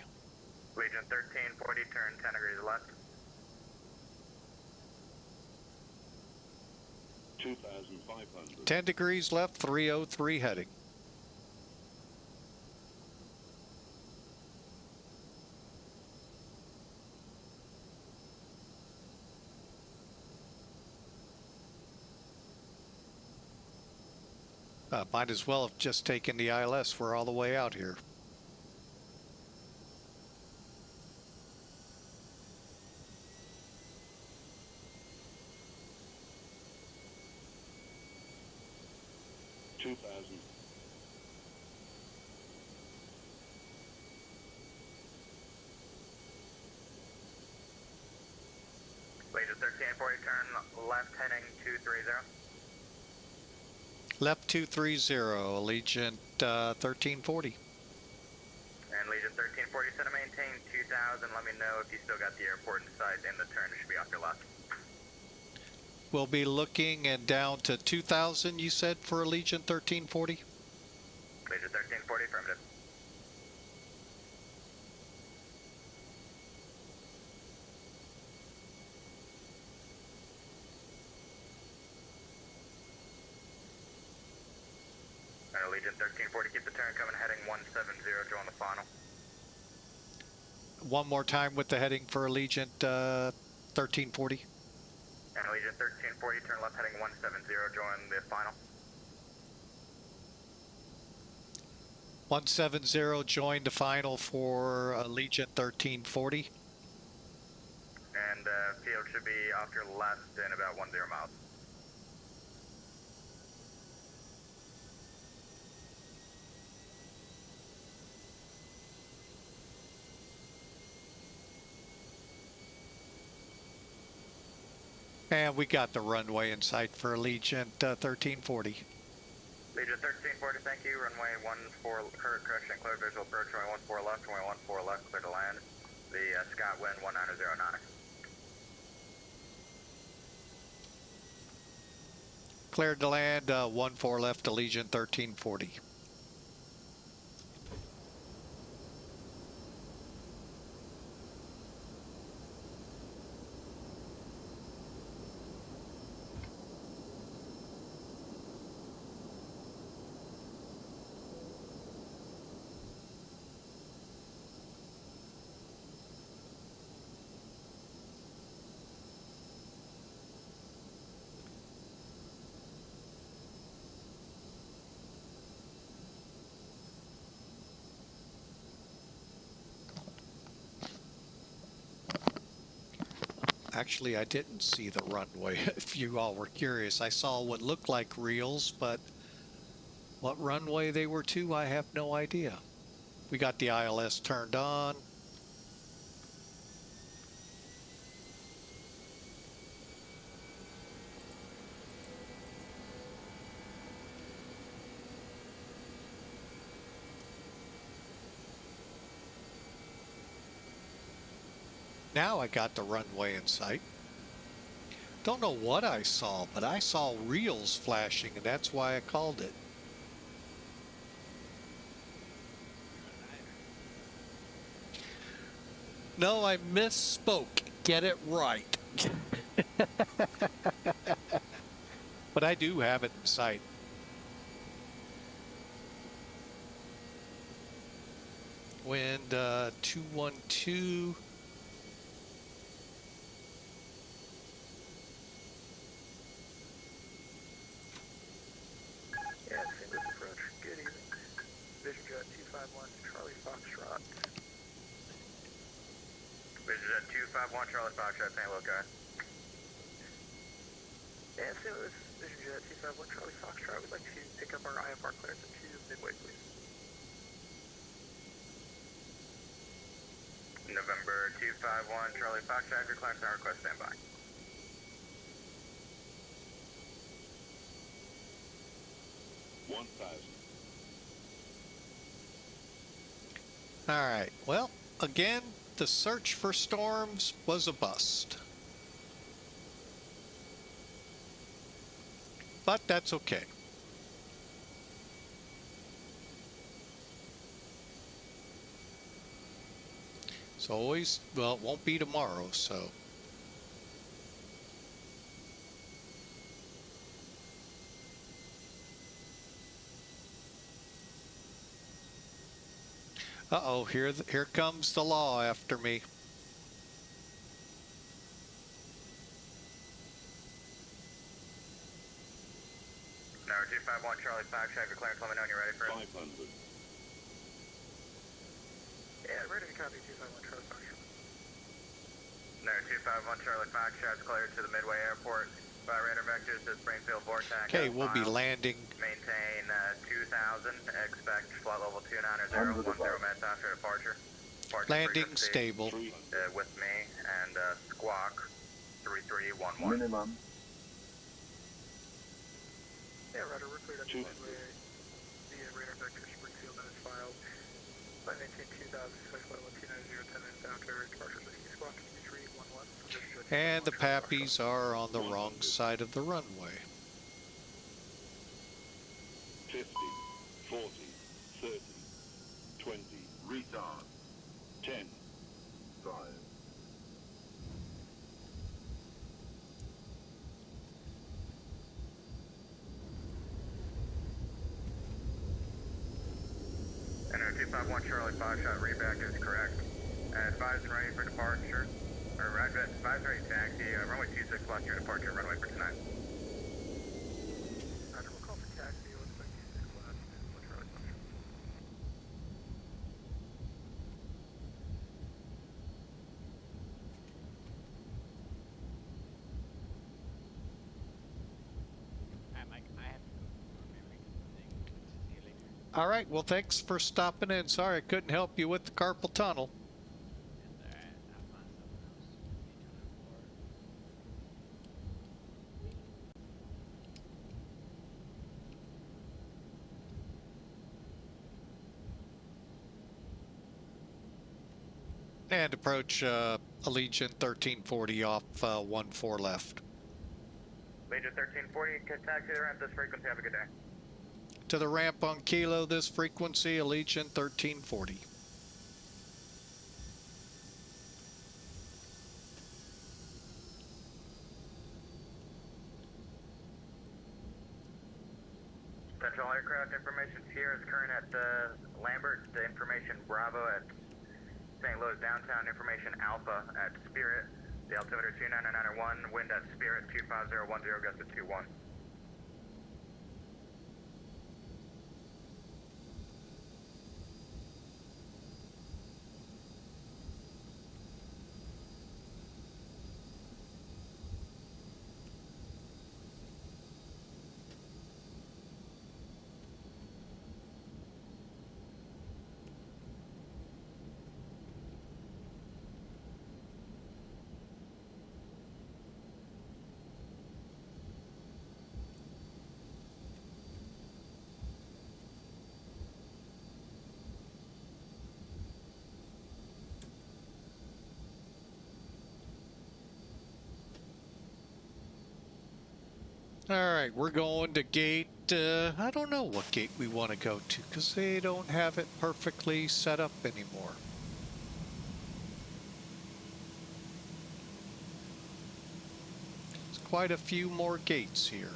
Legion 1340, turn 10 degrees left. 2,500. 10 degrees left, 303 heading. Might as well have just taken the ILS. We're all the way out here. Legion 1340, turn left heading 230. Left 230, Allegiant 1340. And Legion 1340, set to maintain 2000. Let me know if you still got the airport in sight, and the turn should be off your left. We'll be looking and down to 2000, you said, for Allegiant 1340? Legion 1340, affirmative. Legion 1340, keep the turn coming, heading 170, join the final. One more time with the heading for Allegiant 1340. And Legion 1340, turn left heading 170, join the final. 170, join the final for Allegiant 1340. And field should be off your left in about 10 miles. And we got the runway in sight for Allegiant 1340. Legion 1340, thank you. Runway 14, correction, clear visual approach, runway 14 left, runway 14 left, clear to land. The Scott wind 1909. Cleared to land, 14 left, Allegiant 1340. Actually, I didn't see the runway. If you all were curious, I saw what looked like reels, but what runway they were to, I have no idea. We got the ILS turned on. Now I got the runway in sight. Don't know what I saw, but I saw reels flashing, and that's why I called it. No, I misspoke. Get it right. But I do have it in sight. Wind 212. Yeah, St. Louis approach. Good evening. Vision Jet 251, Charlie Foxtrot. Vision Jet 251, Charlie Foxtrot, St. Louis, guy. Yeah, St. Louis, Vision Jet 251, Charlie Foxtrot. We'd like to pick up our IFR clearance at 2 Midway, please. November 251, Charlie Foxtrot, your clearance and request standby. All right. Well, again, the search for storms was a bust. But that's okay. It's always, well, it won't be tomorrow, so. Uh-oh, here comes the law after me. Number 251, Charlie Foxtrot, your clearance, let me know when you're ready for it. 500. Yeah, ready to copy 251, Charlie Foxtrot. Number 251, Charlie Foxtrot, cleared to the Midway Airport. By radar vectors to Springfield Vortex. Okay, we'll be landing. Maintain 2000. Expect flight level 290, 10 minutes after departure. Landing stable. With me and squawk 3311. Minimum. Yeah, radar, we're cleared up to Midway. The radar vector Springfield notice filed. Flight maintain 2000, expect flight level 290, 10 minutes after departure. Squawk 3311. And the Pappies are on the wrong side of the runway. 50, 40, 30, 20, retard. 10, 5. And 251 Charlie Foxtrot, reback is correct. Advise and ready for departure. Or advise ready taxi, runway 26 left your departure, runway for tonight. Roger, we'll call for taxi, looks like 26 left, Charlie Foxtrot. Alright, Mike, I have to go for a very thing. See you later. All right, well, thanks for stopping in. Sorry I couldn't help you with the carpal tunnel. It's alright, I'll find something else to be doing for. And approach Allegiant 1340 off 14 left. Legion 1340, taxi the ramp this frequency, have a good day. To the ramp on Kilo, this frequency, Allegiant 1340. Central aircraft information here is current at Lambert, the information Bravo at St. Louis downtown, information Alpha at Spirit, the altimeter 29991, wind at Spirit 25010, gust at 21. All right, we're going to gate, I don't know what gate we want to go to because they don't have it perfectly set up anymore. There's quite a few more gates here.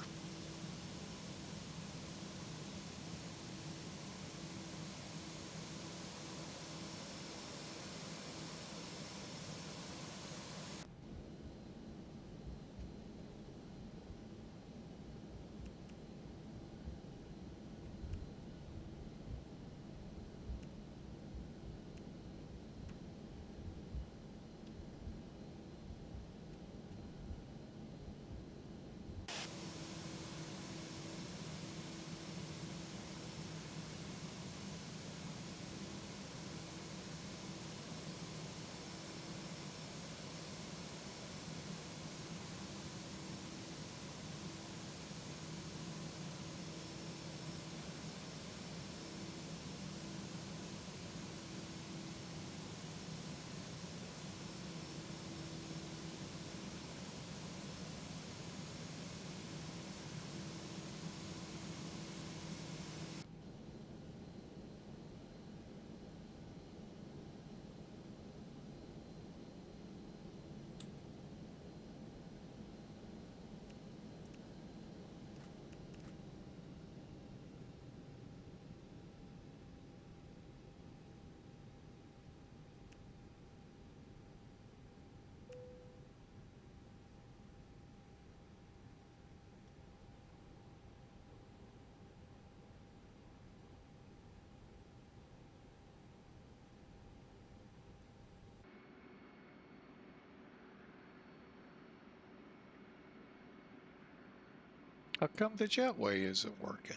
How come the jetway isn't working?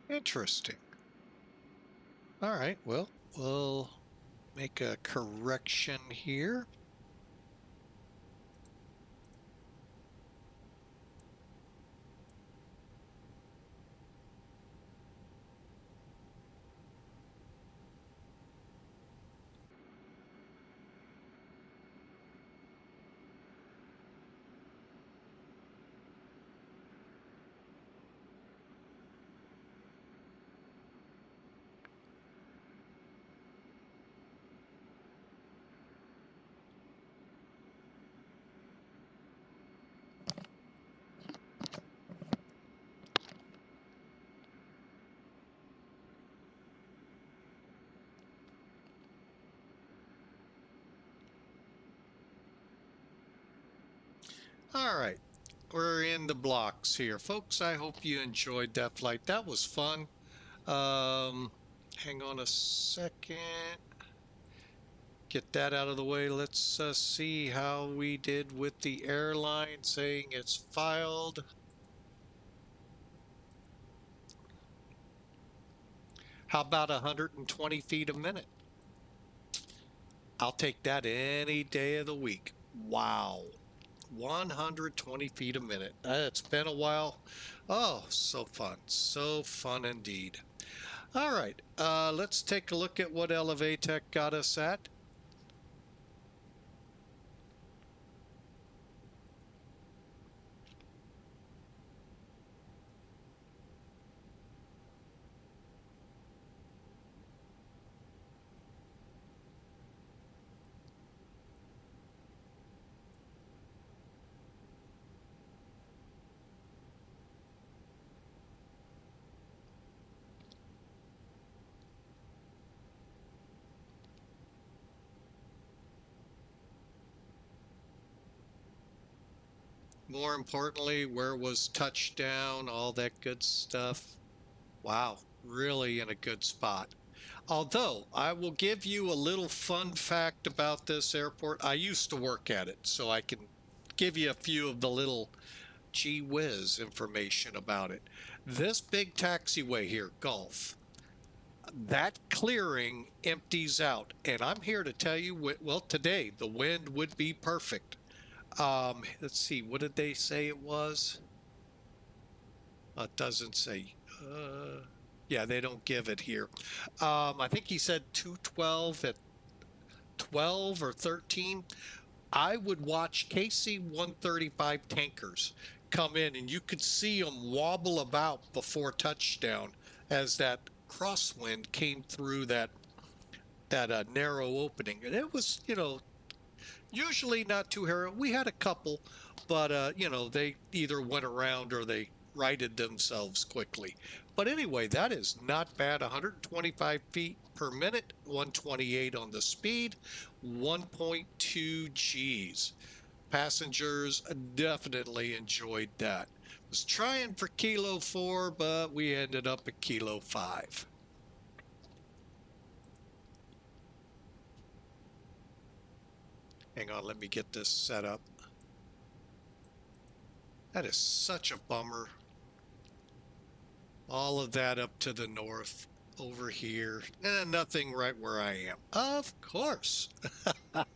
Interesting. All right, well, we'll make a correction here. All right, we're in the blocks here. Folks, I hope you enjoyed that flight. That was fun. Hang on a second. Get that out of the way. Let's see how we did with the airline saying it's filed. How about 120 feet a minute? I'll take that any day of the week. Wow. 120 feet a minute. It's been a while. Oh, so fun. So fun indeed. All right. Let's take a look at what Elevatech got us at. More importantly, where was touchdown, all that good stuff. Wow, really in a good spot. Although, I will give you a little fun fact about this airport. I used to work at it, so I can give you a few of the little gee whiz information about it. This big taxiway here, Gulf, that clearing empties out. And I'm here to tell you, well, today the wind would be perfect. Let's see, what did they say it was? It doesn't say. Yeah, they don't give it here. I think he said 212 at 12 or 13. I would watch KC-135 tankers come in, and you could see them wobble about before touchdown as that crosswind came through that narrow opening. And it was, usually not too hairy. We had a couple, but, they either went around or they righted themselves quickly. But anyway, that is not bad. 125 feet per minute, 128 on the speed, 1.2 Gs. Passengers definitely enjoyed that. Was trying for Kilo 4, but we ended up at Kilo 5. Hang on, let me get this set up. That is such a bummer. All of that up to the north, over here, and nothing right where I am. Of course.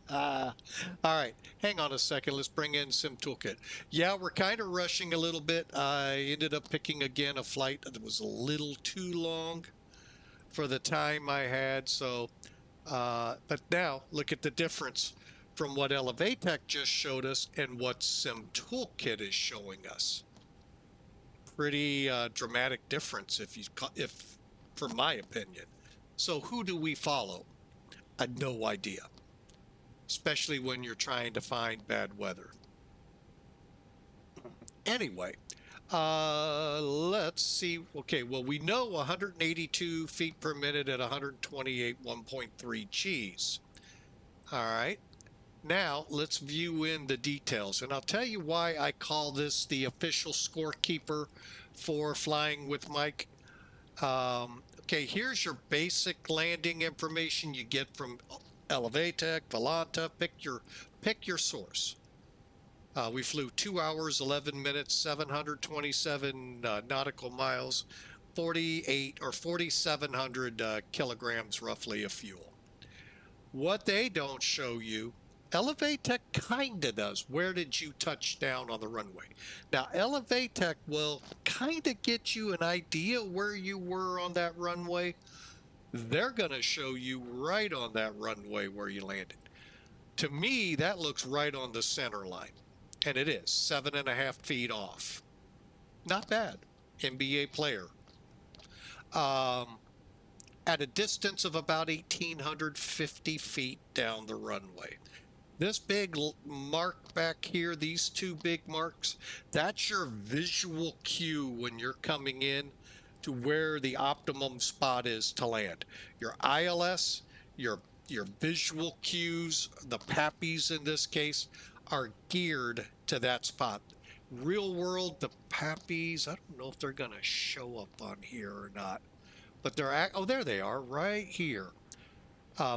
All right, hang on a second. Let's bring in Sim Toolkit. Yeah, we're kind of rushing a little bit. I ended up picking again a flight that was a little too long for the time I had. So, but now look at the difference from what Elevatech just showed us and what Sim Toolkit is showing us. Pretty dramatic difference, if for my opinion. So who do we follow? I had no idea, especially when you're trying to find bad weather. Anyway, let's see. Okay, well, we know 182 feet per minute at 128 1.3 Gs. All right. Now, let's view in the details, and I'll tell you why I call this the official scorekeeper for Flying with Mike. Okay, here's your basic landing information you get from Elevatech, Volanta. Pick your source. We flew 2 hours, 11 minutes, 727 nautical miles, 4,700 kilograms roughly of fuel. What they don't show you, Elevatech kinda does. Where did you touch down on the runway? Now, Elevatech will kinda get you an idea where you were on that runway. They're gonna show you right on that runway where you landed. To me, that looks right on the center line, and it is 7.5 feet off. Not bad, NBA player. At a distance of about 1,850 feet down the runway. This big mark back here, these two big marks, that's your visual cue when you're coming in to where the optimum spot is to land. Your ILS, your visual cues, the PAPIs in this case, are geared to that spot. Real world, the PAPIs, I don't know if they're going to show up on here or not, but they're, oh, there they are, right here.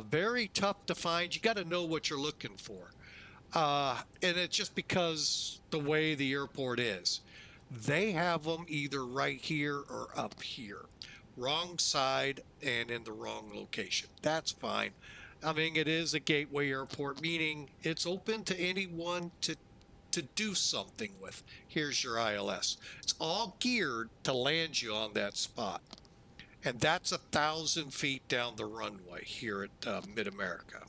Very tough to find. You got to know what you're looking for. And it's just because the way the airport is. They have them either right here or up here. Wrong side and in the wrong location. That's fine. I mean, it is a gateway airport, meaning it's open to anyone to do something with. Here's your ILS. It's all geared to land you on that spot. And that's 1,000 feet down the runway here at MidAmerica.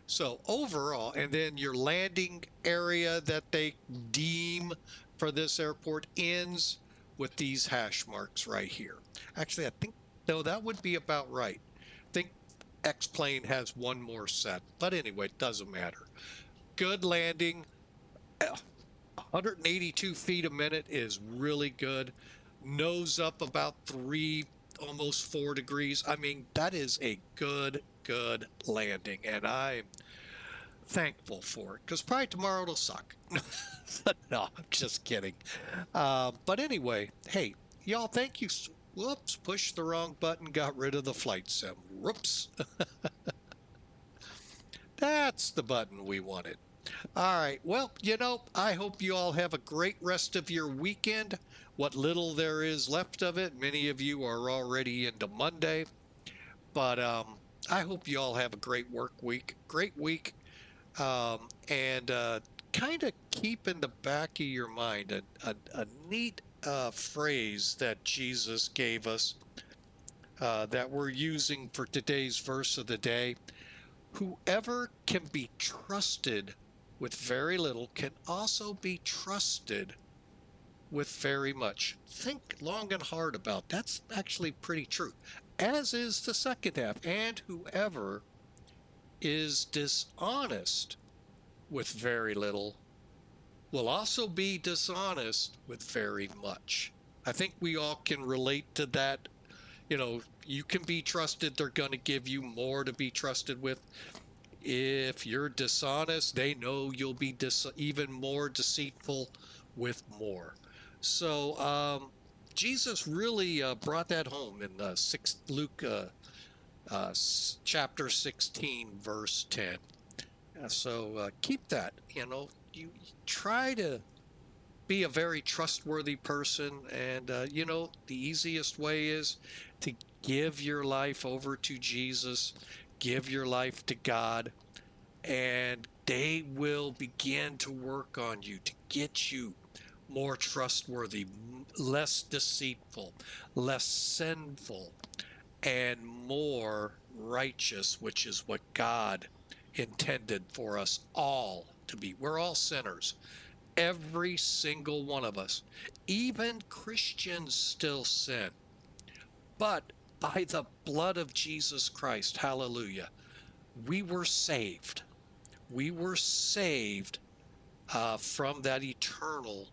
So overall, and then your landing area that they deem for this airport ends with these hash marks right here. Actually, I think, no, that would be about right. I think X-Plane has one more set. But anyway, it doesn't matter. Good landing. 182 feet a minute is really good. Nose up about 3, almost 4 degrees. I mean, that is a good landing, and I'm thankful for it, because probably tomorrow it'll suck. No, I'm just kidding. But anyway, hey, y'all, thank you. Whoops, pushed the wrong button, got rid of the flight sim. Whoops. That's the button we wanted. All right, well, I hope you all have a great rest of your weekend. What little there is left of it. Many of you are already into Monday. But I hope you all have a great work week. Great week. And kind of keep in the back of your mind a neat phrase that Jesus gave us that we're using for today's verse of the day. Whoever can be trusted with very little can also be trusted with very much. Think long and hard about that. That's actually pretty true, as is the second half. And whoever is dishonest with very little will also be dishonest with very much. I think we all can relate to that. You know, you can be trusted, they're going to give you more to be trusted with. If you're dishonest, they know you'll be even more deceitful with more. So Jesus really brought that home in Luke chapter 16, verse 10. So keep that. You try to be a very trustworthy person, and the easiest way is to give your life over to Jesus, give your life to God, and they will begin to work on you to get you more trustworthy, less deceitful, less sinful, and more righteous, which is what God intended for us all to be. We're all sinners. Every single one of us. Even Christians still sin. But by the blood of Jesus Christ, hallelujah, we were saved. We were saved from that eternal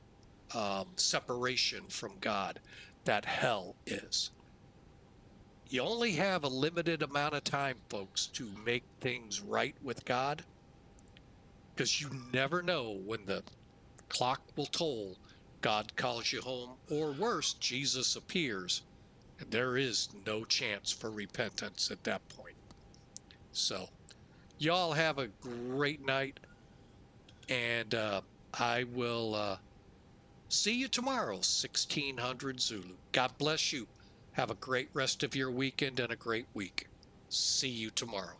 separation from God that hell is. You only have a limited amount of time, folks, to make things right with God, because you never know when the clock will toll, God calls you home, or worse, Jesus appears, and there is no chance for repentance at that point. So, y'all have a great night, and I will see you tomorrow, 1600 Zulu. God bless you. Have a great rest of your weekend and a great week. See you tomorrow.